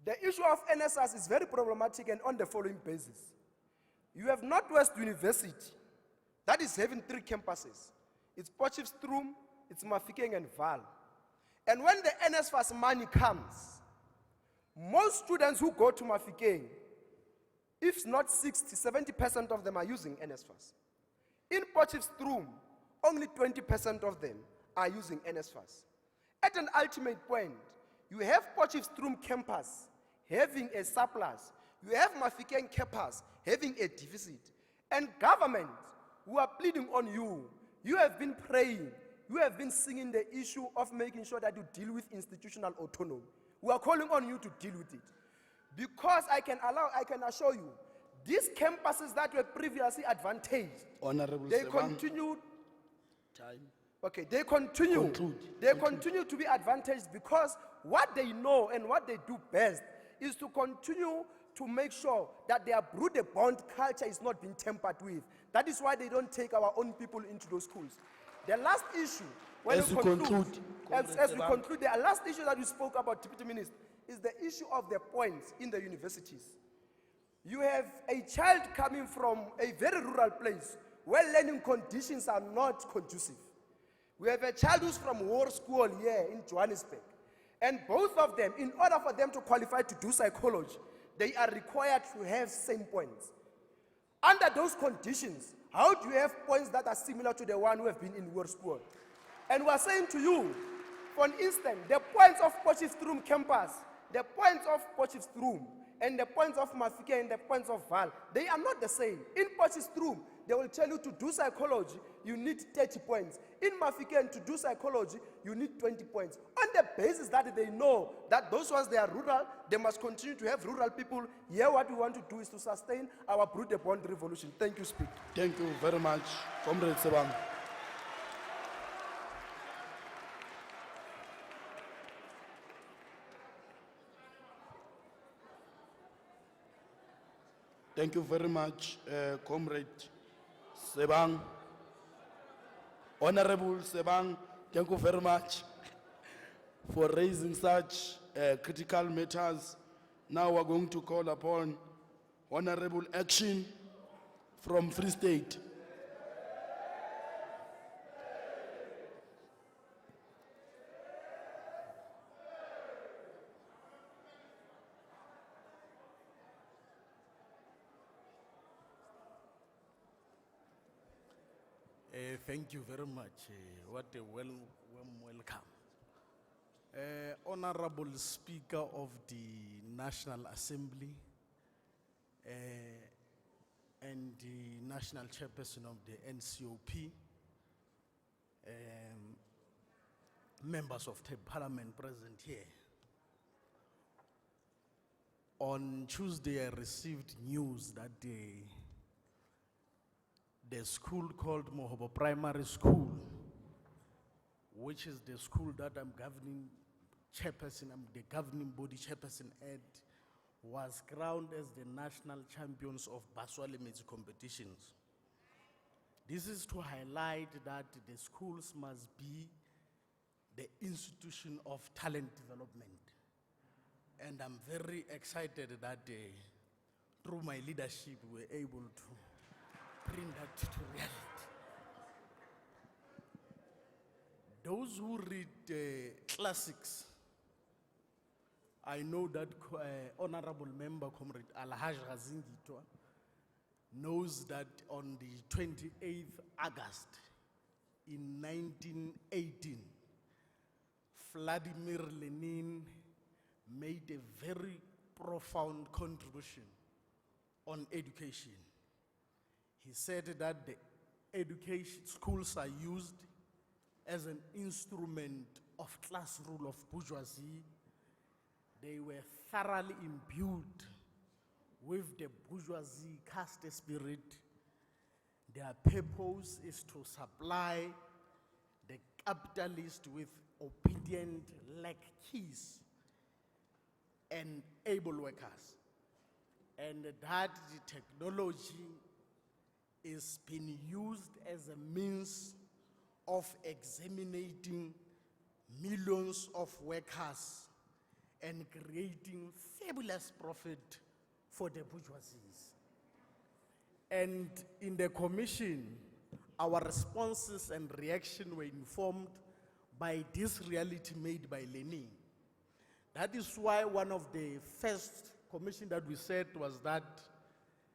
The issue of NSFAS is very problematic and on the following basis. You have Northwest University, that is having 3 campuses. It's Potchefstroom, it's Mafikeng and Val. And when the NSFAS money comes, most students who go to Mafikeng, if not 60, 70% of them are using NSFAS. In Potchefstroom, only 20% of them are using NSFAS. At an ultimate point, you have Potchefstroom campus having a surplus. You have Mafikeng campus having a deficit. And government, who are pleading on you, you have been praying, you have been singing the issue of making sure that you deal with institutional autonomy. We are calling on you to deal with it. Because I can assure you, these campuses that were previously advantaged, Honorable they Sebang. continue. Time. Okay, they continue. Conclude. They continue to be advantaged because what they know and what they do best is to continue to make sure that their brood-bond culture is not being tampered with. That is why they don't take our own people into those schools. The last issue, when As we you conclude, conclude, as Comrade we Sebang. conclude, the last issue that we spoke about, Deputy Minister, is the issue of the points in the universities. You have a child coming from a very rural place where learning conditions are not conducive. We have a child who's from war school here in Johannesburg. And both of them, in order for them to qualify to do psychology, they are required to have same points. Under those conditions, how do you have points that are similar to the one who have been in war school? And we are saying to you, for instance, the points of Potchefstroom campus, the points of Potchefstroom, and the points of Mafike and the points of Val, they are not the same. In Potchefstroom, they will tell you to do psychology, you need 30 points. In Mafike, to do psychology, you need 20 points. On the basis that they know that those ones, they are rural, they must continue to have rural people. Here, what we want to do is to sustain our brood-bond revolution. Thank you, Speaker. Thank you very much, Comrade Sebang. Thank you very much, Comrade Sebang. Honorable Sebang, thank you very much for raising such critical matters. Now we're going to call upon Honorable Action from Free State. Thank you very much. What a warm welcome. Honorable Speaker of the National Assembly and the National Chairperson of the NCOP, members of the Parliament present here. On Tuesday, I received news that the school called Mohobo Primary School, which is the school that I'm governing chairperson, I'm the governing body chairperson at, was crowned as the national champions of Baswale Mets competitions. This is to highlight that the schools must be the institution of talent development. And I'm very excited that through my leadership, we're able to bring that to reality. Those who read classics, I know that Honorable Member Comrade Alhaj Razingitwa knows that on the 28th August in 1918, Vladimir Lenin made a very profound contribution on education. He said that the education schools are used as an instrument of class rule of bourgeoisie. they were thoroughly imbued with the bourgeoisie caste spirit. Their purpose is to supply the capitalist with obedient lackeys and able workers. And that the technology is being used as a means of exterminating millions of workers and creating fabulous profit for the bourgeoisies. And in the commission, our responses and reaction were informed by this reality made by Lenin. That is why one of the first commission that we said was that,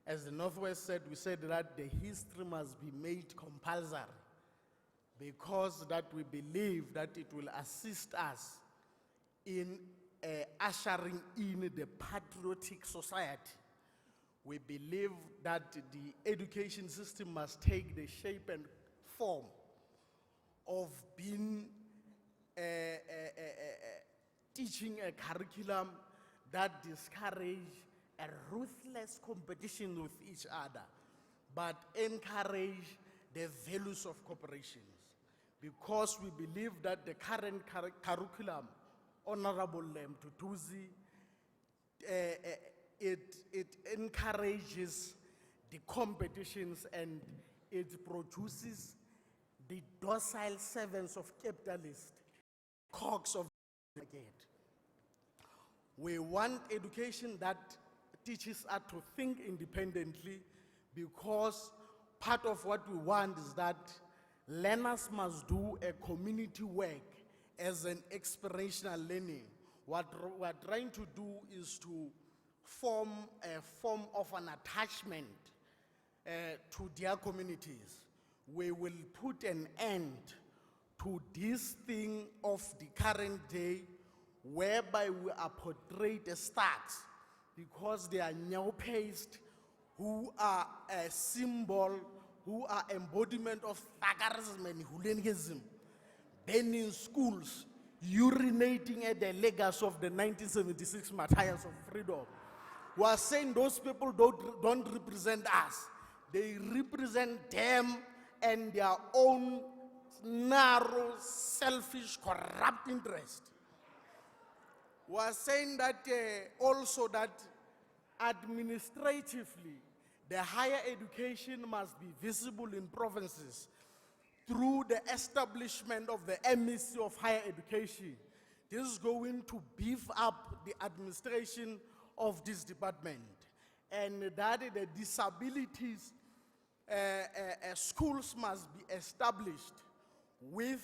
as the Northwest said, we said that the history must be made compulsory, because that we believe that it will assist us in ushering in the patriotic society. We believe that the education system must take the shape and form of being teaching a curriculum that discourage a ruthless competition with each other, but encourage the values of cooperation. Because we believe that the current curriculum, Honorable Mtutuzi, it encourages the competitions and it produces the docile servants of capitalists, cogs of the market. We want education that teaches us to think independently, because part of what we want is that learners must do a community work as an experiential learning. What we're trying to do is to form a form of an attachment to their communities. We will put an end to this thing of the current day, whereby we are portrayed as stars, because they are now-paced, who are a symbol, who are embodiment of thuggerism and hooliganism, burning schools, urinating at the legacy of the 1976 martyrs of freedom. We are saying those people don't represent us. They represent them and their own narrow, selfish, corrupt interest. We are saying that also that administratively, the higher education must be visible in provinces through the establishment of the Ministry of Higher Education. This is going to beef up the administration of this department, and that the disabilities schools must be established with,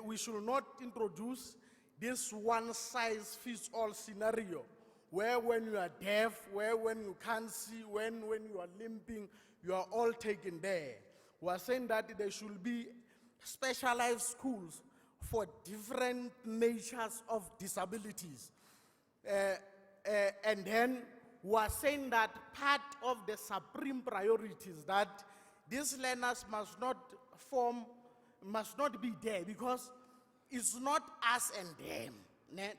we should not introduce this one-size-fits-all scenario, where when you are deaf, where when you can't see, when you are limping, you are all taken there. We are saying that there should be specialized schools for different natures of disabilities. And then we are saying that part of the supreme priorities that these learners must not be there, because it's not us and them.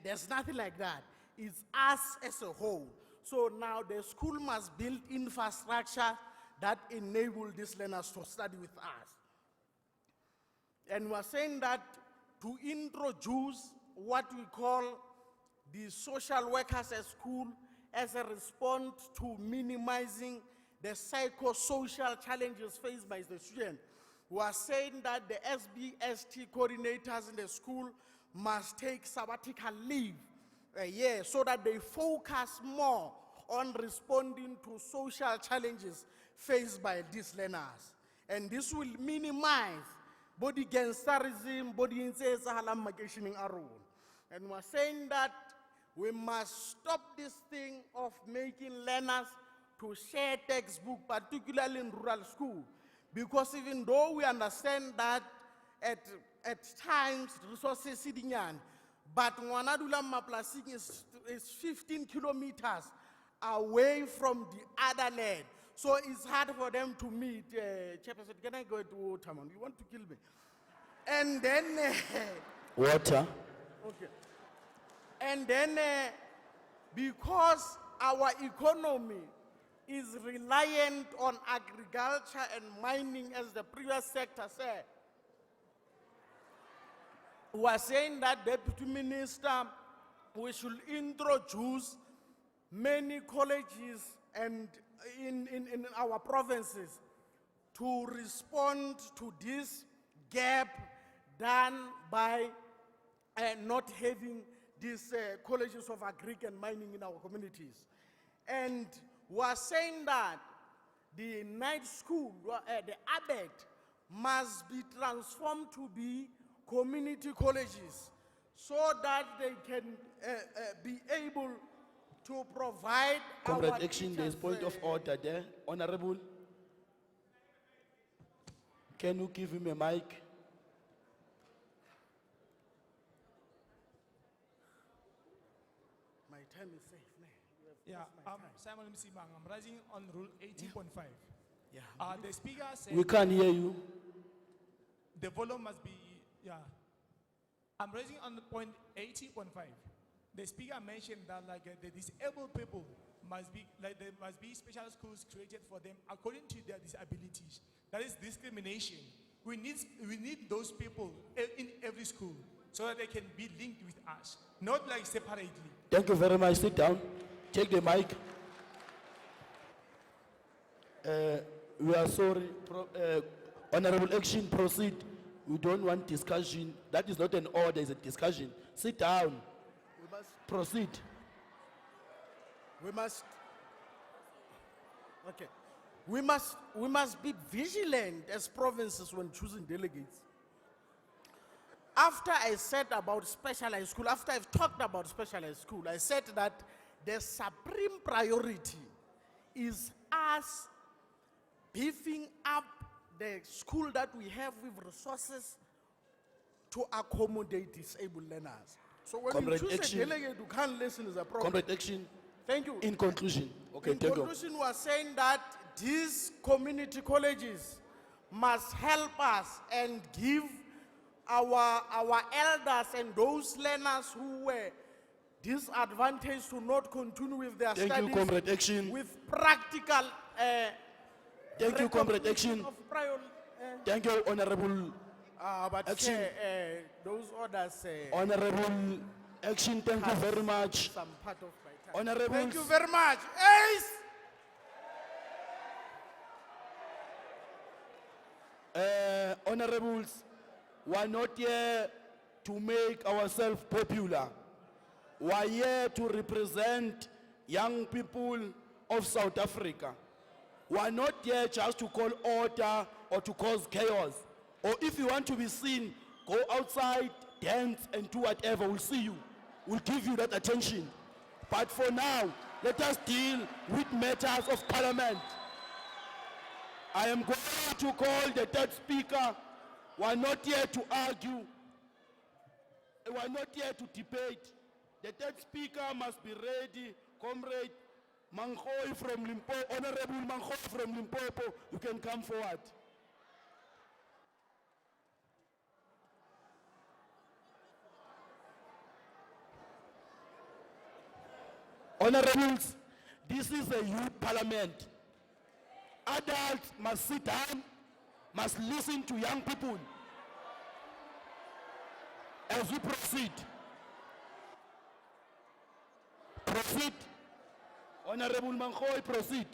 There's nothing like that. It's us as a whole. So now the school must build infrastructure that enable these learners to study with us. And we're saying that to introduce what we call the social workers at school as a response to minimizing the psychosocial challenges faced by the student. We are saying that the SBST coordinators in the school must take sabbatical leave a year so that they focus more on responding to social challenges faced by these learners. And this will minimize body gangsterism, body incesahalam arrow. And we're saying that we must stop this thing of making learners to share textbook, particularly in rural school. Because even though we understand that at times resources sitting on, but Wanadula Maplasing is 15 kilometers away from the other land. So it's hard for them to meet. Chairperson said, can I go to Waterman? You want to kill me? And then... Water. Okay. And then, because our economy is reliant on agriculture and mining, as the previous sector said, was saying that Deputy Minister, we should introduce many colleges and in our provinces to respond to this gap done by not having these colleges of agric and mining in our communities. And was saying that the night school, the ABET, must be transformed to be community colleges so that they can be able to provide our Comrade Action, there is teachers, point of order there. Honorable, can you give him a mic? My time is safe. Ne? You have Yeah, passed my time. Simon Msibang, I'm rising on rule 18.5. Yeah. The speaker said We can't hear you. the volume must be, yeah. I'm raising on the point 80.5. The speaker mentioned that the disabled people must be, there must be special schools created for them according to their disabilities. That is discrimination. We need those people in every school so that they can be linked with us, not like separately. Thank you very much. Sit down. Take the mic. We are sorry. Honorable Action, proceed. We don't want discussion. That is not an order, it's a discussion. Sit down. We must, Proceed. okay. We must be vigilant as provinces when choosing delegates. After I said about specialized school, after I've talked about specialized school, I said that the supreme priority is us beefing up the school that we have with resources to accommodate disabled learners. So when Comrade you choose Action. a delegate who can't listen is a problem. Comrade Action. Thank you. In conclusion. Okay, In thank you. conclusion, was saying that these community colleges must help us and give our elders and those learners who were disadvantaged to not continue with their Thank studies you, Comrade Action. with practical Thank you, Comrade recognition Action. of prior, Thank you, Honorable but Action. those orders Honorable Action, thank you very much. some part of my time. Honorable. Thank you very much. Ace! Honorables, we are not here to make ourselves popular. We are here to represent young people of South Africa. We are not here just to call order or to cause chaos. Or if you want to be seen, go outside, dance, and do whatever. We'll see you. We'll give you that attention. But for now, let us deal with matters of parliament. I am going to call the third speaker. We are not here to argue. We are not here to debate. The third speaker must be ready. Comrade Mangoy from Limpopo, Honorable Mangoy from Limpopo, you can come forward. Honorables, this is a youth parliament. Adults must sit down, must listen to young people as we proceed. Proceed. Honorable Mangoy, proceed.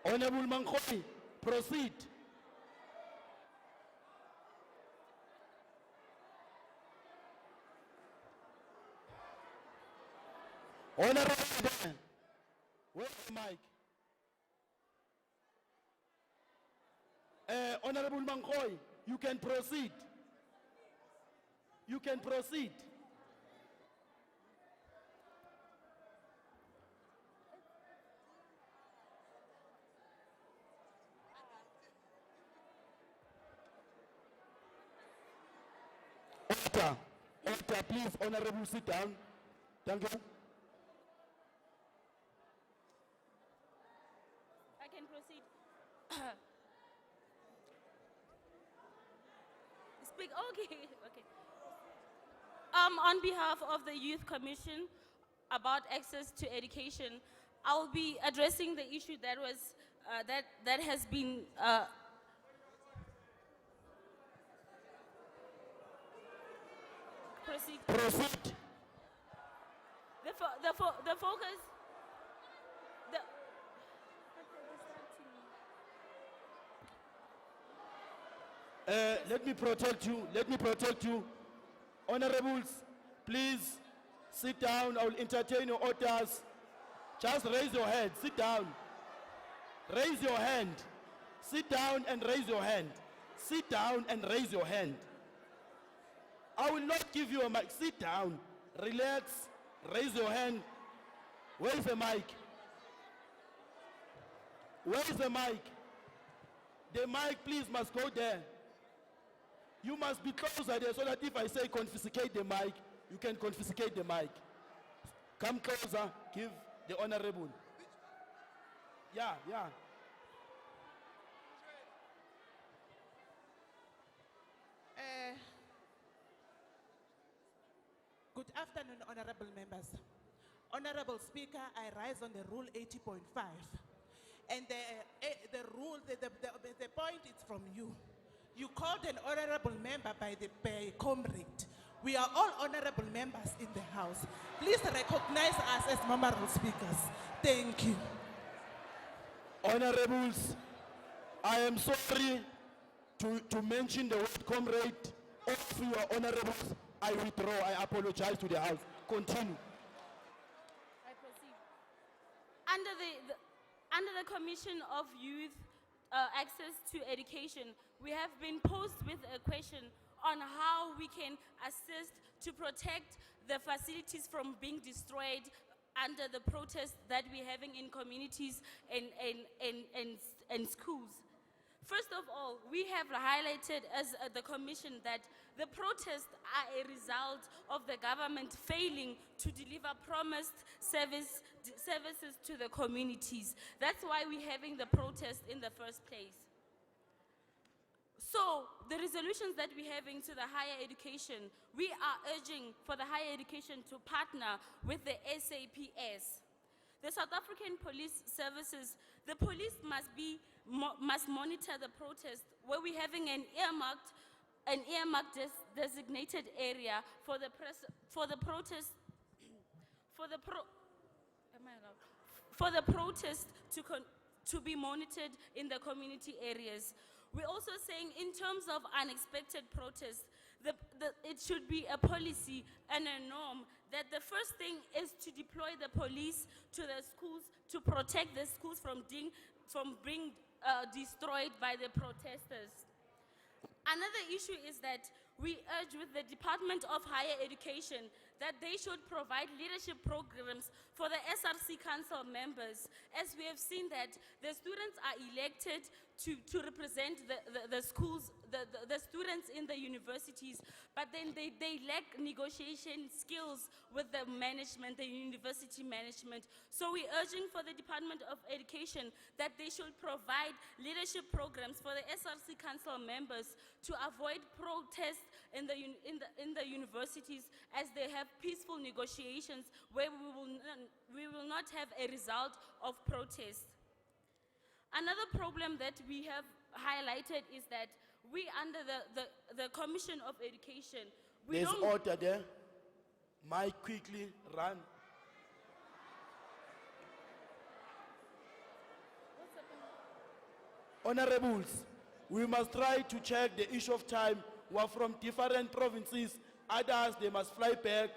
Honorable Mangoy, proceed. Honorable Dan, where's the mic? Honorable Mangoy, you can proceed. You can proceed. Order, please, Honorable, sit down. Thank you. I can proceed. proceed. Okay, okay. On behalf of the Youth Commission about access to education, I will be addressing the issue that was that has been. Proceed. Proceed. The focus. The, Let me protect you. Let me protect you. Honorables, please sit down. I will entertain your orders. Just raise your hand. Sit down. Raise your hand. Sit down and raise your hand. Sit down and raise your hand. I will not give you a mic. Sit down. Relax. Raise your hand. Where is the mic? Where is the mic? The mic, please, must go there. You must be closer there so that if I say confiscate the mic, you can confiscate the mic. Come closer. Give the honorable. Yeah, yeah. Good afternoon, honorable members. Honorable Speaker, I rise on the rule 80.5. And the point is from you. You called an honorable member by comrade. We are all honorable members in the House. Please recognize us as honorable speakers. Thank you. Honorables, I am sorry to mention the word comrade. All of you are honorables. I withdraw. I apologize to the House. Continue. I proceed. Under the Commission of Youth Access to Education, we have been posed with a question on how we can assist to protect the facilities from being destroyed under the protests that we're having in communities and schools. First of all, we have highlighted as the Commission that the protests are a result of the government failing to deliver promised services to the communities. That's why we're having the protest in the first place. So, the resolutions that we're having to the higher education, we are urging for the higher education to partner with the SAPS. The South African Police Services, the police must monitor the protest where we're having an earmarked designated area for the protest to be monitored in the community areas. We're also saying in terms of unexpected protests, it should be a policy and a norm that the first thing is to deploy the police to the schools to protect the schools from being destroyed by the protesters. Another issue is that we urge with the Department of Higher Education that they should provide leadership programs for the SRC Council members, as we have seen that the students are elected to represent the schools, the students in the universities, but then they lack negotiation skills with the management, the university management. So we're urging for the Department of Education that they should provide leadership programs for the SRC Council members to avoid protests in the universities, as they have peaceful negotiations where we will not have a result of protest. Another problem that we have highlighted is that we, under the Commission of Education, we There's don't... order there. Mike, quickly run. Honorables, we must try to check the issue of time. We are from different provinces. Others, they must fly back.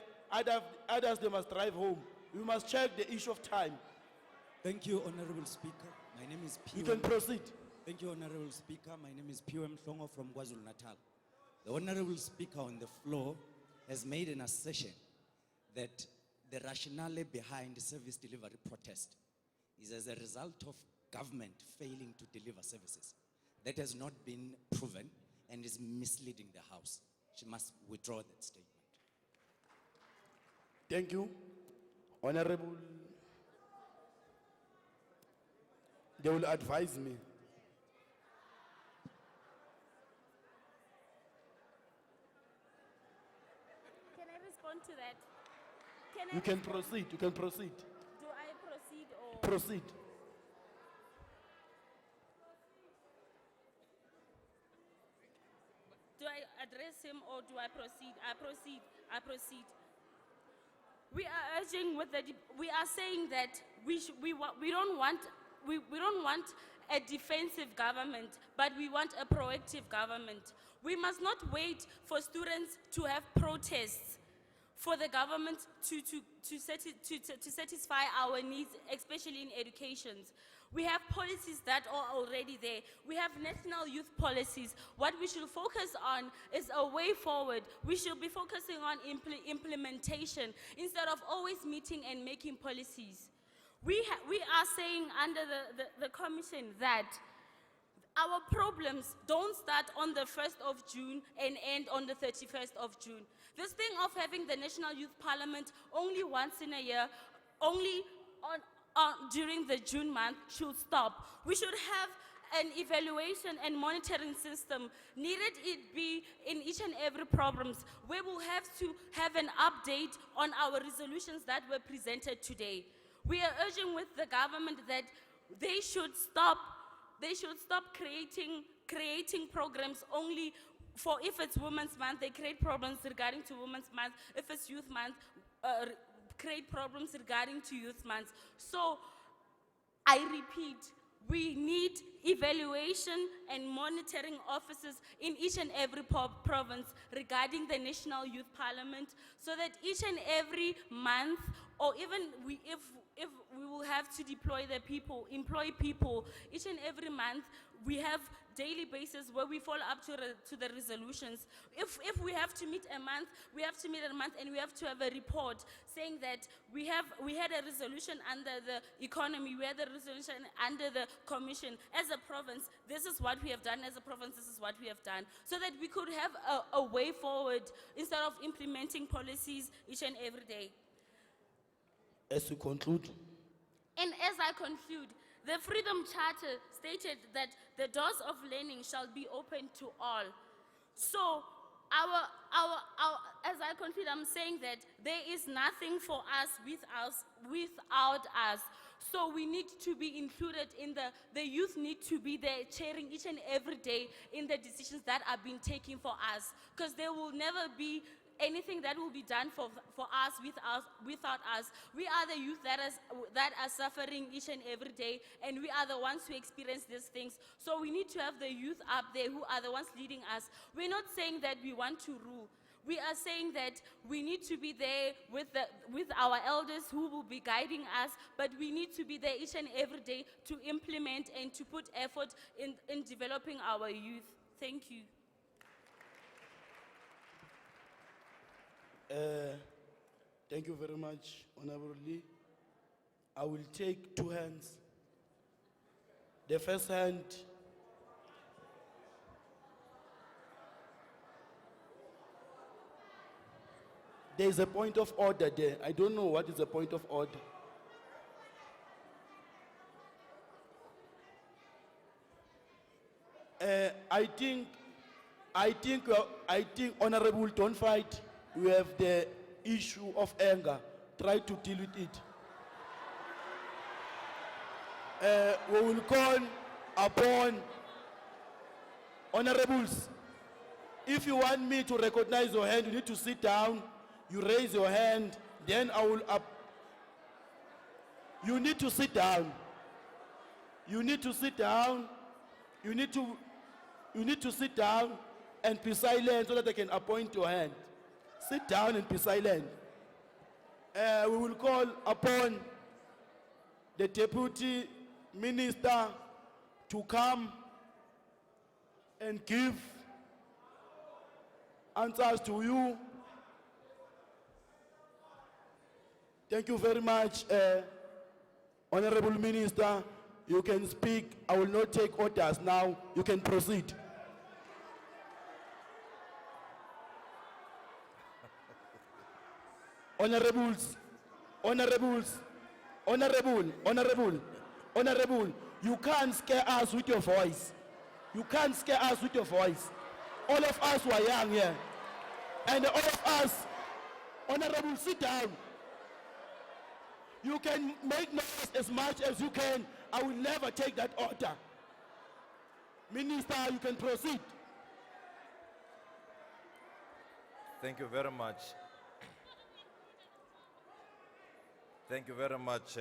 Others, they must drive home. We must check the issue of time. Thank you, Honorable Speaker. My name is P. You can proceed. Thank you, Honorable Speaker. My name is P.M. Mhlongo from KwaZulu-Natal. The Honorable Speaker on the floor has made an assertion that the rationale behind the service delivery protest is as a result of government failing to deliver services. That has not been proven and is misleading the House. She must withdraw that statement. Thank you. Honorable, they will advise me. You can proceed, you can proceed. Do I proceed or? Proceed. Do I address him or do I proceed? I proceed, I proceed. We are urging with the, we are saying that we don't want a defensive government, but we want a proactive government. We must not wait for students to have protests for the government to satisfy our needs, especially in education. We have policies that are already there. We have national youth policies. What we should focus on is a way forward. We should be focusing on implementation instead of always meeting and making policies. We are saying under the commission that our problems don't start on the 1st of June and end on the 31st of June. This thing of having the National Youth Parliament only once in a year, only during the June month should stop. We should have an evaluation and monitoring system. Needed it be in each and every province, we will have to have an update on our resolutions that were presented today. We are urging with the government that they should stop creating programs only for, if it's Women's Month, they create programs regarding to Women's Month. If it's Youth Month, create programs regarding to Youth Month. So, I repeat, we need evaluation and monitoring offices in each and every province regarding the National Youth Parliament, so that each and every month, or even if we will have to employ people, each and every month, we have daily basis where we follow up to the resolutions. If we have to meet a month, we have to meet a month, and we have to have a report saying that we had a resolution under the economy, we had a resolution under the commission. As a province, this is what we have done. As a province, this is what we have done. So that we could have a way forward instead of implementing policies each and every day. As we conclude, And as I conclude, the Freedom Charter stated that the doors of learning shall be open to all. So, as I conclude, I'm saying that there is nothing for us without us. So we need to be included in the youth need to be there chairing each and every day in the decisions that are being taken for us. Because there will never be anything that will be done for us without us. We are the youth that are suffering each and every day, and we are the ones who experience these things. So we need to have the youth up there who are the ones leading us. We're not saying that we want to rule. We are saying that we need to be there with our elders who will be guiding us, but we need to be there each and every day to implement and to put effort in developing our youth. Thank you. Thank you very much, Honorable Lee. I will take two hands. The first hand, there is a point of order there. I don't know what is the point of order. I think, Honorable, don't fight. We have the issue of anger. Try to deal with it. We will call upon honorables. If you want me to recognize your hand, you need to sit down. You raise your hand, then I will up. You need to sit down. You need to sit down. You need to sit down and be silent so that I can appoint your hand. Sit down and be silent. We will call upon the Deputy Minister to come and give answers to you. Thank you very much, Honorable Minister. You can speak. I will not take orders now. You can proceed. Honorables, honorable, you can't scare us with your voice. You can't scare us with your voice. All of us were young here. And all of us, honorable, sit down. You can make noise as much as you can. I will never take that order. Minister, you can proceed. Thank you very much. Thank you very much,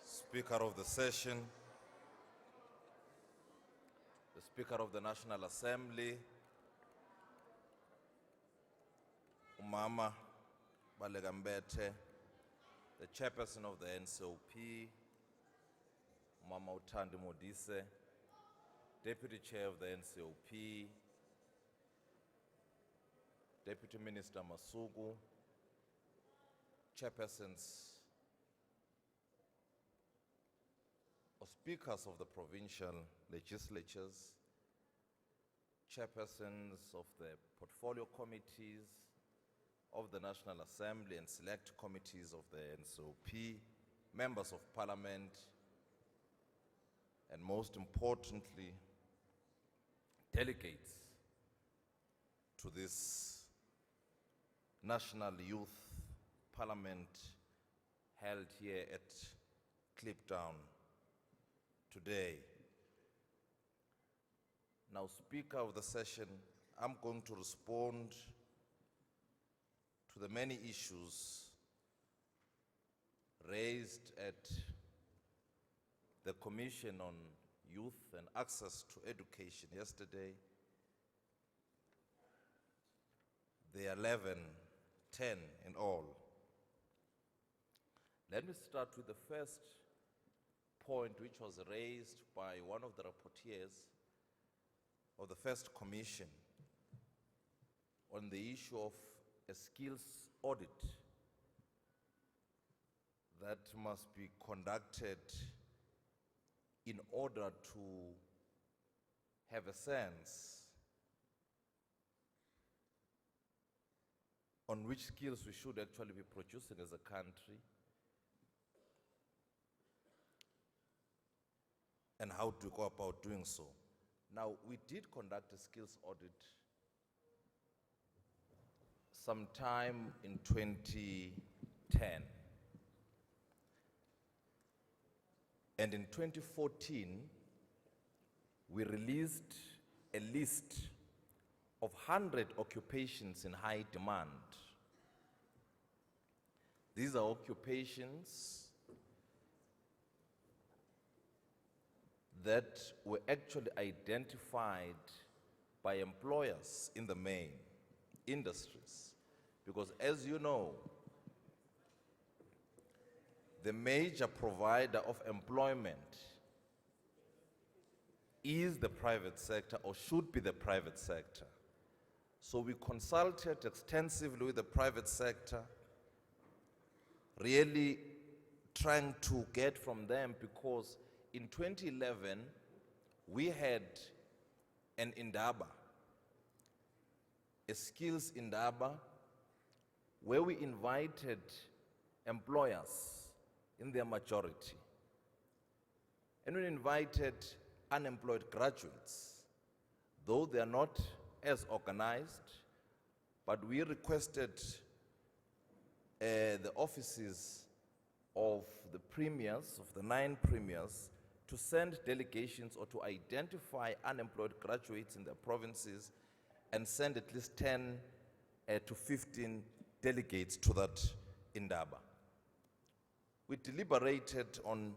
Speaker of the session, the Speaker of the National Assembly, Umama Balegambete, the Chairperson of the NCOP, Umama Utandi Modise, Deputy Chair of the NCOP, Deputy Minister Masugu, Chairpersons or Speakers of the provincial legislatures, Chairpersons of the portfolio committees of the National Assembly and select committees of the NCOP, members of Parliament, and most importantly, delegates to this National Youth Parliament held here at Kliptown today. Now, Speaker of the session, I'm going to respond to the many issues raised at the Commission on Youth and Access to Education yesterday. There are 10 in all. Let me start with the first point, which was raised by one of the rapporteurs of the first commission on the issue of a skills audit that must be conducted in order to have a sense on which skills we should actually be producing as a country and how to go about doing so. Now, we did conduct a skills audit sometime in 2010. And in 2014, we released a list of 100 occupations in high demand. These are occupations that were actually identified by employers in the main industries. Because as you know, the major provider of employment is the private sector, or should be the private sector. So we consulted extensively with the private sector, really trying to get from them, because in 2011, we had an indaba, a skills indaba, where we invited employers in their majority. And we invited unemployed graduates, though they are not as organized, but we requested the offices of the premiers, of the 9 premiers, to send delegations or to identify unemployed graduates in their provinces and send at least 10 to 15 delegates to that indaba. We deliberated on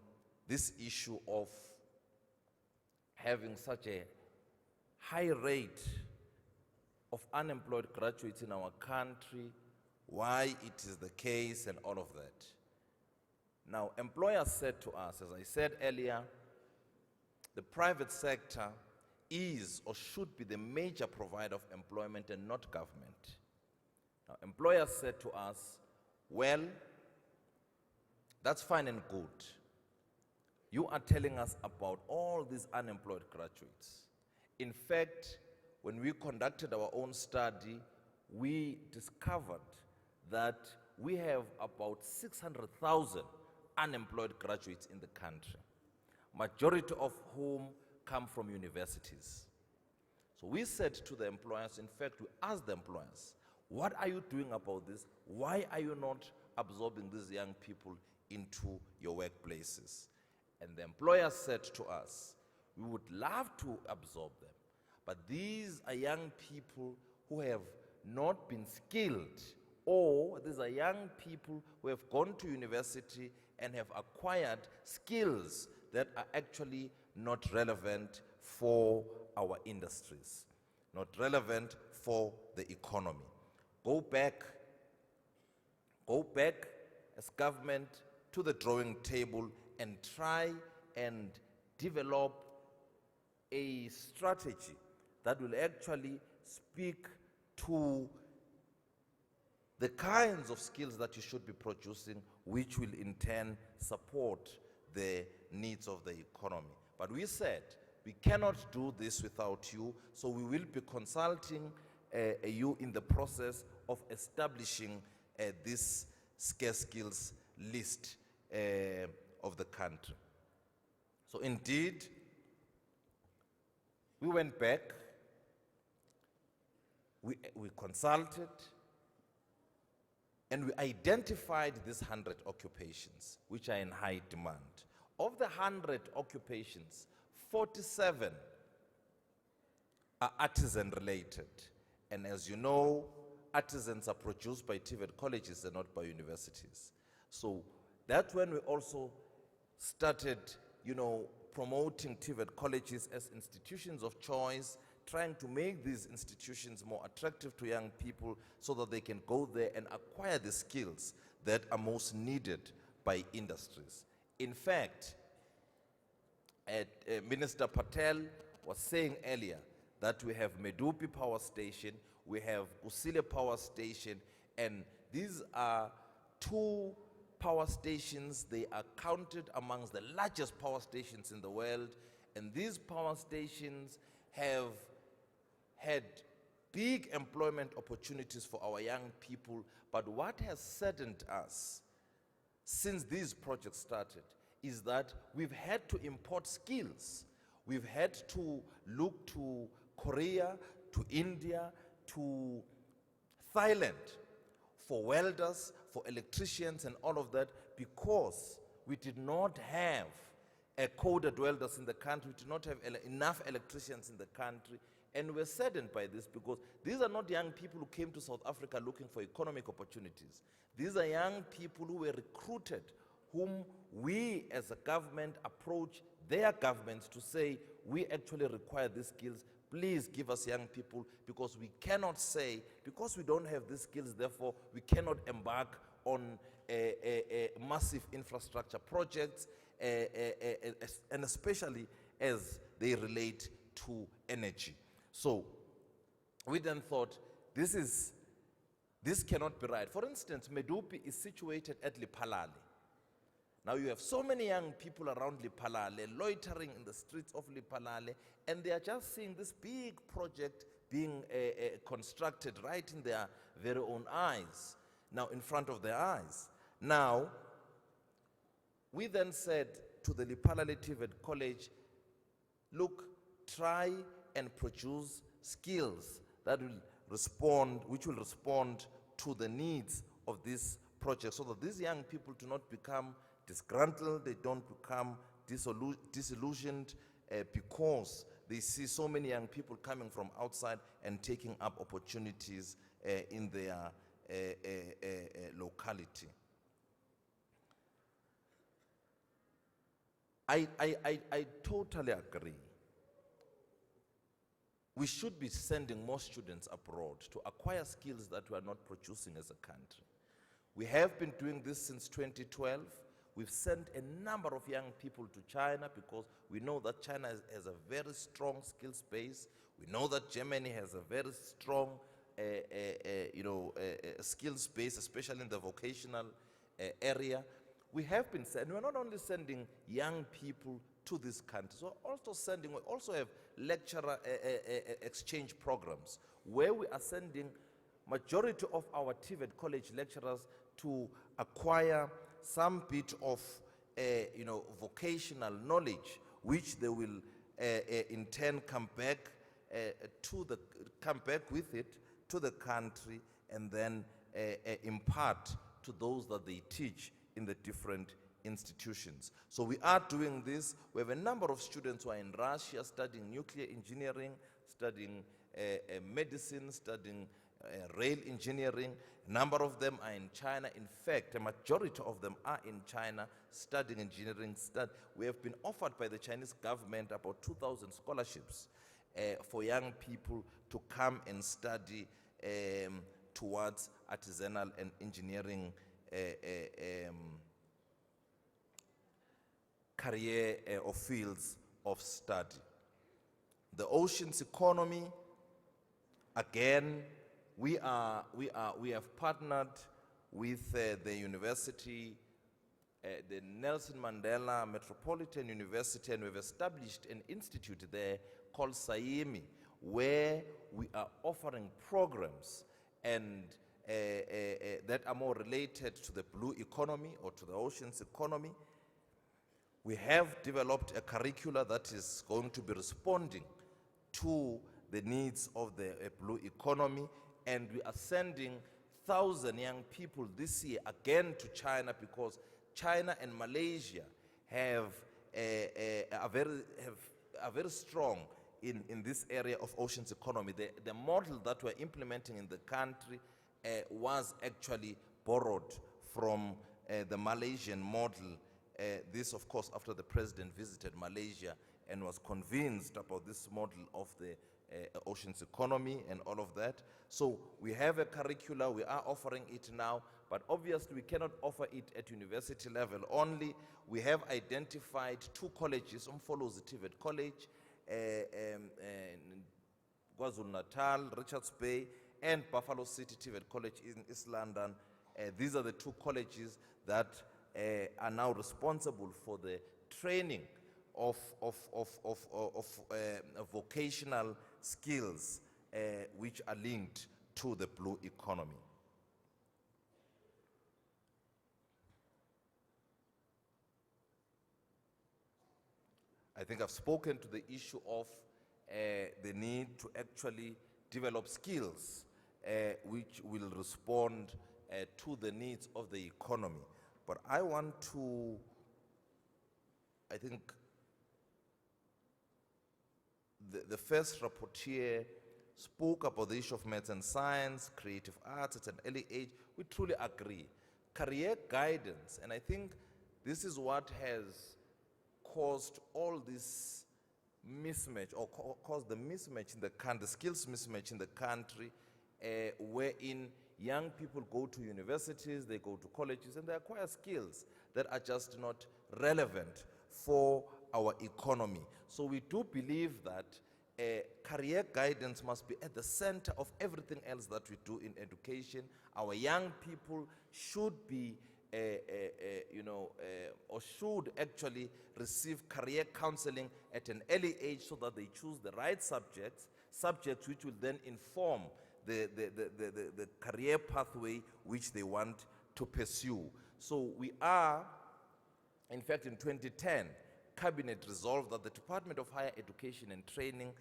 this issue of having such a high rate of unemployed graduates in our country, why it is the case, and all of that. Now, employers said to us, as I said earlier, the private sector is or should be the major provider of employment and not government. Now, employers said to us, well, that's fine and good. You are telling us about all these unemployed graduates. In fact, when we conducted our own study, we discovered that we have about 600,000 unemployed graduates in the country, majority of whom come from universities. So we said to the employers, in fact, we asked the employers, what are you doing about this why are you not absorbing these young people into your workplaces? And the employer said to us, we would love to absorb them, but these are young people who have not been skilled, or these are young people who have gone to university and have acquired skills that are actually not relevant for our industries, not relevant for the economy. Go back as government to the drawing table and try and develop a strategy that will actually speak to the kinds of skills that you should be producing, which will in turn support the needs of the economy. But we said we cannot do this without you, so we will be consulting you in the process of establishing this scarce skills list of the country. So indeed, we went back, we consulted, and we identified these 100 occupations which are in high demand. Of the 100 occupations, 47 are artisan related. And as you know, artisans are produced by TVET colleges and not by universities. So that's when we also started, promoting TVET colleges as institutions of choice, trying to make these institutions more attractive to young people so that they can go there and acquire the skills that are most needed by industries. In fact, Minister Patel was saying earlier that we have Medupi Power Station, we have Kusile Power Station, and these are two power stations. They are counted amongst the largest power stations in the world, and these power stations have had big employment opportunities for our young people. But what has saddened us since these projects started is that we've had to import skills. We've had to look to Korea, to India, to Thailand for welders, for electricians and all of that, because we did not have coded welders in the country, we did not have enough electricians in the country. And we're saddened by this because these are not young people who came to South Africa looking for economic opportunities. These are young people who were recruited, whom we as a government approach their governments to say, we actually require these skills. Please give us young people, because we cannot say, because we don't have these skills, therefore we cannot embark on massive infrastructure projects, and especially as they relate to energy. So we then thought, this cannot be right. For instance, Medupi is situated at Lipalale. Now you have so many young people around Lipalale, loitering in the streets of Lipalale, and they are just seeing this big project being constructed right in their very own eyes, now in front of their eyes. Now, we then said to the Lipalale TVET College, look, try and produce skills that will respond, which will respond to the needs of this project, so that these young people do not become disgruntled, they don't become disillusioned because they see so many young people coming from outside and taking up opportunities in their locality. I totally agree. We should be sending more students abroad to acquire skills that we are not producing as a country. We have been doing this since 2012. We've sent a number of young people to China because we know that China has a very strong skills base. We know that Germany has a very strong skills base, especially in the vocational area. We have been sending, we're not only sending young people to these countries, we also have lecturer exchange programs where we are sending majority of our TVET college lecturers to acquire some bit of vocational knowledge, which they will in turn come back with it to the country, and then impart to those that they teach in the different institutions. So we are doing this. We have a number of students who are in Russia studying nuclear engineering, studying medicine, studying rail engineering. A number of them are in China. In fact, a majority of them are in China studying engineering. We have been offered by the Chinese government about 2,000 scholarships for young people to come and study towards artisanal and engineering career or fields of study. The oceans economy, again, we have partnered with the university, the Nelson Mandela Metropolitan University, and we've established an institute there called SAIMI, where we are offering programs and that are more related to the blue economy or to the oceans economy. We have developed a curricula that is going to be responding to the needs of the blue economy, and we are sending 1,000 young people this year again to China, because China and Malaysia are very strong in this area of oceans economy. The model that we're implementing in the country was actually borrowed from the Malaysian model. This, of course, after the president visited Malaysia and was convinced about this model of the oceans economy and all of that. So we have a curricula, we are offering it now, but obviously we cannot offer it at university level only. We have identified 2 colleges, Umfolozi TVET College, KwaZulu-Natal, Richards Bay, and Buffalo City TVET College in East London. These are the 2 colleges that are now responsible for the training of vocational skills which are linked to the blue economy. I think I've spoken to the issue of the need to actually develop skills which will respond to the needs of the economy. But I want to, I think, the first rapporteur spoke about the issue of maths and science, creative arts at an early age. We truly agree. Career guidance, and I think this is what has caused all this mismatch, or caused the mismatch in the country, the skills mismatch in the country, wherein young people go to universities, they go to colleges, and they acquire skills that are just not relevant for our economy. So we do believe that career guidance must be at the center of everything else that we do in education. Our young people should be, or should actually receive career counseling at an early age so that they choose the right subjects which will then inform the career pathway which they want to pursue. So we are, in fact, in 2010, Cabinet resolved that the Department of Higher Education and Training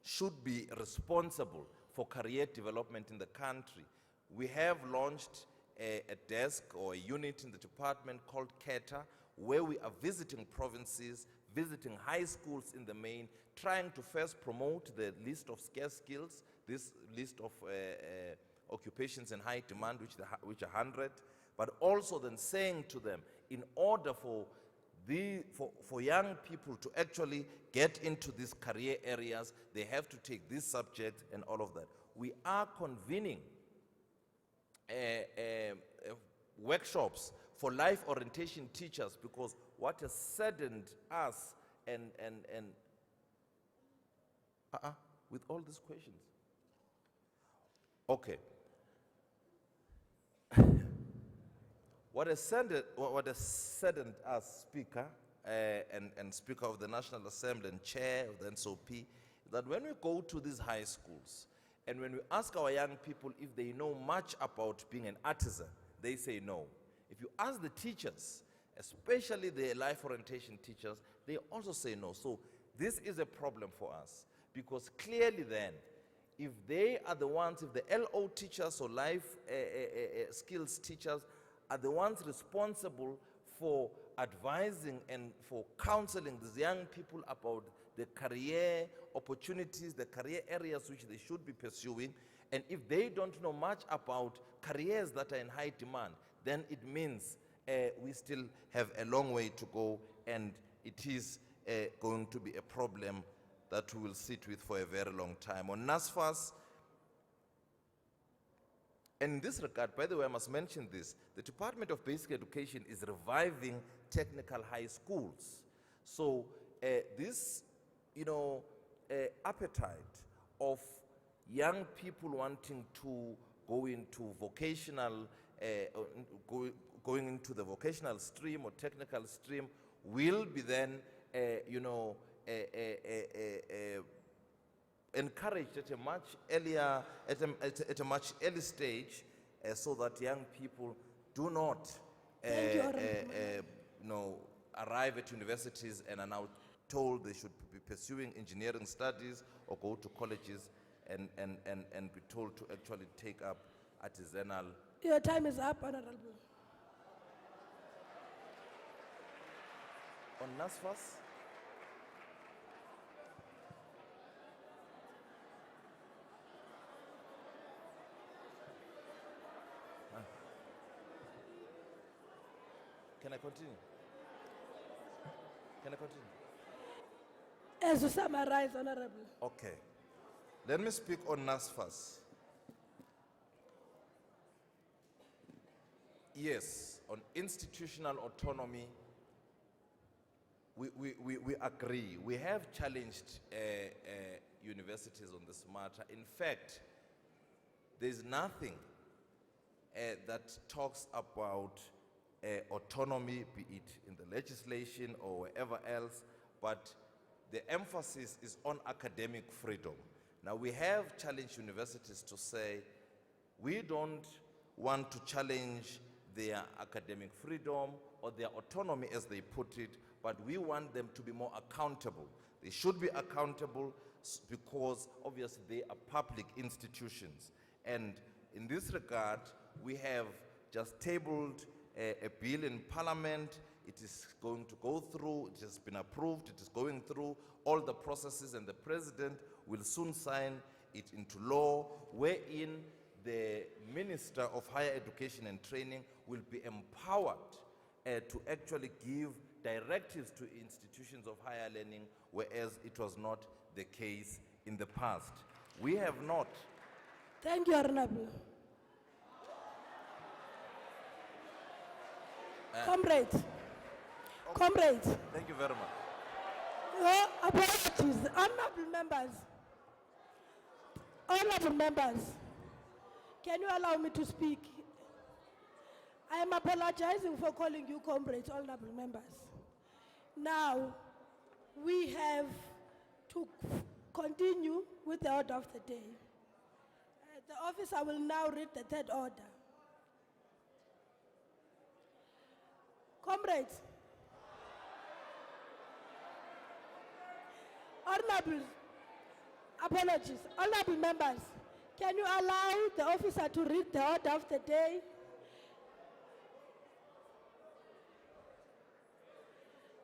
should be responsible for career development in the country. We have launched a desk or a unit in the department called KETA, where we are visiting provinces, visiting high schools in the main, trying to first promote the list of scarce skills, this list of occupations in high demand, which are 100, but also then saying to them, in order for young people to actually get into these career areas, they have to take this subject and all of that. We are convening workshops for life orientation teachers, because what has saddened us and with all these questions. Okay. What has saddened us, Speaker, and Speaker of the National Assembly and Chair of the NSOP, is that when we go to these high schools and when we ask our young people if they know much about being an artisan, they say no. If you ask the teachers, especially the life orientation teachers, they also say no. So this is a problem for us, because clearly then, if they are the ones, if the LO teachers or life skills teachers are the ones responsible for advising and for counseling these young people about the career opportunities, the career areas which they should be pursuing, and if they don't know much about careers that are in high demand, then it means we still have a long way to go, and it is going to be a problem that we will sit with for a very long time. On NSFAS, and in this regard, by the way, I must mention this, the Department of Basic Education is reviving technical high schools. So this, appetite of young people wanting to go into vocational, going into the vocational stream or technical stream will be then, encouraged at a much earlier, at a much early stage, so that young people do not, arrive at universities and are now told they should be pursuing engineering studies or go to colleges and be told to actually take up artisanal. Your time is up, Honorable. On NSFAS? Can I continue? Can I continue? As you summarize, Honorable. Okay. Let me speak on NSFAS. Yes, on institutional autonomy, we agree. We have challenged universities on this matter. In fact, there's nothing that talks about autonomy, be it in the legislation or wherever else, but the emphasis is on academic freedom. Now, we have challenged universities to say, we don't want to challenge their academic freedom or their autonomy, as they put it, but we want them to be more accountable. They should be accountable because obviously they are public institutions. And in this regard, we have just tabled a bill in Parliament. It is going to go through, it has been approved, it is going through all the processes, and the President will soon sign it into law, wherein the Minister of Higher Education and Training will be empowered to actually give directives to institutions of higher learning, whereas it was not the case in the past. We have not. Thank you, Honorable. Comrades. Comrades. Thank you very much. Your apologies, honorable members. Honorable members, can you allow me to speak? I am apologizing for calling you comrades, honorable members. Now, we have to continue with the order of the day. The officer will now read the third order. Comrades, honorable, apologies, honorable members, can you allow the officer to read the order of the day?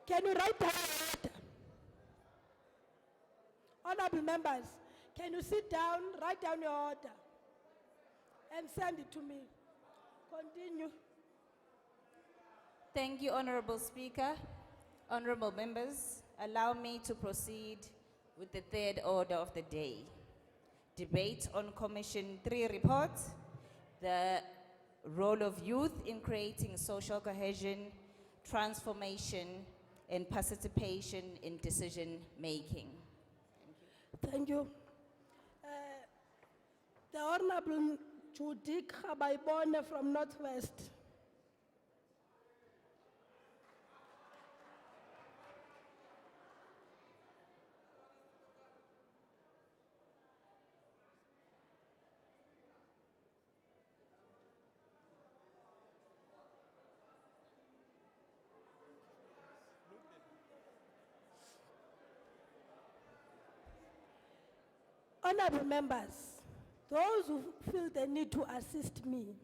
Can you write down the order? Honorable members, can you sit down, write down your order, and send it to me? Continue. Thank you, Honorable Speaker. Honorable members, allow me to proceed with the third order of the day. Debate on Commission 3 report, the role of youth in creating social cohesion, transformation, and participation in decision making. Thank you. The Honorable Judy Khabaibone from Northwest. Honorable members, those who feel the need to assist me,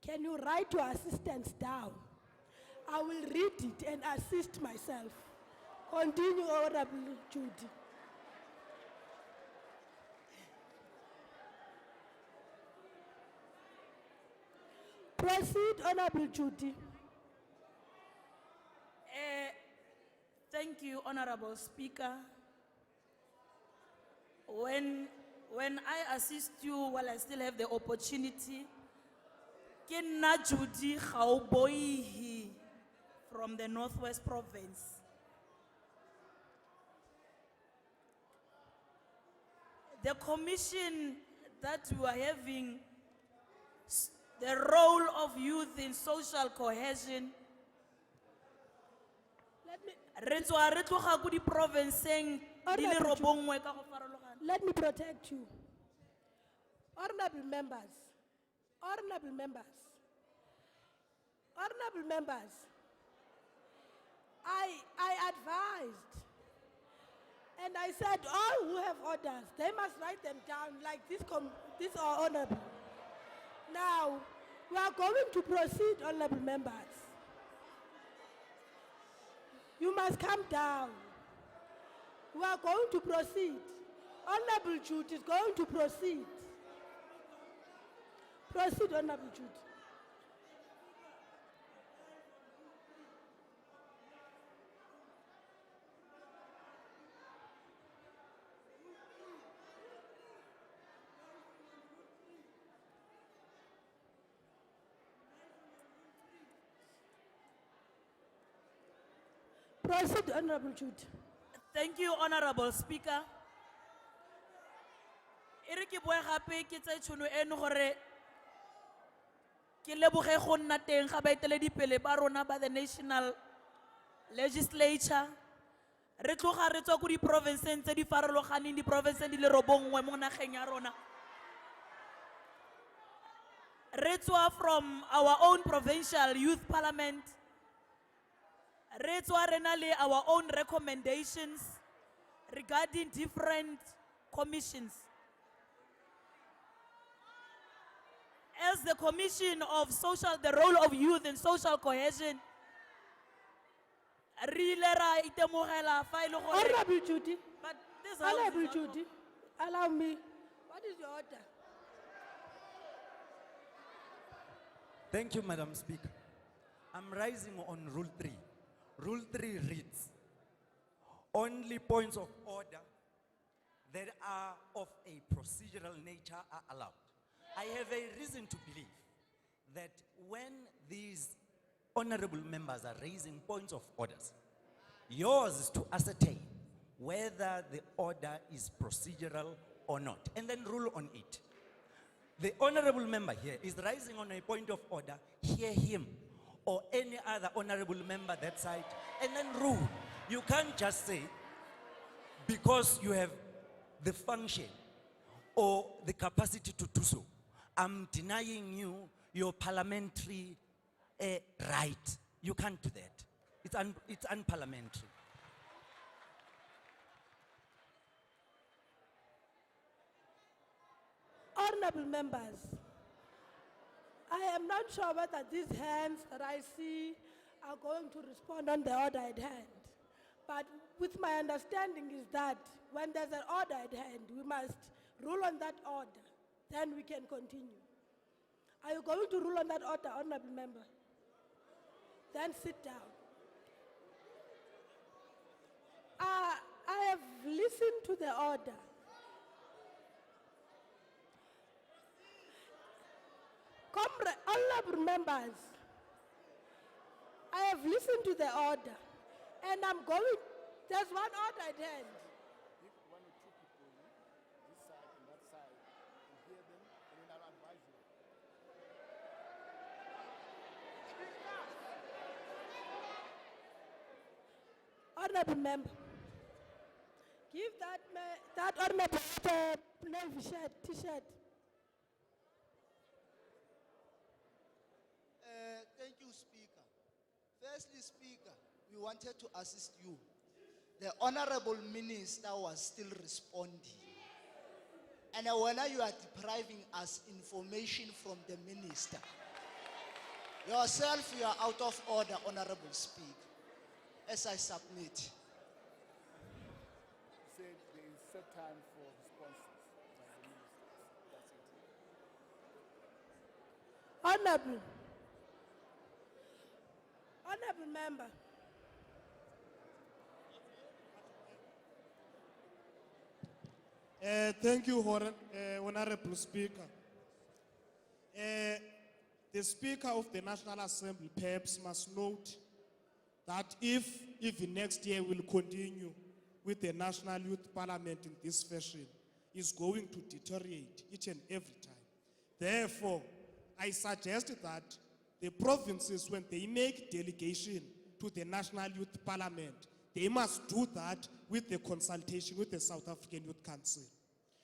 can you write your assistance down? I will read it and assist myself. Continue, Honorable Judy. Proceed, Honorable Judy. Thank you, Honorable Speaker. When I assist you while I still have the opportunity, ke nna Judy Gaoboihi from the Northwest Province. The commission that we are having, the role of youth in social cohesion, re tswa re tloga ko di-provinceng di le robongwe ka go farologana. Let me protect you. Honorable members, honorable members, honorable members, I advised and I said all who have orders, they must write them down like this are honorable. Now, we are going to proceed, honorable members. You must come down. We are going to proceed. Honorable Jude is going to proceed. Proceed, Honorable Jude. Proceed, Honorable Jude. Thank you, Honorable Speaker. Ere ke boe gape ke tsa tšhono eno gore ke leboge go nna teng ga baeteledipele ba rona ba the national legislature. Re tloga re tswa ko di-provinceng tse di farologaneng, di-provinceng di le robongwe mo nageng ya rona. Re tswa from our own provincial youth parliament. Re tswa re na le our own recommendations regarding different commissions. As the Commission of the role of youth in social cohesion, Honorable Judy, Honorable Judy, allow me. What is your order? Thank you, Madam Speaker. I'm rising on Rule 3. Rule 3 reads, only points of order that are of a procedural nature are allowed. I have a reason to believe that when these honorable members are raising points of orders, yours is to ascertain whether the order is procedural or not, and then rule on it. The honorable member here is rising on a point of order, hear him or any other honorable member that side, and then rule. You can't just say, because you have the function or the capacity to do so, I'm denying you your parliamentary right. You can't do that. It's unparliamentary. Honorable members, I am not sure whether these hands that I see are going to respond on the order at hand. But with my understanding is that when there's an order at hand, we must rule on that order. Then we can continue. Are you going to rule on that order, honorable member? Then sit down. I have listened to the order. Honorable members, I have listened to the order, and I'm going, there's one order at hand. If one or two people, this side and that side, and hear them, and then I'll advise you. Honorable member, give that honorable navy shirt, t-shirt. Thank you, Speaker. Firstly, Speaker, we wanted to assist you. The Honorable Minister was still responding. And when you are depriving us information from the minister. Yourself, you are out of order, Honorable Speaker. As I submit. Said there is set time for responses by the ministers. That's it. Honorable member. Thank you, Honorable Speaker. The Speaker of the National Assembly perhaps must note that if even next year we'll continue with the National Youth Parliament in this fashion, is going to deteriorate each and every time. Therefore, I suggest that the provinces, when they make delegation to the National Youth Parliament, they must do that with the consultation with the South African Youth Council,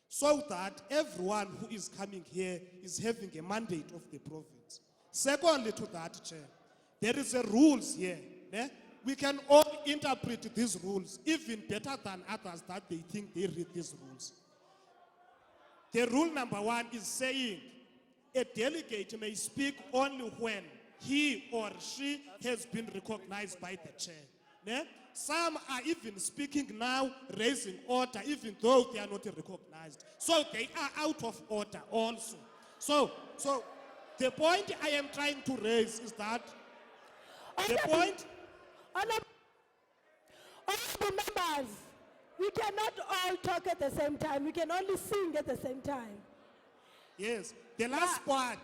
so that everyone who is coming here is having a mandate of the province. Secondly to that, Chair, there is a rules here. We can all interpret these rules even better than others that they think they read these rules. The rule number 1 is saying a delegate may speak only when he or she has been recognized by the chair. Some are even speaking now, raising order, even though they are not recognized. So they are out of order also. So the point I am trying to raise is that Honorable members, we cannot all talk at the same time. We can only sing at the same time. Yes, the last part.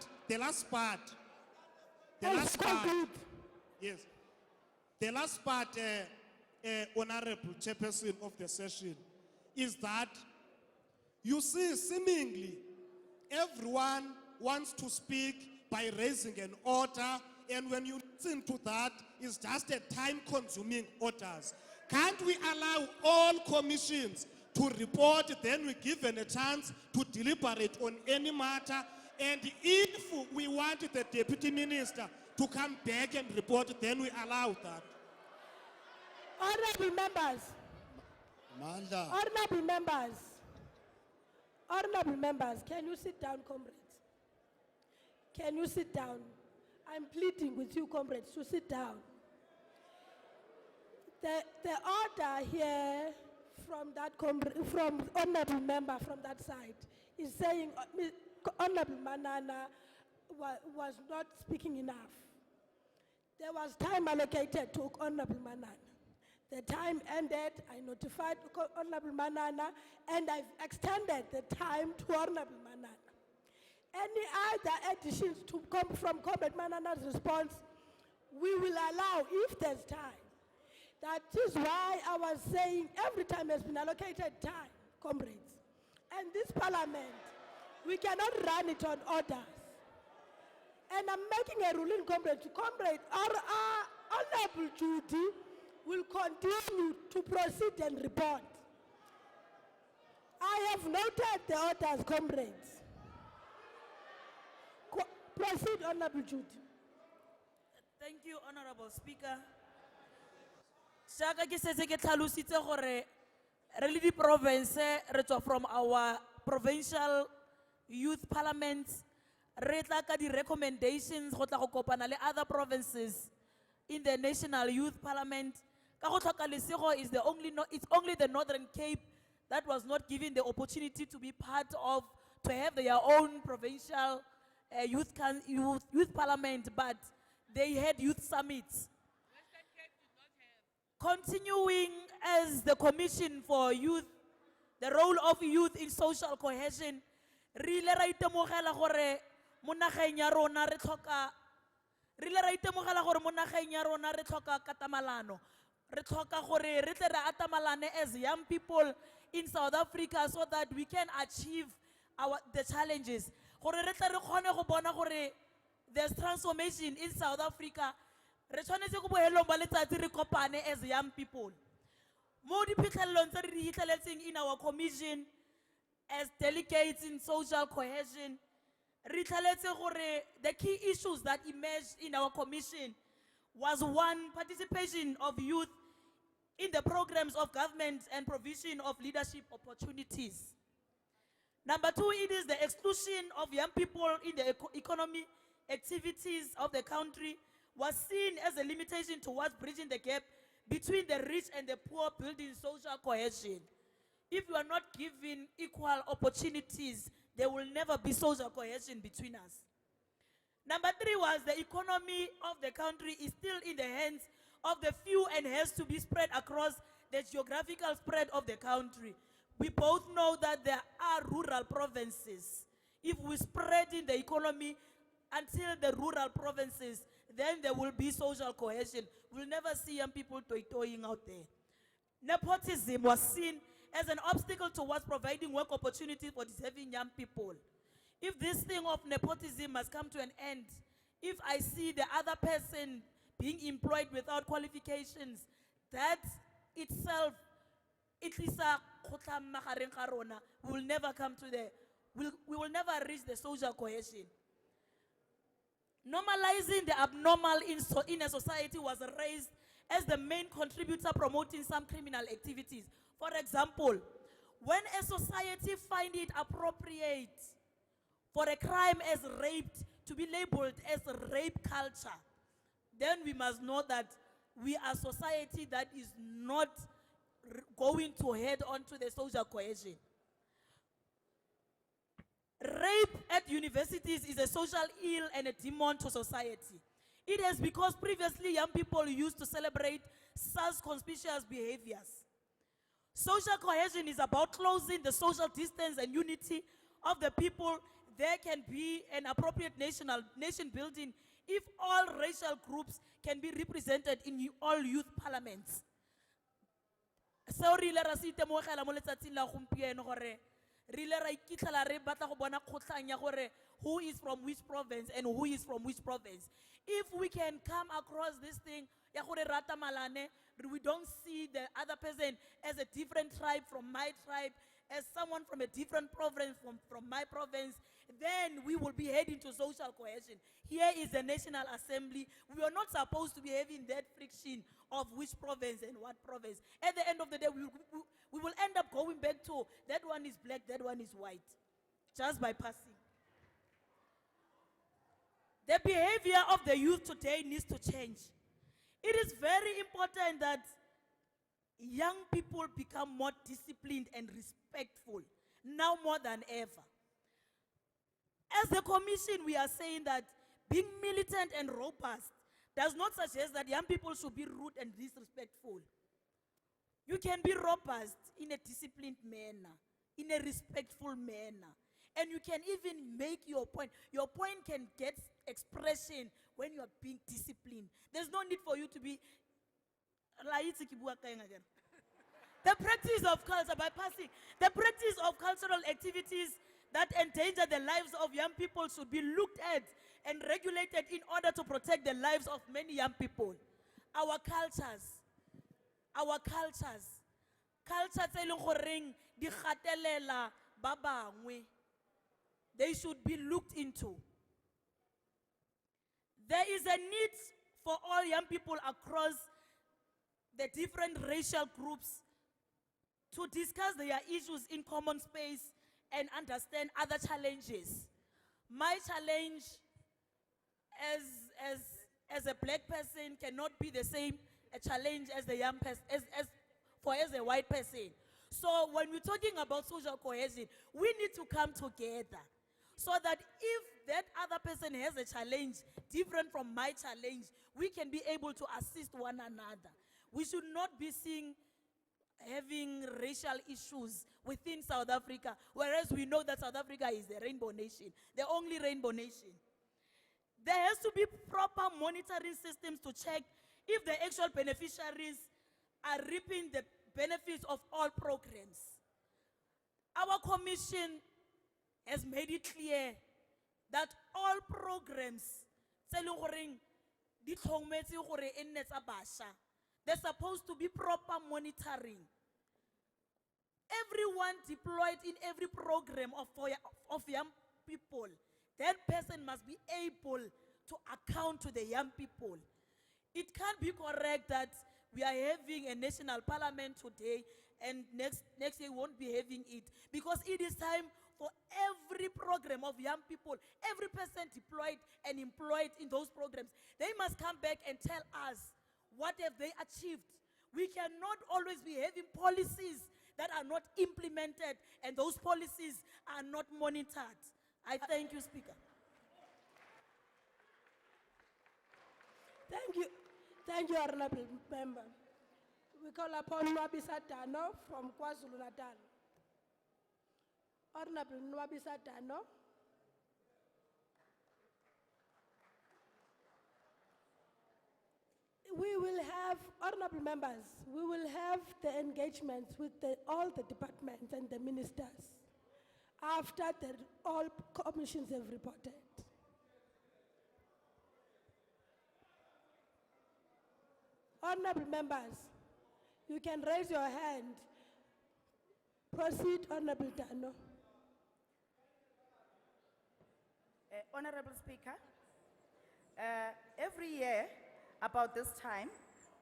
Yes, the last part, Honorable Chairperson of the session, is that you see, seemingly everyone wants to speak by raising an order, and when you listen to that, it's just a time-consuming orders. Can't we allow all commissions to report, then we give them a chance to deliberate on any matter? And if we want the Deputy Minister to come back and report, then we allow that. Honorable members, can you sit down, comrades? Can you sit down? I'm pleading with you, comrades, to sit down. The order here from honorable member from that side is saying Honorable Manana was not speaking enough. There was time allocated to Honorable Manana. The time ended, I notified Honorable Manana, and I've extended the time to Honorable Manana. Any other additions to come from Comrade Manana's response, we will allow if there's time. That is why I was saying every time has been allocated time, comrades. And this parliament, we cannot run it on orders. And I'm making a ruling, comrade, to comrade, our Honorable Judy will continue to proceed and report. I have noted the orders, comrades. Proceed, Honorable Judy. Thank you, Honorable Speaker. Shaka ke setse ke tlhalositse gore re le di province re tswa from our provincial youth parliaments, re tla ka di recommendations go tla go kopana le other provinces in the national youth parliament. Ka go tlhoka lesego is it's only the Northern Cape that was not given the opportunity to be part of, to have their own provincial youth parliament, but they had youth summits. Continuing as the Commission for Youth, the role of youth in social cohesion, re ile ra itemogela gore mo nageng ya rona re tlhoka katamalano, re tlhoka gore re tle re atamalane as young people in South Africa so that we can achieve the challenges. Gore re tle re kgone go bona gore there's transformation in South Africa. Re tshwanetse go bohelong ba letsatsi re kopane as young people. Mo di phitlhelelong tse re di hitlheletseng in our commission as delegates in social cohesion, re tlhaletse gore the key issues that emerged in our commission was one, participation of youth in the programs of government and provision of leadership opportunities. Number two, it is the exclusion of young people in the economy activities of the country was seen as a limitation towards bridging the gap between the rich and the poor, building social cohesion. If you are not given equal opportunities, there will never be social cohesion between us. Number three was the economy of the country is still in the hands of the few and has to be spread across the geographical spread of the country. We both know that there are rural provinces. If we spread in the economy until the rural provinces, then there will be social cohesion. We'll never see young people toying out there. Nepotism was seen as an obstacle towards providing work opportunities for deserving young people. If this thing of nepotism has come to an end, if I see the other person being employed without qualifications, that itself, we will never come to we will never reach the social cohesion. Normalizing the abnormal in a society was raised as the main contributor promoting some criminal activities. For example, when a society finds it appropriate for a crime as raped to be labeled as a rape culture, then we must know that we are a society that is not going to head on to the social cohesion. Rape at universities is a social ill and a demon to society. It is because previously young people used to celebrate such conspicuous behaviors. Social cohesion is about closing the social distance and unity of the people. There can be an appropriate nation building if all racial groups can be represented in all youth parliaments. Sorry, le rasite mo gela mo letsatsing la gompieno gore rile ra ikitla re batla go bona kgotlanya gore who is from which province and who is from which province. If we can come across this thing ya gore rata malane, we don't see the other person as a different tribe from my tribe, as someone from a different province from my province, then we will be heading to social cohesion. Here is the National Assembly. We are not supposed to be having that friction of which province and what province. At the end of the day, we will end up going back to that one is black, that one is white, just by passing. The behavior of the youth today needs to change. It is very important that young people become more disciplined and respectful, now more than ever. As the commission, we are saying that being militant and robust does not suggest that young people should be rude and disrespectful. You can be robust in a disciplined manner, in a respectful manner, and you can even make your point. Your point can get expression when you are being disciplined. There's no need for you to be the practice of culture, bypassing the practice of cultural activities that endanger the lives of young people should be looked at and regulated in order to protect the lives of many young people. Our cultures, culture tse e leng goreng di gatelela ba bangwe, they should be looked into. There is a need for all young people across the different racial groups to discuss their issues in common space and understand other challenges. My challenge as a black person cannot be the same a challenge as a young person, as a white person. So when we're talking about social cohesion, we need to come together so that if that other person has a challenge different from my challenge, we can be able to assist one another. We should not be having racial issues within South Africa, whereas we know that South Africa is the rainbow nation, the only rainbow nation. There has to be proper monitoring systems to check if the actual beneficiaries are reaping the benefits of all programs. Our commission has made it clear that all programs, there's supposed to be proper monitoring. Everyone deployed in every program of young people, that person must be able to account to the young people. It can't be correct that we are having a national parliament today and next year we won't be having it, because it is time for every program of young people, every person deployed and employed in those programs. They must come back and tell us what have they achieved. We cannot always be having policies that are not implemented and those policies are not monitored. I thank you, Speaker. Thank you, Honorable Member. We call upon Nwabisa Dano from KwaZulu-Natal. Honorable Nwabisa Dano. We will have, honorable members, we will have the engagements with all the departments and the ministers after all commissions have reported. Honorable members, you can raise your hand. Proceed, Honorable Dano. Honorable Speaker, every year about this time,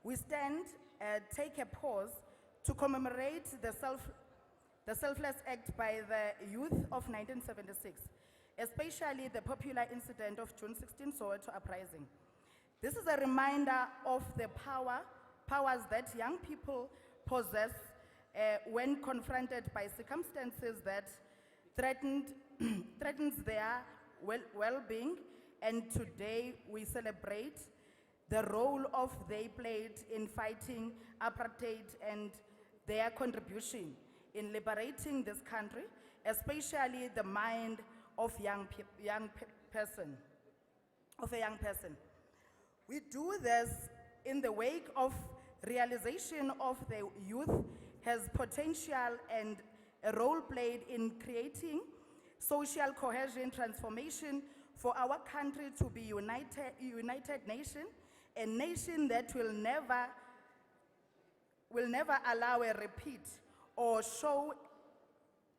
we take a pause to commemorate the Selfless Act by the youth of 1976, especially the popular incident of June 16 Soweto uprising. This is a reminder of the powers that young people possess when confronted by circumstances that threatens their well-being, and today we celebrate the role of they played in fighting apartheid and their contribution in liberating this country, especially the mind of a young person. We do this in the wake of realization of the youth has potential and a role played in creating social cohesion transformation for our country to be united nation, a nation that will never allow a repeat or show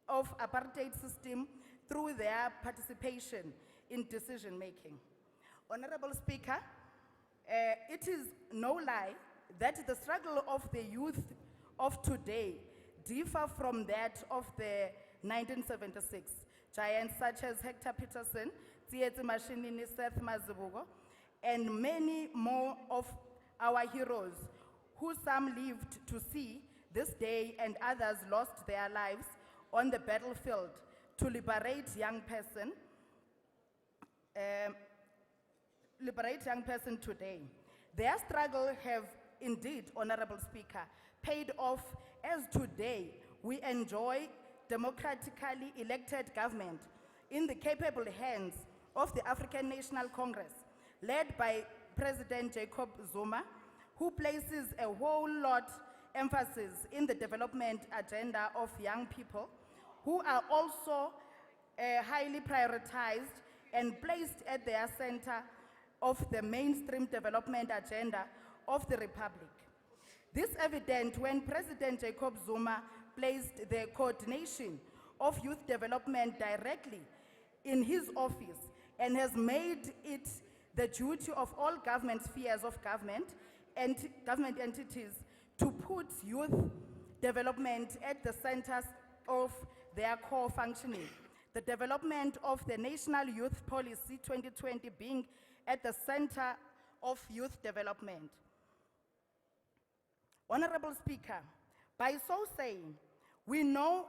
of apartheid system through their participation in decision making. Honorable Speaker, it is no lie that the struggle of the youth of today differ from that of the 1976. Giants such as Hector Peterson, Tsietsi Mashinini, Seth Mazibuko, and many more of our heroes, who some lived to see this day and others lost their lives on the battlefield to liberate young person today. Their struggle have indeed, Honorable Speaker, paid off, as today we enjoy democratically elected government in the capable hands of the African National Congress, led by President Jacob Zuma, who places a whole lot emphasis in the development agenda of young people, who are also highly prioritized and placed at their center of the mainstream development agenda of the Republic. This evident when President Jacob Zuma placed the coordination of youth development directly in his office and has made it the duty of all government spheres of government and government entities to put youth development at the centers of their core functioning. The development of the National Youth Policy 2020 being at the center of youth development. Honorable Speaker, by so saying, we're not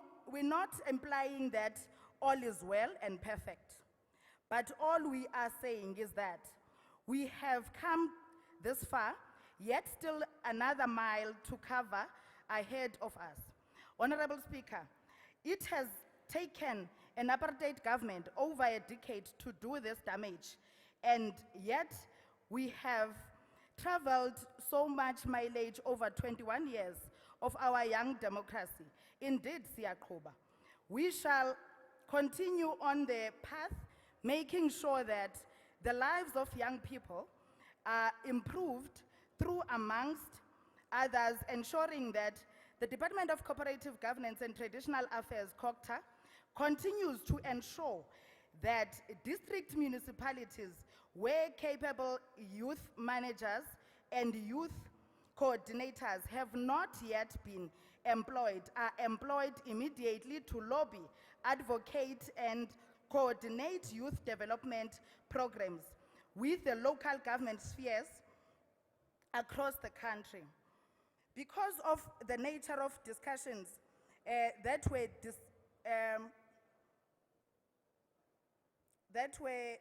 implying that all is well and perfect, but all we are saying is that we have come this far, yet still another mile to cover ahead of us. Honorable Speaker, it has taken an apartheid government over a decade to do this damage, and yet we have traveled so much mileage over 21 years of our young democracy. Indeed, Siyakuba, we shall continue on the path, making sure that the lives of young people are improved through, amongst others, ensuring that the Department of Cooperative Governance and Traditional Affairs, COGTA, continues to ensure that district municipalities where capable youth managers and youth coordinators have not yet been employed are employed immediately to lobby, advocate, and coordinate youth development programs with the local government spheres across the country. Because of the nature of discussions that were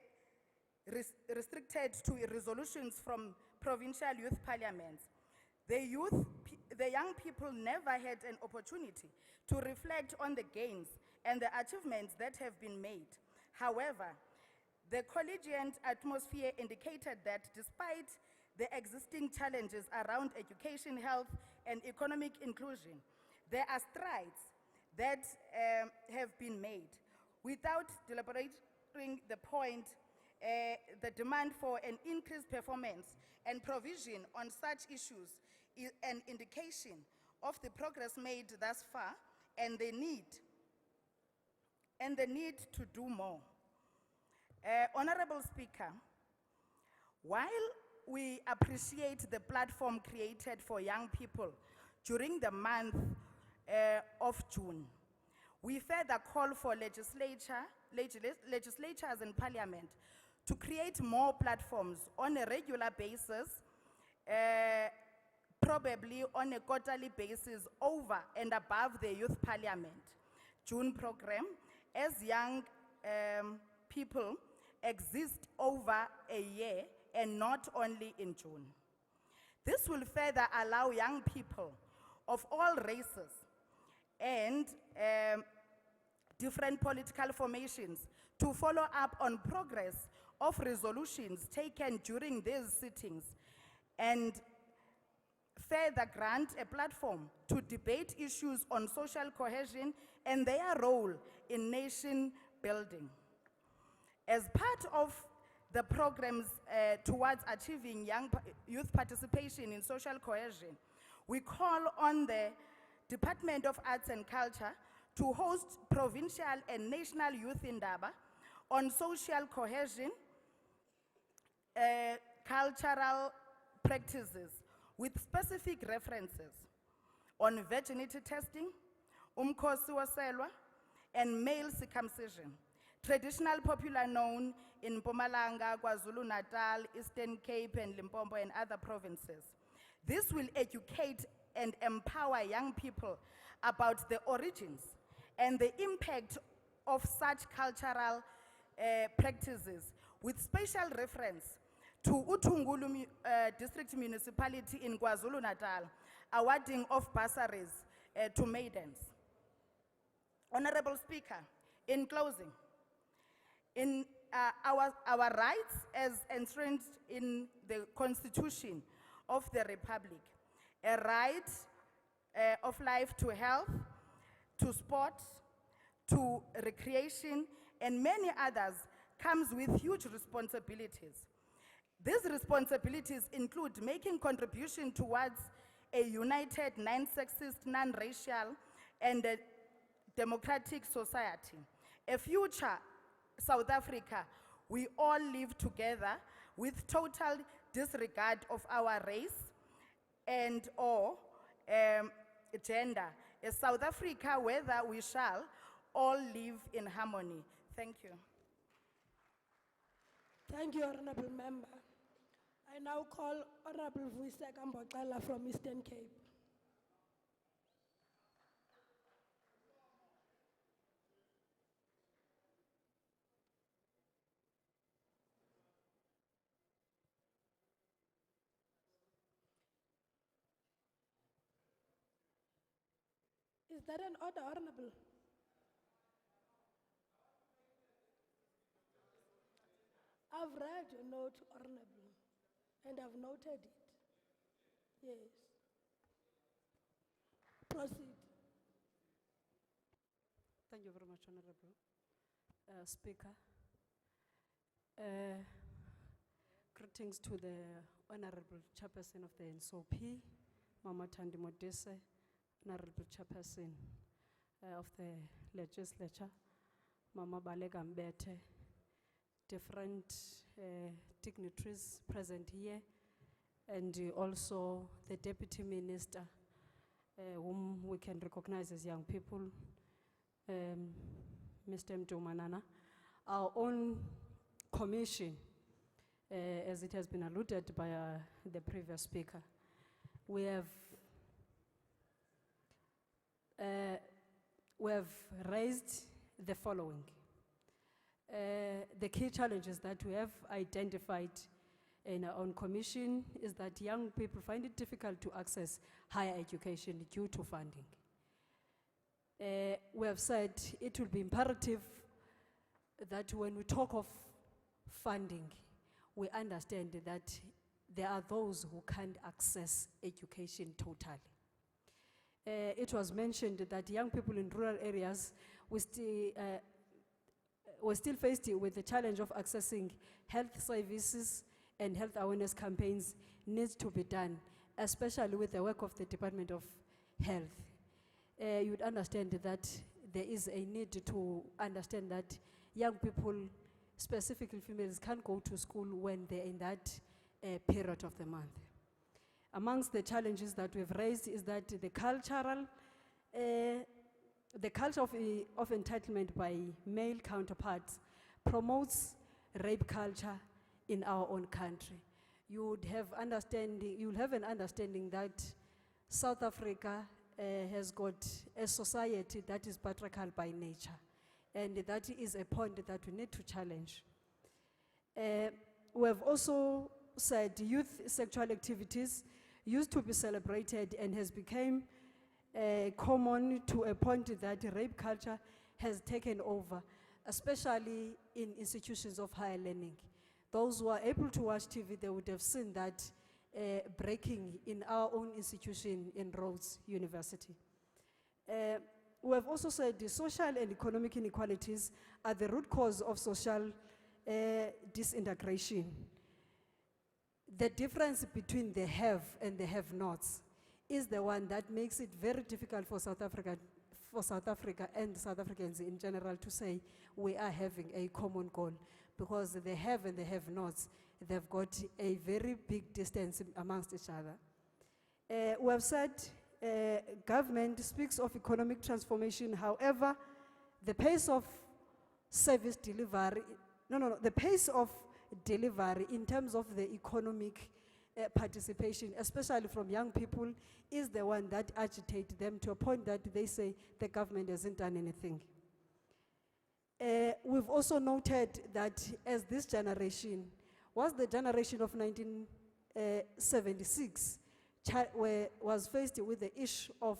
restricted to resolutions from provincial youth parliaments, the young people never had an opportunity to reflect on the gains and the achievements that have been made. However, the collegiate atmosphere indicated that despite the existing challenges around education, health, and economic inclusion, there are strides that have been made. Without deliberating the point, the demand for an increased performance and provision on such issues is an indication of the progress made thus far and the need to do more. Honorable Speaker, while we appreciate the platform created for young people during the month of June, we further call for legislatures and parliament to create more platforms on a regular basis, probably on a quarterly basis over and above the Youth Parliament June program, as young people exist over a year and not only in June. This will further allow young people of all races and different political formations to follow up on progress of resolutions taken during these sittings and further grant a platform to debate issues on social cohesion and their role in nation building. As part of the programs towards achieving youth participation in social cohesion, we call on the Department of Arts and Culture to host provincial and national youth indaba on social cohesion, cultural practices with specific references on virginity testing, umkhosi woselwa, and male circumcision, traditional popular known in Mpumalanga, KwaZulu-Natal, Eastern Cape, and Limpopo, and other provinces. This will educate and empower young people about the origins and the impact of such cultural practices, with special reference to Utungulu District Municipality in KwaZulu-Natal, awarding of bursaries to maidens. Honorable Speaker, in closing, in our rights as entrenched in the Constitution of the Republic, a right of life to health, to sports, to recreation, and many others comes with huge responsibilities. These responsibilities include making contribution towards a united, non-sexist, non-racial, and a democratic society. A future South Africa, we all live together with total disregard of our race and or gender. A South Africa where we shall all live in harmony. Thank you. Thank you, Honorable Member. I now call Honorable Vuiseka Mbokela from Eastern Cape. Is that an order, Honorable? I've read your note, Honorable, and I've noted it. Yes. Proceed. Thank you very much, Honorable Speaker. Greetings to the Honorable Chairperson of the NSOP, Mama Thandi Modise, Honorable Chairperson of the Legislature, Mama Balega Mbete, different dignitaries present here, and also the Deputy Minister, whom we can recognize as young people, Mr. Mtumanana, our own commission, as it has been alluded by the previous speaker. We have raised the following. The key challenges that we have identified in our own commission is that young people find it difficult to access higher education due to funding. We have said it will be imperative that when we talk of funding, we understand that there are those who can't access education totally. It was mentioned that young people in rural areas were still faced with the challenge of accessing health services, and health awareness campaigns needs to be done, especially with the work of the Department of Health. You would understand that there is a need to understand that young people, specifically females, can't go to school when they're in that period of the month. Amongst the challenges that we've raised is that the culture of entitlement by male counterparts promotes rape culture in our own country. You'll have an understanding that South Africa has got a society that is patriarchal by nature, and that is a point that we need to challenge. We have also said youth sexual activities used to be celebrated and has become common to a point that rape culture has taken over, especially in institutions of higher learning. Those who are able to watch TV, they would have seen that breaking in our own institution in Rhodes University. We have also said the social and economic inequalities are the root cause of social disintegration. The difference between the have and the have-nots is the one that makes it very difficult for South Africa and South Africans in general to say we are having a common goal, because the have and the have-nots, they've got a very big distance amongst each other. We have said government speaks of economic transformation. However, the pace of service delivery, the pace of delivery in terms of the economic participation, especially from young people, is the one that agitates them to a point that they say the government hasn't done anything. We've also noted that as this generation was the generation of 1976, was faced with the issue of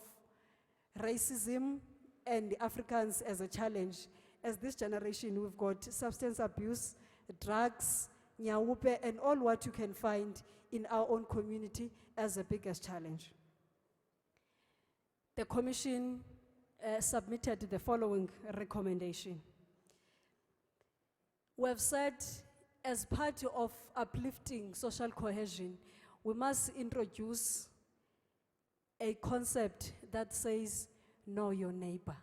racism and Africans as a challenge. As this generation, we've got substance abuse, drugs, nyawupe, and all what you can find in our own community as the biggest challenge. The Commission submitted the following recommendation. We have said, as part of uplifting social cohesion, we must introduce a concept that says, know your neighbor.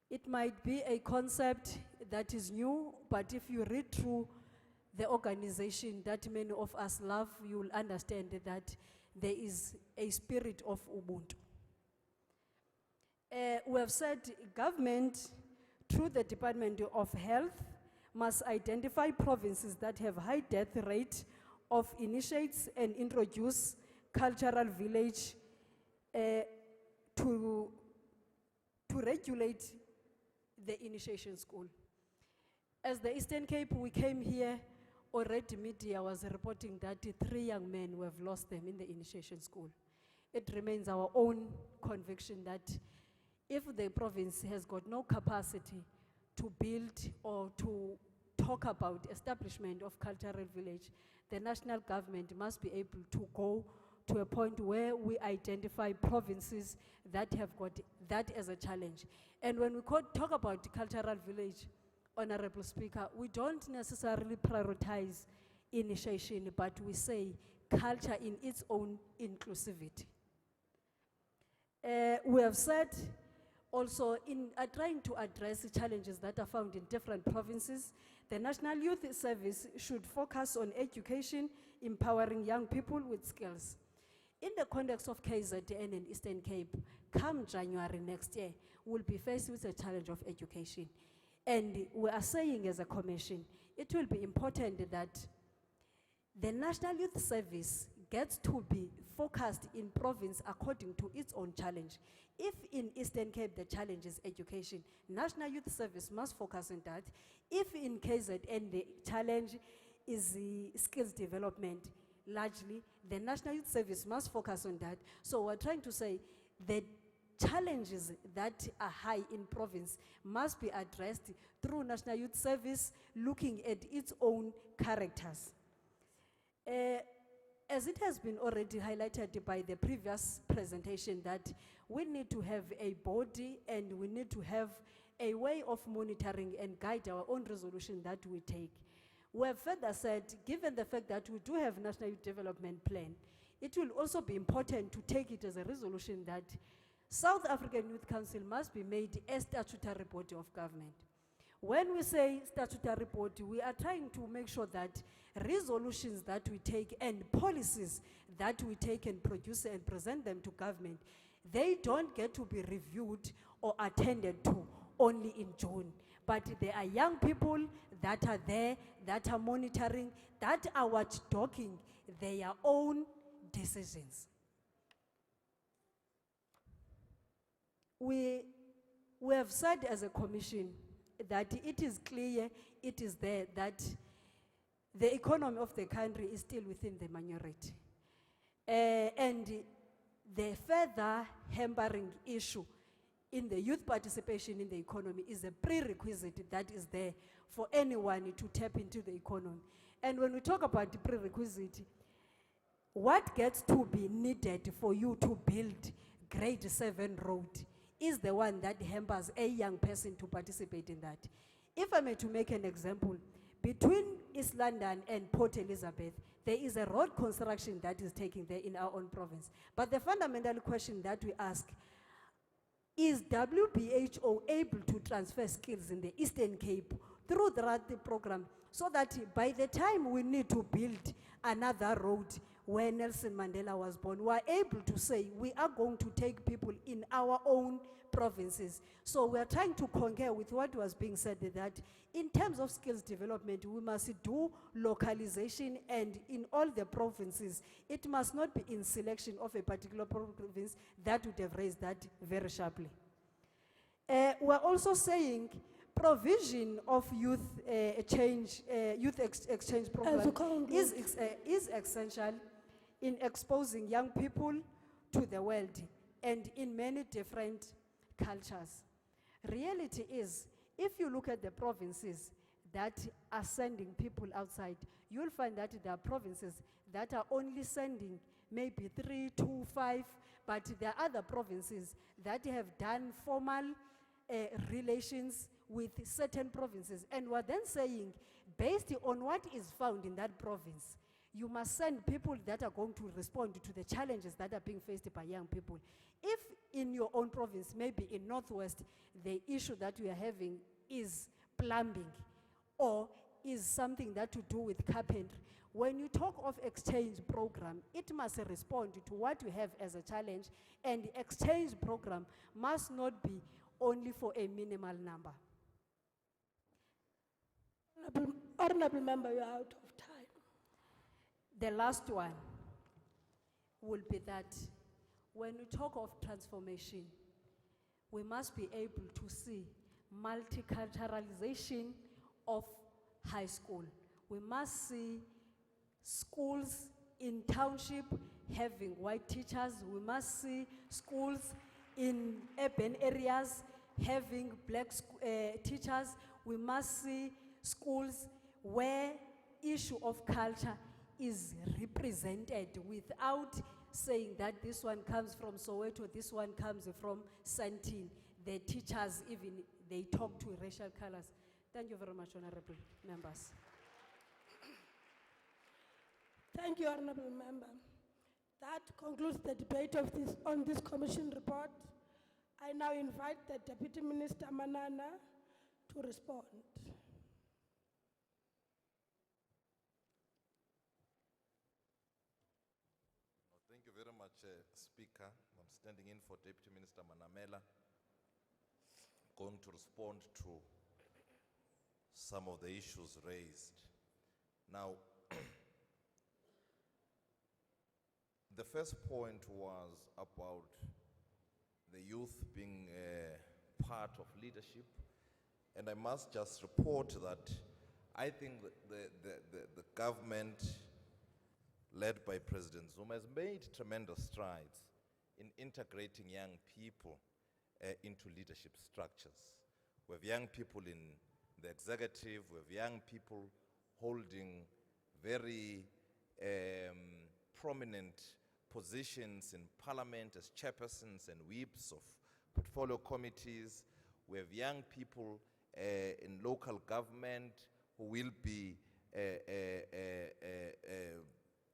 It might be a concept that is new, but if you read through the organization that many of us love, you will understand that there is a spirit of Ubuntu. We have said government, through the Department of Health, must identify provinces that have high death rate of initiates and introduce cultural village to regulate the initiation school. As the Eastern Cape, we came here, already media was reporting that 3 young men who have lost them in the initiation school. It remains our own conviction that if the province has got no capacity to build or to talk about establishment of cultural village, the national government must be able to go to a point where we identify provinces that have got that as a challenge. And when we talk about the cultural village, Honorable Speaker, we don't necessarily prioritize initiation, but we say culture in its own inclusivity. We have said also in trying to address the challenges that are found in different provinces, the National Youth Service should focus on education empowering young people with skills. In the context of KZN and Eastern Cape, come January next year, we'll be faced with the challenge of education. And we are saying as a commission, it will be important that the National Youth Service gets to be focused in province according to its own challenge. If in Eastern Cape the challenge is education, National Youth Service must focus on that. If in KZN the challenge is the skills development, largely, the National Youth Service must focus on that. So we're trying to say the challenges that are high in province must be addressed through National Youth Service, looking at its own characters. As it has been already highlighted by the previous presentation, that we need to have a body and we need to have a way of monitoring and guide our own resolution that we take. We have further said, given the fact that we do have National Youth Development Plan, it will also be important to take it as a resolution that South African Youth Council must be made a statutory body of government. When we say statutory body, we are trying to make sure that resolutions that we take and policies that we take and produce and present them to government, they don't get to be reviewed or attended to only in June. But there are young people that are there, that are monitoring, that are watchdogging their own decisions. We have said as a commission that it is clear, it is there, that the economy of the country is still within the minority. And the further hampering issue in the youth participation in the economy is a prerequisite that is there for anyone to tap into the economy. And when we talk about the prerequisite, what gets to be needed for you to build grade 7 road is the one that hampers a young person to participate in that. If I may to make an example, between East London and Port Elizabeth, there is a road construction that is taking there in our own province. But the fundamental question that we ask, is WBHO able to transfer skills in the Eastern Cape through the program so that by the time we need to build another road where Nelson Mandela was born, we are able to say we are going to take people in our own provinces. So we are trying to concur with what was being said, that in terms of skills development, we must do localization, and in all the provinces, it must not be in selection of a particular province that would have raised that very sharply. We're also saying provision of youth exchange program is essential in exposing young people to the world and in many different cultures. Reality is, if you look at the provinces that are sending people outside, you'll find that there are provinces that are only sending maybe 3 to 5, but there are other provinces that have done formal relations with certain provinces. And we're then saying, based on what is found in that province, you must send people that are going to respond to the challenges that are being faced by young people. If in your own province, maybe in Northwest, the issue that we are having is plumbing or is something that to do with carpentry, when you talk of exchange program, it must respond to what we have as a challenge, and the exchange program must not be only for a minimal number. Honorable member, you're out of time. The last one will be that when we talk of transformation, we must be able to see multiculturalization of high school. We must see schools in township having white teachers. We must see schools in urban areas having black teachers. We must see schools where issue of culture is represented without saying that this one comes from Soweto, this one comes from Sandton. The teachers even, they talk to racial colors. Thank you very much, honorable members. Thank you, honorable member. That concludes the debate of on this commission report. I now invite the Deputy Minister Manana to respond. very much, Speaker. I'm standing in for Deputy Minister Manamela. Going to respond to some of the issues raised. Now, the first point was about the youth being part of leadership. And I must just report that I think the government led by President Zuma has made tremendous strides in integrating young people into leadership structures. We have young people in the executive, we have young people holding very prominent positions in parliament as chairpersons and whips of portfolio committees. We have young people in local government who will be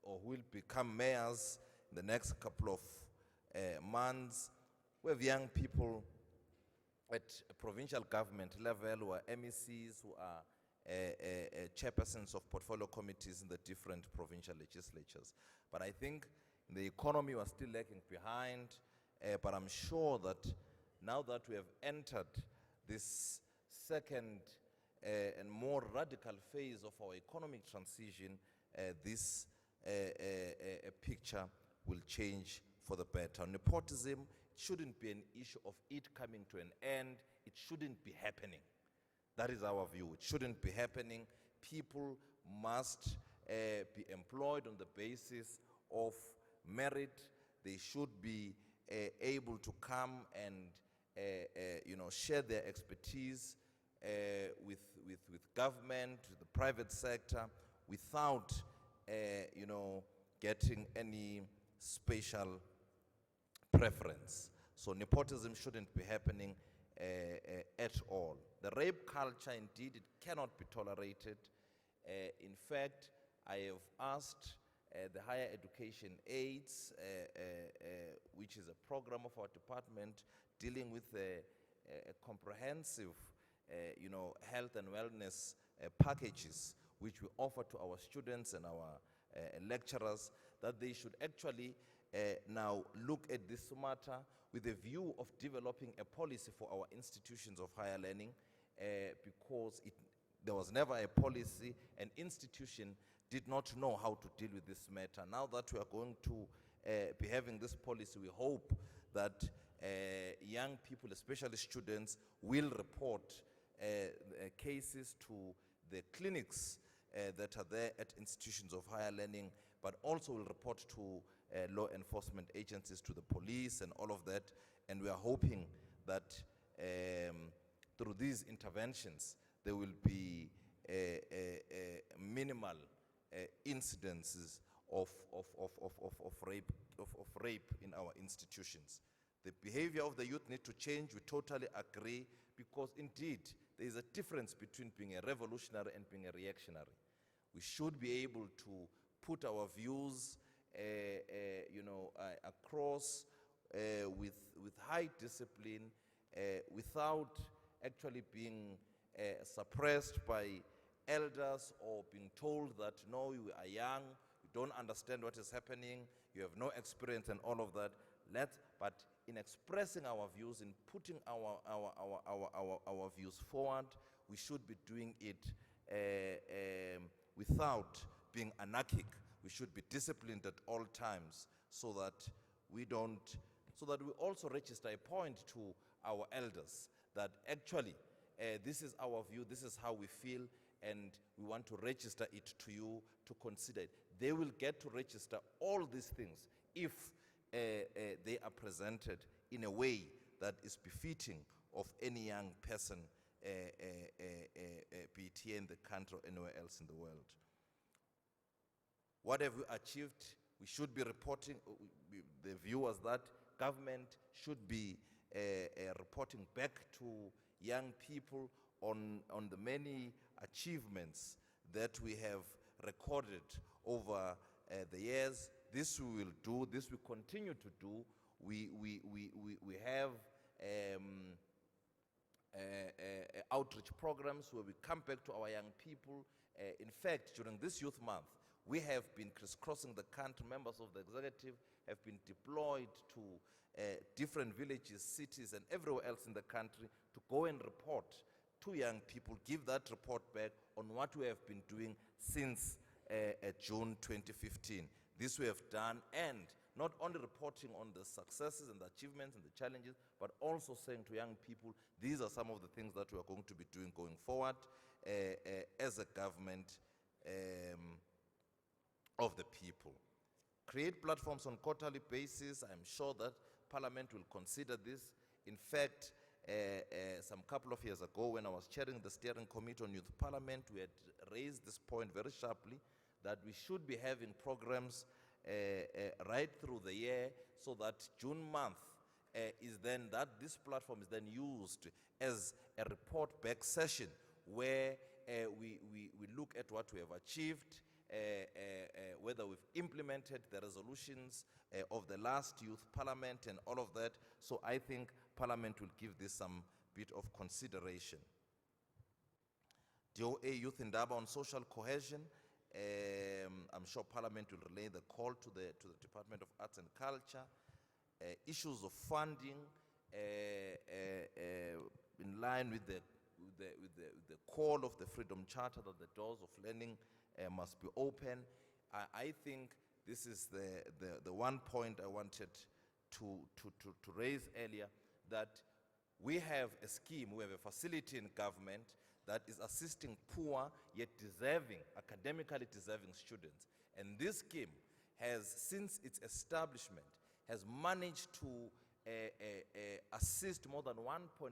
or will become mayors in the next couple of months. We have young people at a provincial government level who are MECs, who are chairpersons of portfolio committees in the different provincial legislatures. But I think in the economy we're still lagging behind, but I'm sure that now that we have entered this second and more radical phase of our economic transition, this picture will change for the better. Nepotism shouldn't be an issue of it coming to an end. It shouldn't be happening. That is our view. It shouldn't be happening. People must be employed on the basis of merit. They should be able to come and share their expertise with government, with the private sector, without getting any special preference. So nepotism shouldn't be happening at all. The rape culture, indeed, it cannot be tolerated. In fact, I have asked the Higher Education Aids, which is a program of our department dealing with a comprehensive health and wellness packages which we offer to our students and our lecturers, that they should actually now look at this matter with a view of developing a policy for our institutions of higher learning, because there was never a policy, and institution did not know how to deal with this matter. Now that we are going to be having this policy, we hope that young people, especially students, will report cases to the clinics that are there at institutions of higher learning, but also will report to law enforcement agencies, to the police and all of that. And we are hoping that through these interventions, there will be minimal incidences of rape in our institutions. The behavior of the youth need to change. We totally agree, because indeed there is a difference between being a revolutionary and being a reactionary. We should be able to put our views across with high discipline, without actually being suppressed by elders or being told that, no, you are young, you don't understand what is happening, you have no experience and all of that. But in expressing our views, in putting our views forward, we should be doing it without being anarchic. We should be disciplined at all times, so that we also register a point to our elders that actually this is our view, this is how we feel, and we want to register it to you to consider it. They will get to register all these things if they are presented in a way that is befitting of any young person, be it here in the country or anywhere else in the world. What have we achieved? We should be reporting, the view was that government should be reporting back to young people on the many achievements that we have recorded over the years. This we will do, this we continue to do. We have outreach programs where we come back to our young people. In fact, during this youth month, We have been crisscrossing the country. Members of the executive have been deployed to different villages, cities, and everywhere else in the country to go and report to young people, give that report back on what we have been doing since June 2015. This we have done, and not only reporting on the successes and the achievements and the challenges, but also saying to young people, these are some of the things that we are going to be doing going forward as a government of the people. Create platforms on quarterly basis. I'm sure that Parliament will consider this. In fact, some couple of years ago, when I was chairing the steering committee on youth parliament, we had raised this point very sharply, that we should be having programs right through the year, so that June month is then, that this platform is then used as a report back session where we look at what we have achieved, whether we've implemented the resolutions of the last youth parliament and all of that. So I think Parliament will give this some bit of consideration. DOA Youth Indaba on social cohesion. I'm sure Parliament will relay the call to the Department of Arts and Culture. Issues of funding in line with the call of the Freedom Charter, that the doors of learning must be open. I think this is the one point I wanted to raise earlier, that we have a scheme, we have a facility in government that is assisting poor yet deserving, academically deserving students. And this scheme has, since its establishment, has managed to assist more than 1.5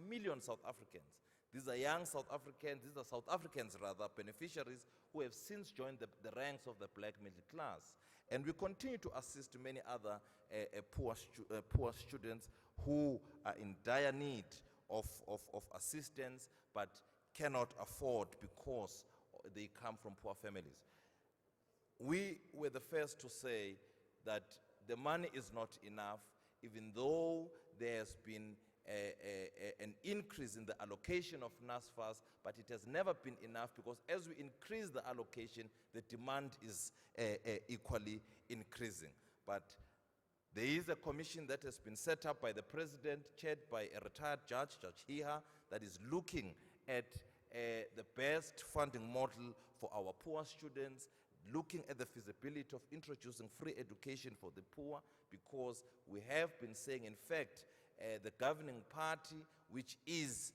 million South Africans. These are young South Africans, these are South Africans rather, beneficiaries who have since joined the ranks of the black middle class. And we continue to assist many other poor students who are in dire need of assistance, but cannot afford because they come from poor families. We were the first to say that the money is not enough, even though there has been an increase in the allocation of NSFAS, but it has never been enough, because as we increase the allocation, the demand is equally increasing. But there is a commission that has been set up by the president, chaired by a retired judge, Judge Hiha, that is looking at the best funding model for our poor students, looking at the feasibility of introducing free education for the poor, because we have been saying, in fact, the governing party, which is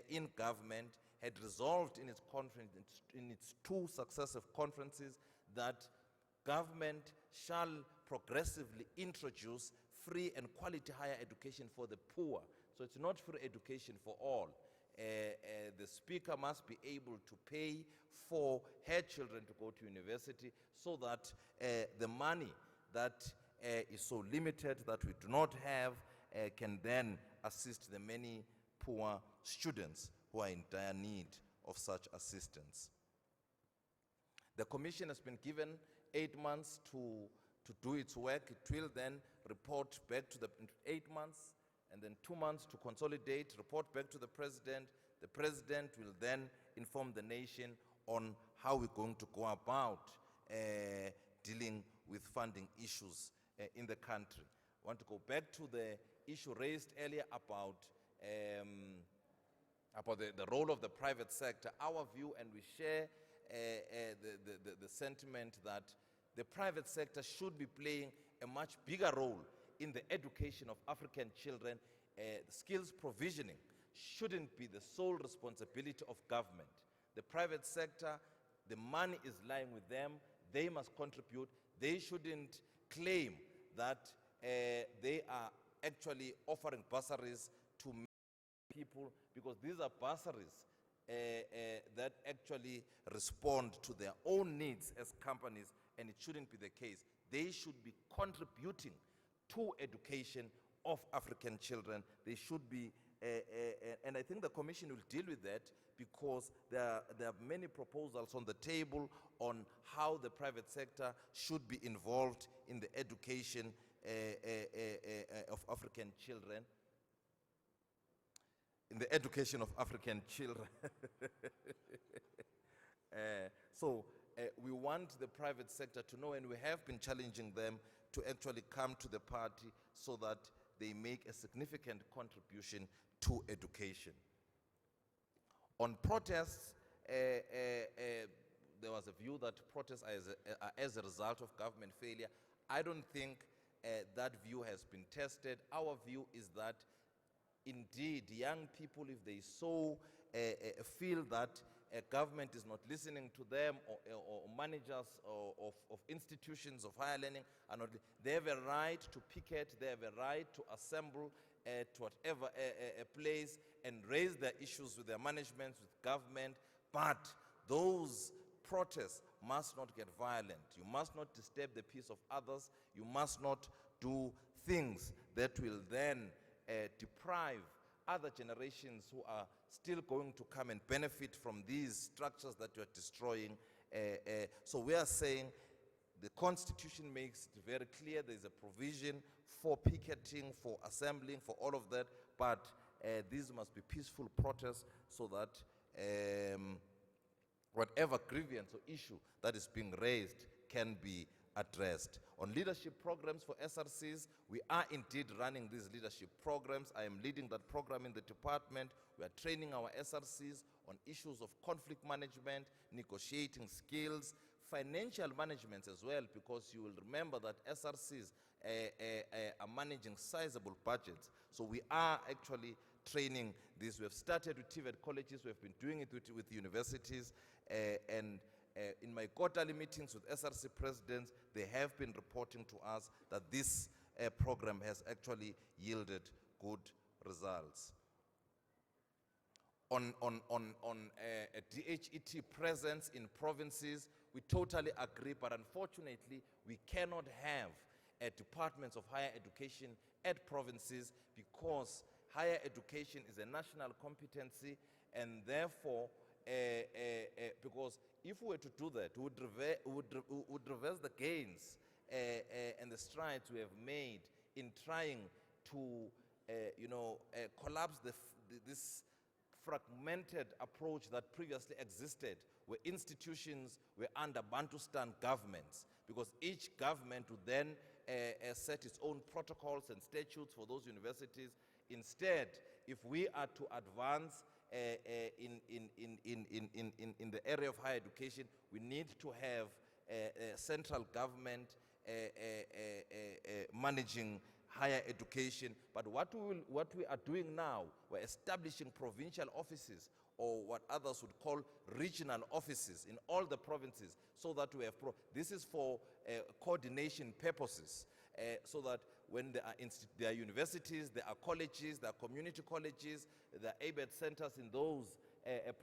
in government, had resolved in its conference, in its two successive conferences, that government shall progressively introduce free and quality higher education for the poor. So it's not free education for all. The speaker must be able to pay for her children to go to university, so that the money that is so limited that we do not have can then assist the many poor students who are in dire need of such assistance. The commission has been given 8 months to do its work. It will then report back to the 8 months, and then 2 months to consolidate, report back to the president. The president will then inform the nation on how we're going to go about dealing with funding issues in the country. I want to go back to the issue raised earlier about the role of the private sector. Our view, and we share the sentiment, that the private sector should be playing a much bigger role in the education of African children. Skills provisioning shouldn't be the sole responsibility of government. The private sector, the money is lying with them. They must contribute. They shouldn't claim that they are actually offering bursaries to people, because these are bursaries that actually respond to their own needs as companies, and it shouldn't be the case. They should be contributing to education of African children. They should be, and I think the commission will deal with that, because there are many proposals on the table on how the private sector should be involved in the education of African children. In the education of African children. So we want the private sector to know, and we have been challenging them to actually come to the party so that they make a significant contribution to education. On protests, there was a view that protests are as a result of government failure. I don't think that view has been tested. Our view is that indeed young people, if they so feel that government is not listening to them, or managers of institutions of higher learning are not, they have a right to picket, they have a right to assemble at whatever place and raise their issues with their management, with government, but those protests must not get violent. You must not disturb the peace of others. You must not do things that will then deprive other generations who are still going to come and benefit from these structures that you are destroying. So we are saying the Constitution makes it very clear there is a provision for picketing, for assembling, for all of that, but these must be peaceful protests so that whatever grievance or issue that is being raised can be addressed. On leadership programs for SRCs, we are indeed running these leadership programs. I am leading that program in the department. We are training our SRCs on issues of conflict management, negotiating skills, financial management as well, because you will remember that SRCs are managing sizable budgets. So we are actually training this. We have started with TVET colleges. We have been doing it with universities, and in my quarterly meetings with SRC presidents, they have been reporting to us that this program has actually yielded good results. On DHET presence in provinces, we totally agree, but unfortunately, we cannot have departments of higher education at provinces because higher education is a national competency, and therefore, because if we were to do that, we would reverse the gains and the strides we have made in trying to, collapse this fragmented approach that previously existed, where institutions were under Bantustan governments, because each government would then set its own protocols and statutes for those universities. Instead, if we are to advance in the area of higher education, we need to have central government managing higher education. But what we are doing now, we're establishing provincial offices, or what others would call regional offices in all the provinces, so that we have, this is for coordination purposes, so that when there are universities, there are colleges, there are community colleges, there are ABET centers in those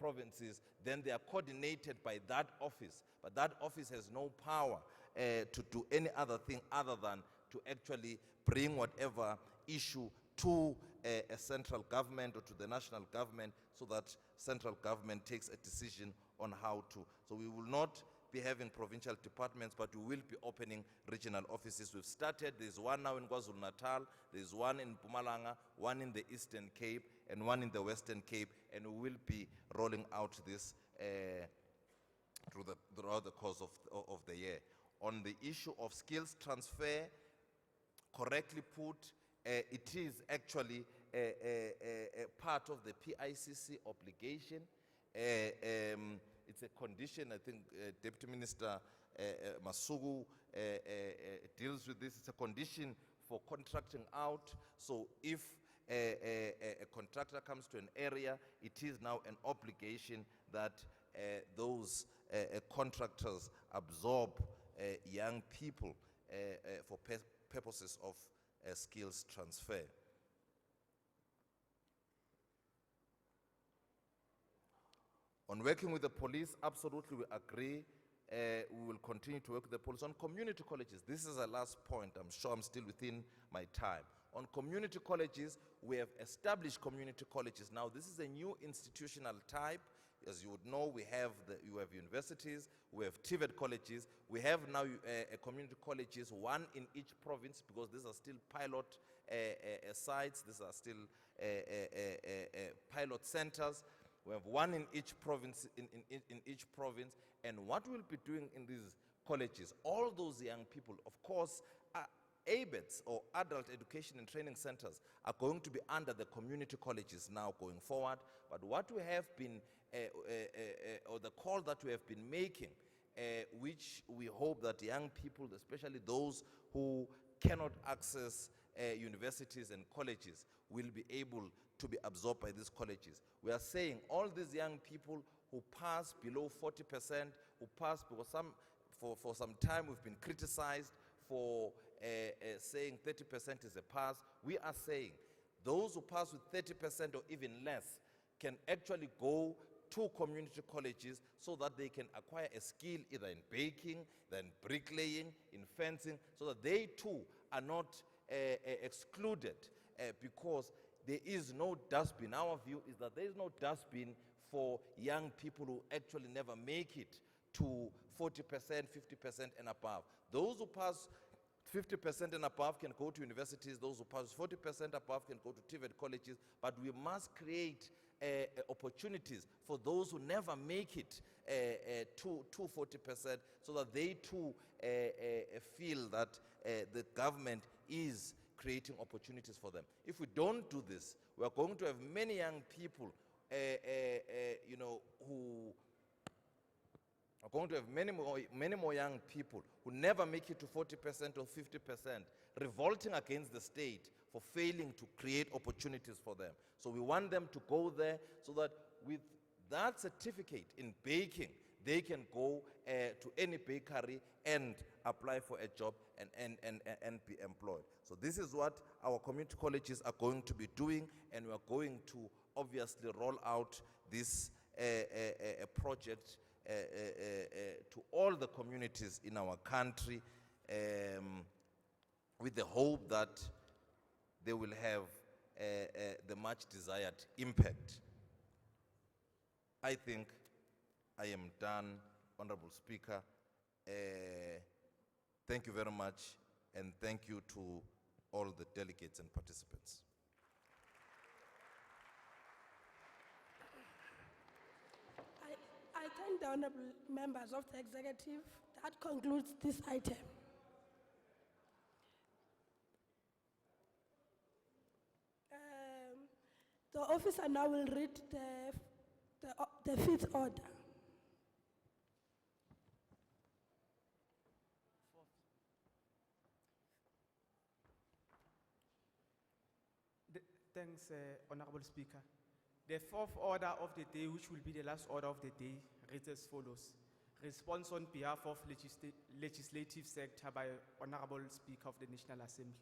provinces, then they are coordinated by that office. But that office has no power to do any other thing other than to actually bring whatever issue to a central government or to the national government, so that central government takes a decision on how to. So we will not be having provincial departments, but we will be opening regional offices. We've started. There's one now in KwaZulu-Natal, there's one in Mpumalanga, one in the Eastern Cape, and one in the Western Cape, and we will be rolling out this throughout the course of the year. On the issue of skills transfer, correctly put, it is actually a part of the PICC obligation. It's a condition, I think Deputy Minister Masugu deals with this. It's a condition for contracting out. So if a contractor comes to an area, it is now an obligation that those contractors absorb young people for purposes of skills transfer. On working with the police, absolutely we agree. We will continue to work with the police. On community colleges, this is the last point. I'm sure I'm still within my time. On community colleges, we have established community colleges. Now, this is a new institutional type. As you would know, you have universities, we have TVET colleges. We have now community colleges, one in each province, because these are still pilot sites. These are still pilot centers. We have one in each province, in each province. And what we'll be doing in these colleges, all those young people, of course, ABETs or adult education and training centers are going to be under the community colleges now going forward. But what we have been, or the call that we have been making, which we hope that young people, especially those who cannot access universities and colleges, will be able to be absorbed by these colleges. We are saying all these young people who pass below 40%, who pass because for some time we've been criticized for saying 30% is a pass. We are saying those who pass with 30% or even less can actually go to community colleges so that they can acquire a skill either in baking, then bricklaying, in fencing, so that they too are not excluded because there is no dustbin. Our view is that there is no dustbin for young people who actually never make it to 40%, 50% and above. Those who pass 50% and above can go to universities. Those who pass 40% above can go to TVET colleges. But we must create opportunities for those who never make it to 40% so that they too feel that the government is creating opportunities for them. If we don't do this, we are going to have many young people, who are going to have many more young people who never make it to 40% or 50%, revolting against the state for failing to create opportunities for them. So we want them to go there so that with that certificate in baking, they can go to any bakery and apply for a job and be employed. So this is what our community colleges are going to be doing, and we are going to obviously roll out this project to all the communities in our country with the hope that they will have the much desired impact. I think I am done, Honorable Speaker. Thank you very much, and thank you to all the delegates and participants. I thank the honorable members of the executive. That concludes this item. The officer now will read the fifth order. Thanks, Honorable Speaker. The fourth order of the day, which will be the last order of the day, reads as follows. Response on behalf of legislative sector by Honorable Speaker of the National Assembly.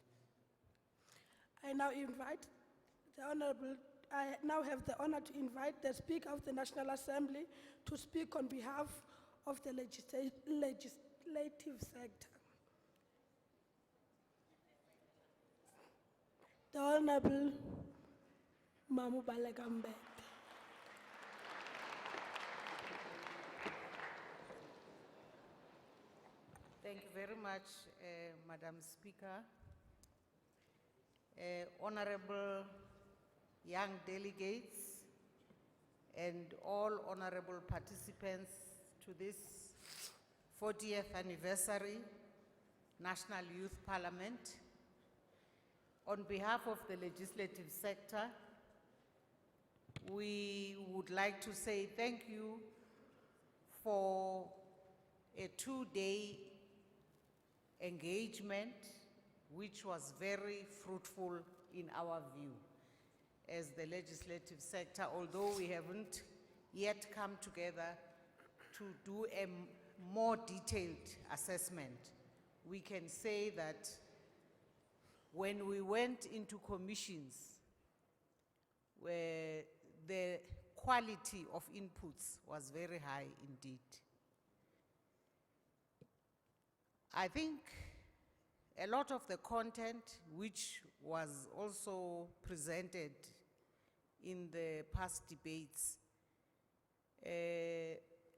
I now have the honor to invite the Speaker of the National Assembly to speak on behalf of the legislative sector. The Honorable Mamu Balekambete. Thank you very much, Madam Speaker. Honorable young delegates and all honorable participants to this 40th anniversary National Youth Parliament. On behalf of the legislative sector, we would like to say thank you for a 2-day engagement, which was very fruitful in our view as the legislative sector, although we haven't yet come together to do a more detailed assessment. We can say that when we went into commissions, where the quality of inputs was very high indeed. I think a lot of the content which was also presented in the past debates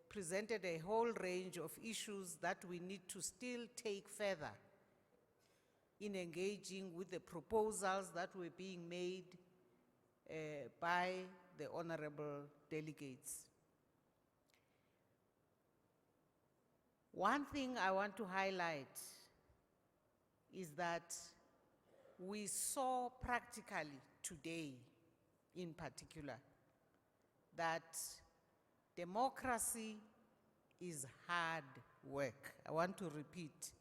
presented a whole range of issues that we need to still take further in engaging with the proposals that were being made by the honorable delegates. One thing I want to highlight is that we saw practically today, in particular, that democracy is hard work. I want to repeat.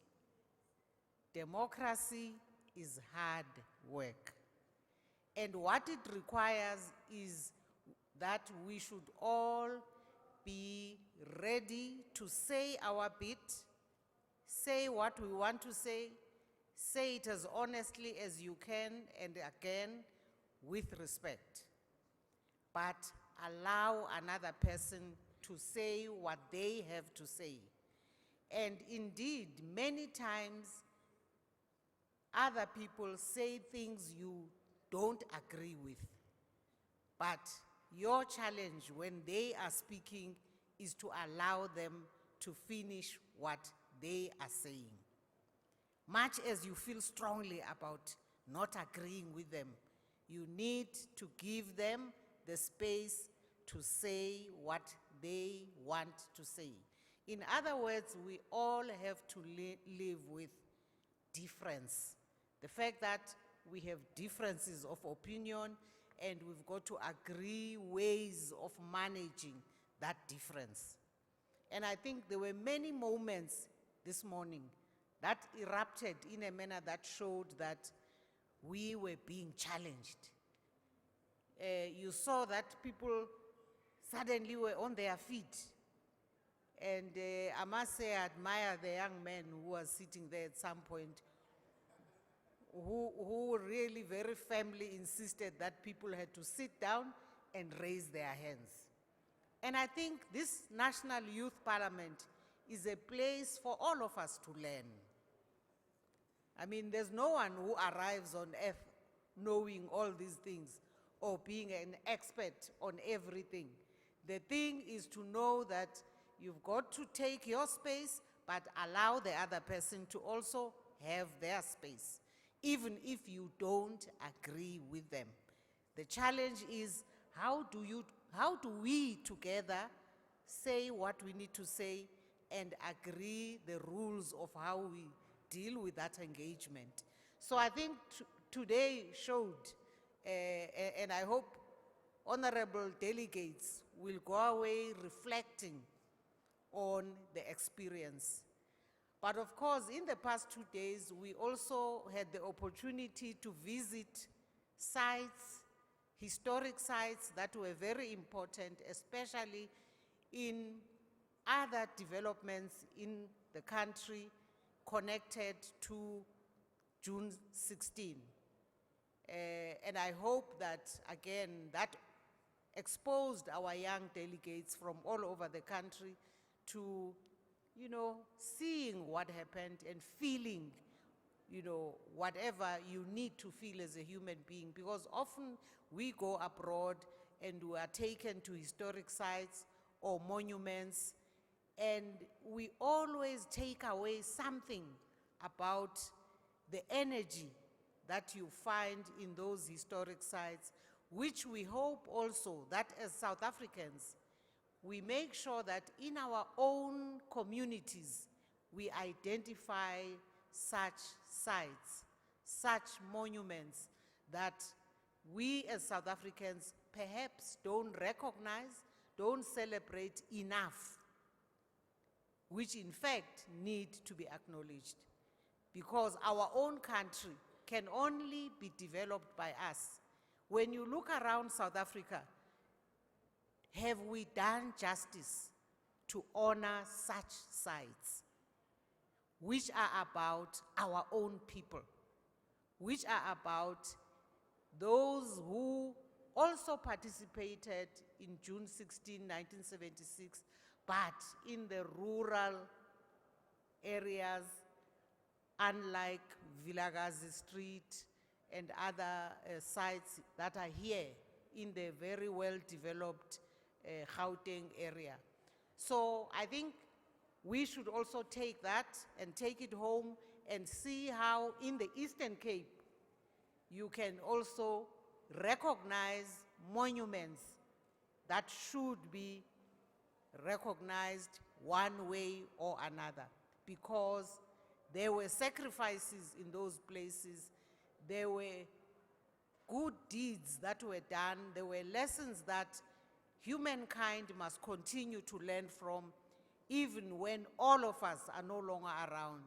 Democracy is hard work. And what it requires is that we should all be ready to say our bit, say what we want to say it as honestly as you can, and again, with respect. But allow another person to say what they have to say. And indeed, many times, other people say things you don't agree with. But your challenge when they are speaking is to allow them to finish what they are saying. Much as you feel strongly about not agreeing with them, you need to give them the space to say what they want to say. In other words, we all have to live with difference. The fact that we have differences of opinion and we've got to agree ways of managing that difference. And I think there were many moments this morning that erupted in a manner that showed that we were being challenged. You saw that people suddenly were on their feet. And I must say, I admire the young man who was sitting there at some point, who really very firmly insisted that people had to sit down and raise their hands. And I think this National Youth Parliament is a place for all of us to learn. I mean, there's no one who arrives on earth knowing all these things or being an expert on everything. The thing is to know that you've got to take your space, but allow the other person to also have their space, even if you don't agree with them. The challenge is how do we together say what we need to say and agree the rules of how we deal with that engagement. So I think today showed, and I hope honorable delegates will go away reflecting on the experience. But of course, in the past 2 days, we also had the opportunity to visit sites, historic sites that were very important, especially in other developments in the country connected to June 16. And I hope that, again, that exposed our young delegates from all over the country to, seeing what happened and feeling, whatever you need to feel as a human being. Because often we go abroad and we are taken to historic sites or monuments, and we always take away something about the energy that you find in those historic sites, which we hope also that as South Africans, we make sure that in our own communities, we identify such sites, such monuments that we as South Africans perhaps don't recognize, don't celebrate enough, which in fact need to be acknowledged. Because our own country can only be developed by us. When you look around South Africa, have we done justice to honor such sites, which are about our own people, which are about those who also participated in June 16, 1976, but in the rural areas, unlike Vilakazi Street and other sites that are here in the very well-developed Gauteng area. So I think we should also take that and take it home and see how in the Eastern Cape you can also recognize monuments that should be recognized one way or another, because there were sacrifices in those places, there were good deeds that were done, there were lessons that humankind must continue to learn from, even when all of us are no longer around.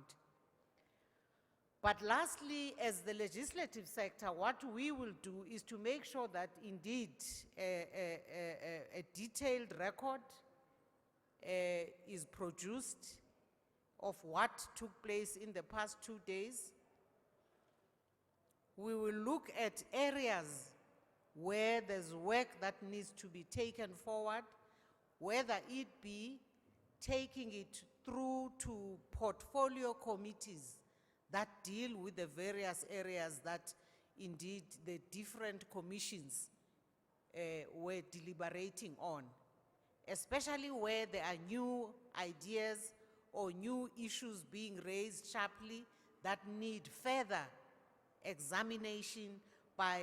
But lastly, as the legislative sector, what we will do is to make sure that indeed a detailed record is produced of what took place in the past 2 days. We will look at areas where there's work that needs to be taken forward, whether it be taking it through to portfolio committees that deal with the various areas that indeed the different commissions were deliberating on, especially where there are new ideas or new issues being raised sharply that need further examination by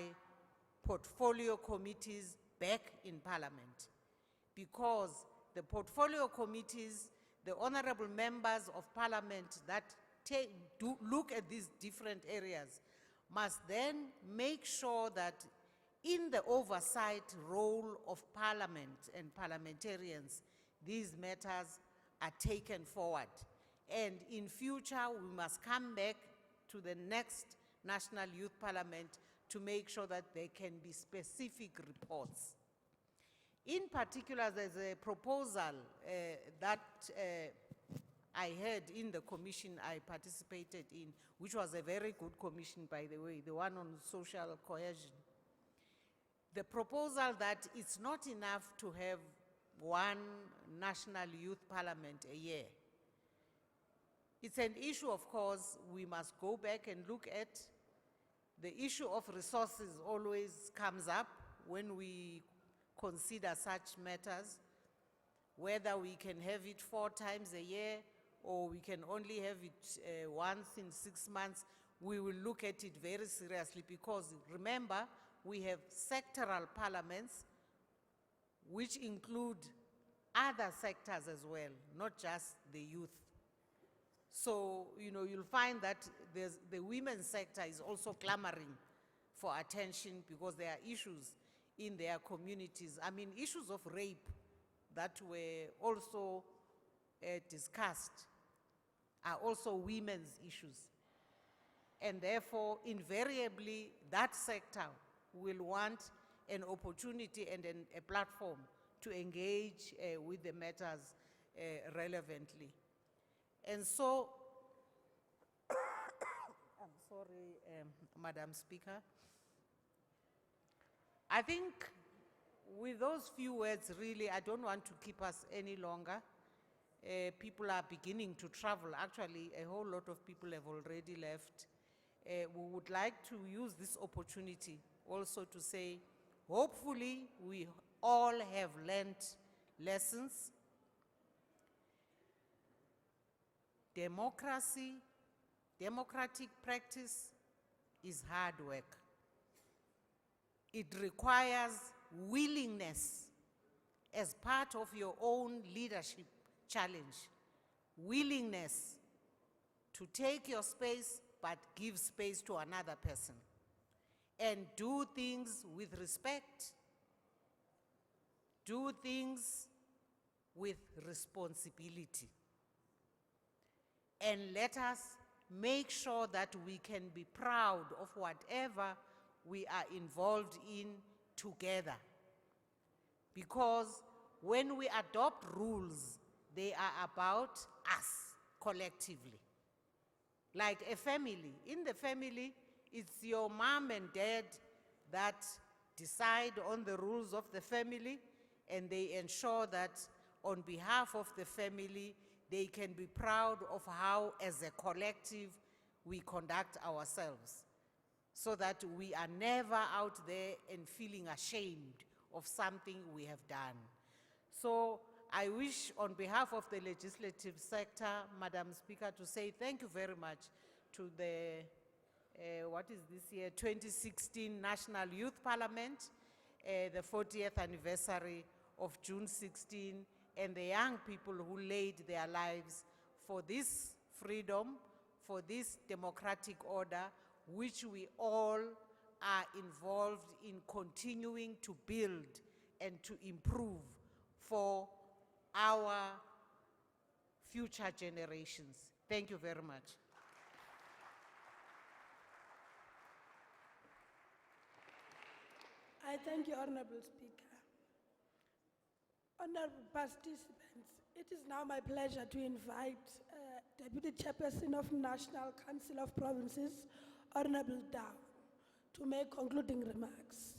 portfolio committees back in Parliament. Because the portfolio committees, the honorable members of Parliament that do look at these different areas must then make sure that in the oversight role of Parliament and parliamentarians, these matters are taken forward. And in future, we must come back to the next National Youth Parliament to make sure that there can be specific reports. In particular, there's a proposal that I heard in the commission I participated in, which was a very good commission, by the way, the one on social cohesion. The proposal that it's not enough to have one National Youth Parliament a year. It's an issue, of course, we must go back and look at. The issue of resources always comes up when we consider such matters, whether we can have it 4 times a year or we can only have it once in 6 months. We will look at it very seriously, because remember, we have sectoral parliaments which include other sectors as well, not just the youth. So, you know, you'll find that the women's sector is also clamoring for attention because there are issues in their communities. I mean, issues of rape that were also discussed are also women's issues. And therefore, invariably, that sector will want an opportunity and a platform to engage with the matters relevantly. And so, I'm sorry, Madam Speaker. I think with those few words, really, I don't want to keep us any longer. People are beginning to travel. Actually, a whole lot of people have already left. We would like to use this opportunity also to say, hopefully, we all have learned lessons. Democratic practice is hard work. It requires willingness as part of your own leadership challenge. Willingness to take your space but give space to another person. And do things with respect. Do things with responsibility. And let us make sure that we can be proud of whatever we are involved in together. Because when we adopt rules, they are about us collectively. Like a family. In the family, it's your mom and dad that decide on the rules of the family, and they ensure that on behalf of the family, they can be proud of how, as a collective, we conduct ourselves, so that we are never out there and feeling ashamed of something we have done. So I wish, on behalf of the legislative sector, Madam Speaker, to say thank you very much to the, what is this year, 2016 National Youth Parliament, the 40th anniversary of June 16 and the young people who laid their lives for this freedom, for this democratic order, which we all are involved in continuing to build and to improve for our future generations. Thank you very much. I thank you, Honorable Speaker. Honorable participants, it is now my pleasure to invite Deputy Chairperson of National Council of Provinces, Honorable Dow, to make concluding remarks.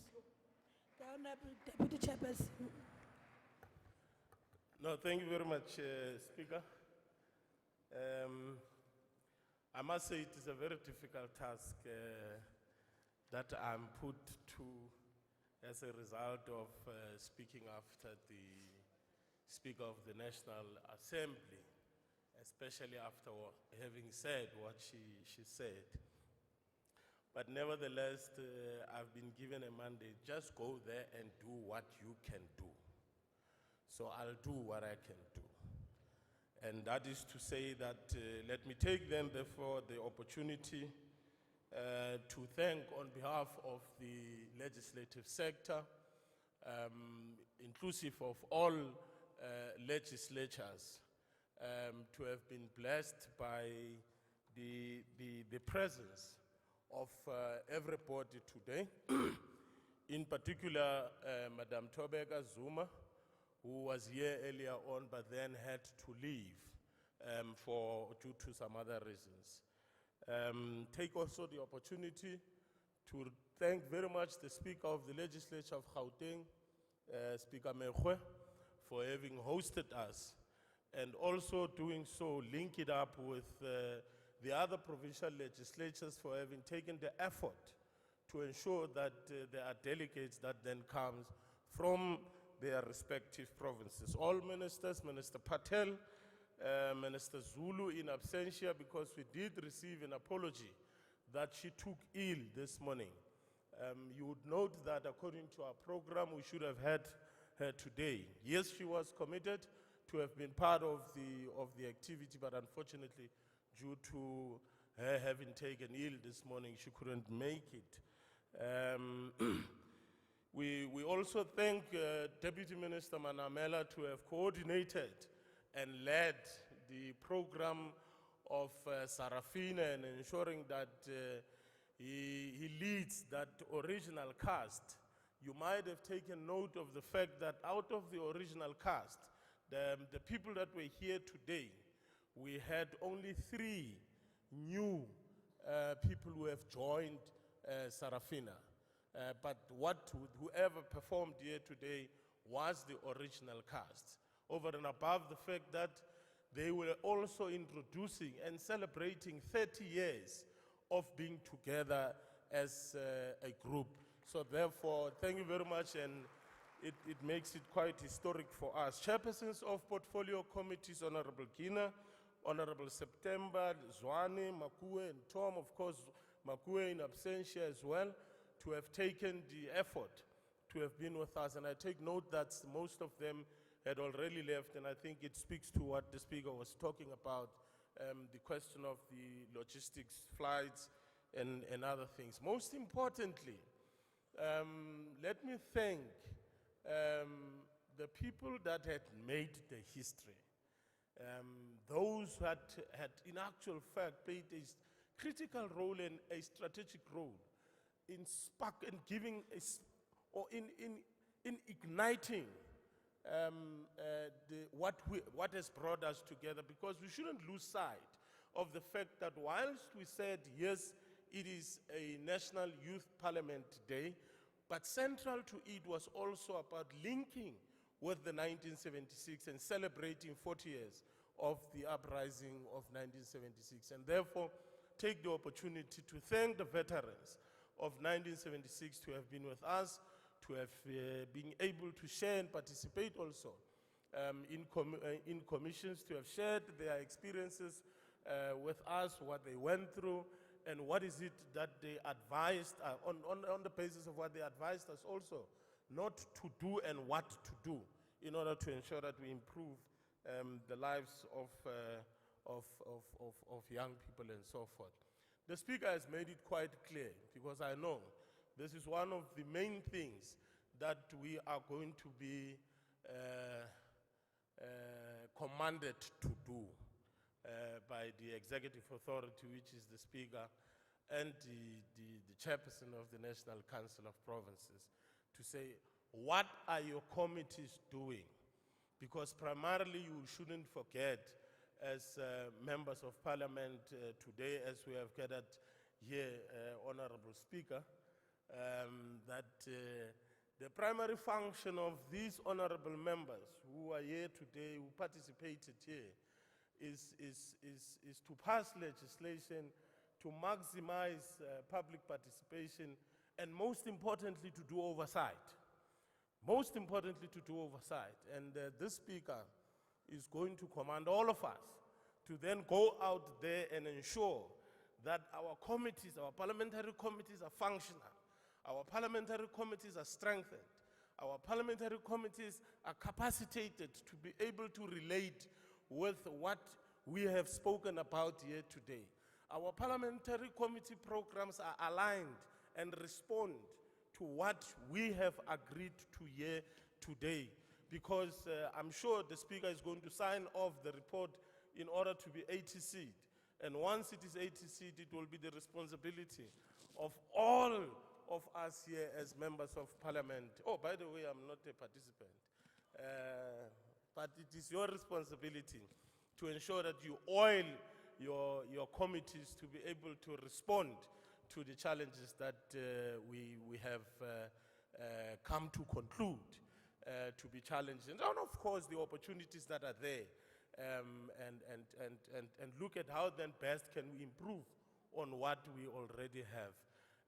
The Honorable Deputy Chairperson. No, thank you very much, Speaker. I must say it is a very difficult task that I'm put to as a result of speaking after the Speaker of the National Assembly, especially after having said what she said. But nevertheless, I've been given a mandate, just go there and do what you can do. So I'll do what I can do. And that is to say that, let me take then therefore the opportunity to thank on behalf of the legislative sector, inclusive of all legislatures, to have been blessed by the presence of everybody today. In particular, Madam Tobeka Zuma, who was here earlier on but then had to leave due to some other reasons. Take also the opportunity to thank very much the Speaker of the Legislature of Gauteng, Speaker Mekwe, for having hosted us, and also doing so, link it up with the other provincial legislatures for having taken the effort to ensure that there are delegates that then comes from their respective provinces. All ministers, Minister Patel, Minister Zulu in absentia, because we did receive an apology that she took ill this morning. You would note that according to our program, we should have had her today. Yes, she was committed to have been part of the activity, but unfortunately, due to her having taken ill this morning, she couldn't make it. We also thank Deputy Minister Manamela to have coordinated and led the program of Sarafina and ensuring that he leads that original cast. You might have taken note of the fact that out of the original cast, the people that were here today, we had only 3 new people who have joined Sarafina. But whoever performed here today was the original cast. Over and above the fact that they were also introducing and celebrating 30 years of being together as a group. So therefore, thank you very much, and it makes it quite historic for us. Chairpersons of portfolio committees, Honorable Gina, Honorable September, Zwane, Makue, and Tom, of course, Makue in absentia as well, to have taken the effort to have been with us. And I take note that most of them had already left, and I think it speaks to what the Speaker was talking about, the question of the logistics, flights, and other things. Most importantly, let me thank the people that had made the history. Those who had in actual fact played a critical role and a strategic role in giving in igniting what has brought us together, because we shouldn't lose sight of the fact that whilst we said, yes, it is a National Youth Parliament Day, but central to it was also about linking with the 1976 and celebrating 40 years of the uprising of 1976. And therefore, take the opportunity to thank the veterans of 1976 to have been with us, to have been able to share and participate also in commissions, to have shared their experiences with us, what they went through, and what is it that they advised, on the basis of what they advised us also, not to do and what to do in order to ensure that we improve the lives of young people and so forth. The Speaker has made it quite clear, because I know this is one of the main things that we are going to be commanded to do by the executive authority, which is the Speaker and the chairperson of the National Council of Provinces, to say, what are your committees doing? Because primarily you shouldn't forget, as members of parliament today, as we have gathered here, Honorable Speaker, that the primary function of these honorable members who are here today, who participated here, is to pass legislation, to maximize public participation, and most importantly, to do oversight. Most importantly, to do oversight. And this Speaker is going to command all of us to then go out there and ensure that our committees, our parliamentary committees are functional. Our parliamentary committees are strengthened. Our parliamentary committees are capacitated to be able to relate with what we have spoken about here today. Our parliamentary committee programs are aligned and respond to what we have agreed to here today, because I'm sure the Speaker is going to sign off the report in order to be 80-seat. And once it is 80-seat, it will be the responsibility of all of us here as members of parliament. Oh, by the way, I'm not a participant. But it is your responsibility to ensure that you oil your committees to be able to respond to the challenges that we have come to conclude to be challenged. And of course, the opportunities that are there, and look at how then best can we improve on what we already have.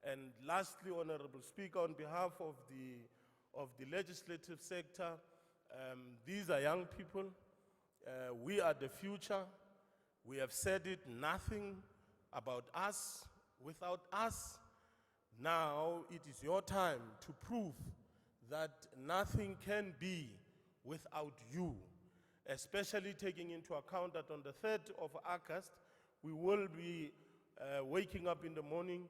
And lastly, Honorable Speaker, on behalf of the legislative sector, these are young people. We are the future. We have said it, nothing about us without us. Now it is your time to prove that nothing can be without you, especially taking into account that on the 3rd of August, we will be waking up in the morning,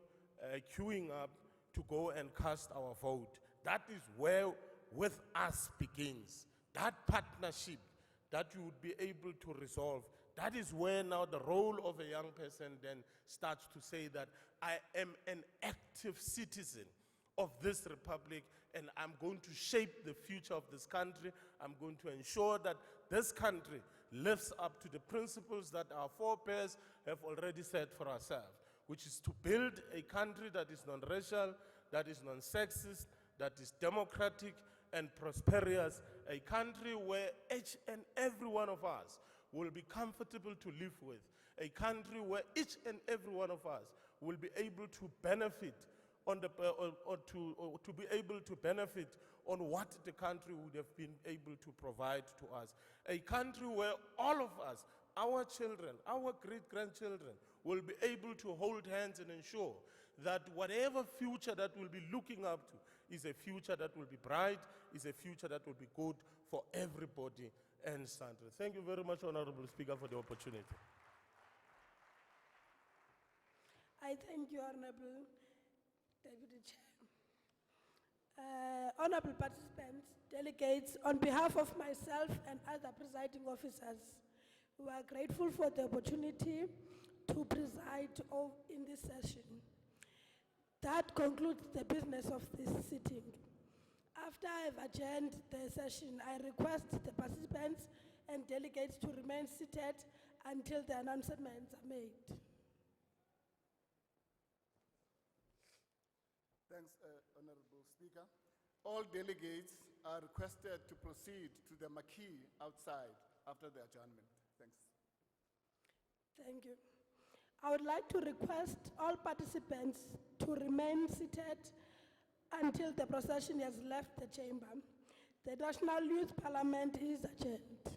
queuing up to go and cast our vote. That is where with us begins. That partnership that you would be able to resolve. That is where now the role of a young person then starts to say that I am an active citizen of this republic, and I'm going to shape the future of this country. I'm going to ensure that this country lives up to the principles that our forebears have already set for ourselves, which is to build a country that is non-racial, that is non-sexist, that is democratic and prosperous, a country where each and every one of us will be comfortable to live with, a country where each and every one of us will be able to benefit on the, or to be able to benefit on what the country would have been able to provide to us. A country where all of us, our children, our great-grandchildren, will be able to hold hands and ensure that whatever future that we'll be looking up to is a future that will be bright, is a future that will be good for everybody and Sandra. Thank you very much, Honorable Speaker, for the opportunity. I thank you, Honorable Deputy Chair. Honorable participants, delegates, on behalf of myself and other presiding officers, we are grateful for the opportunity to preside in this session. That concludes the business of this sitting. After I have adjourned the session, I request the participants and delegates to remain seated until the announcements are made. Thanks, Honorable Speaker. All delegates are requested to proceed to the marquee outside after the adjournment. Thanks. Thank you. I would like to request all participants to remain seated until the procession has left the chamber. The National Youth Parliament is adjourned.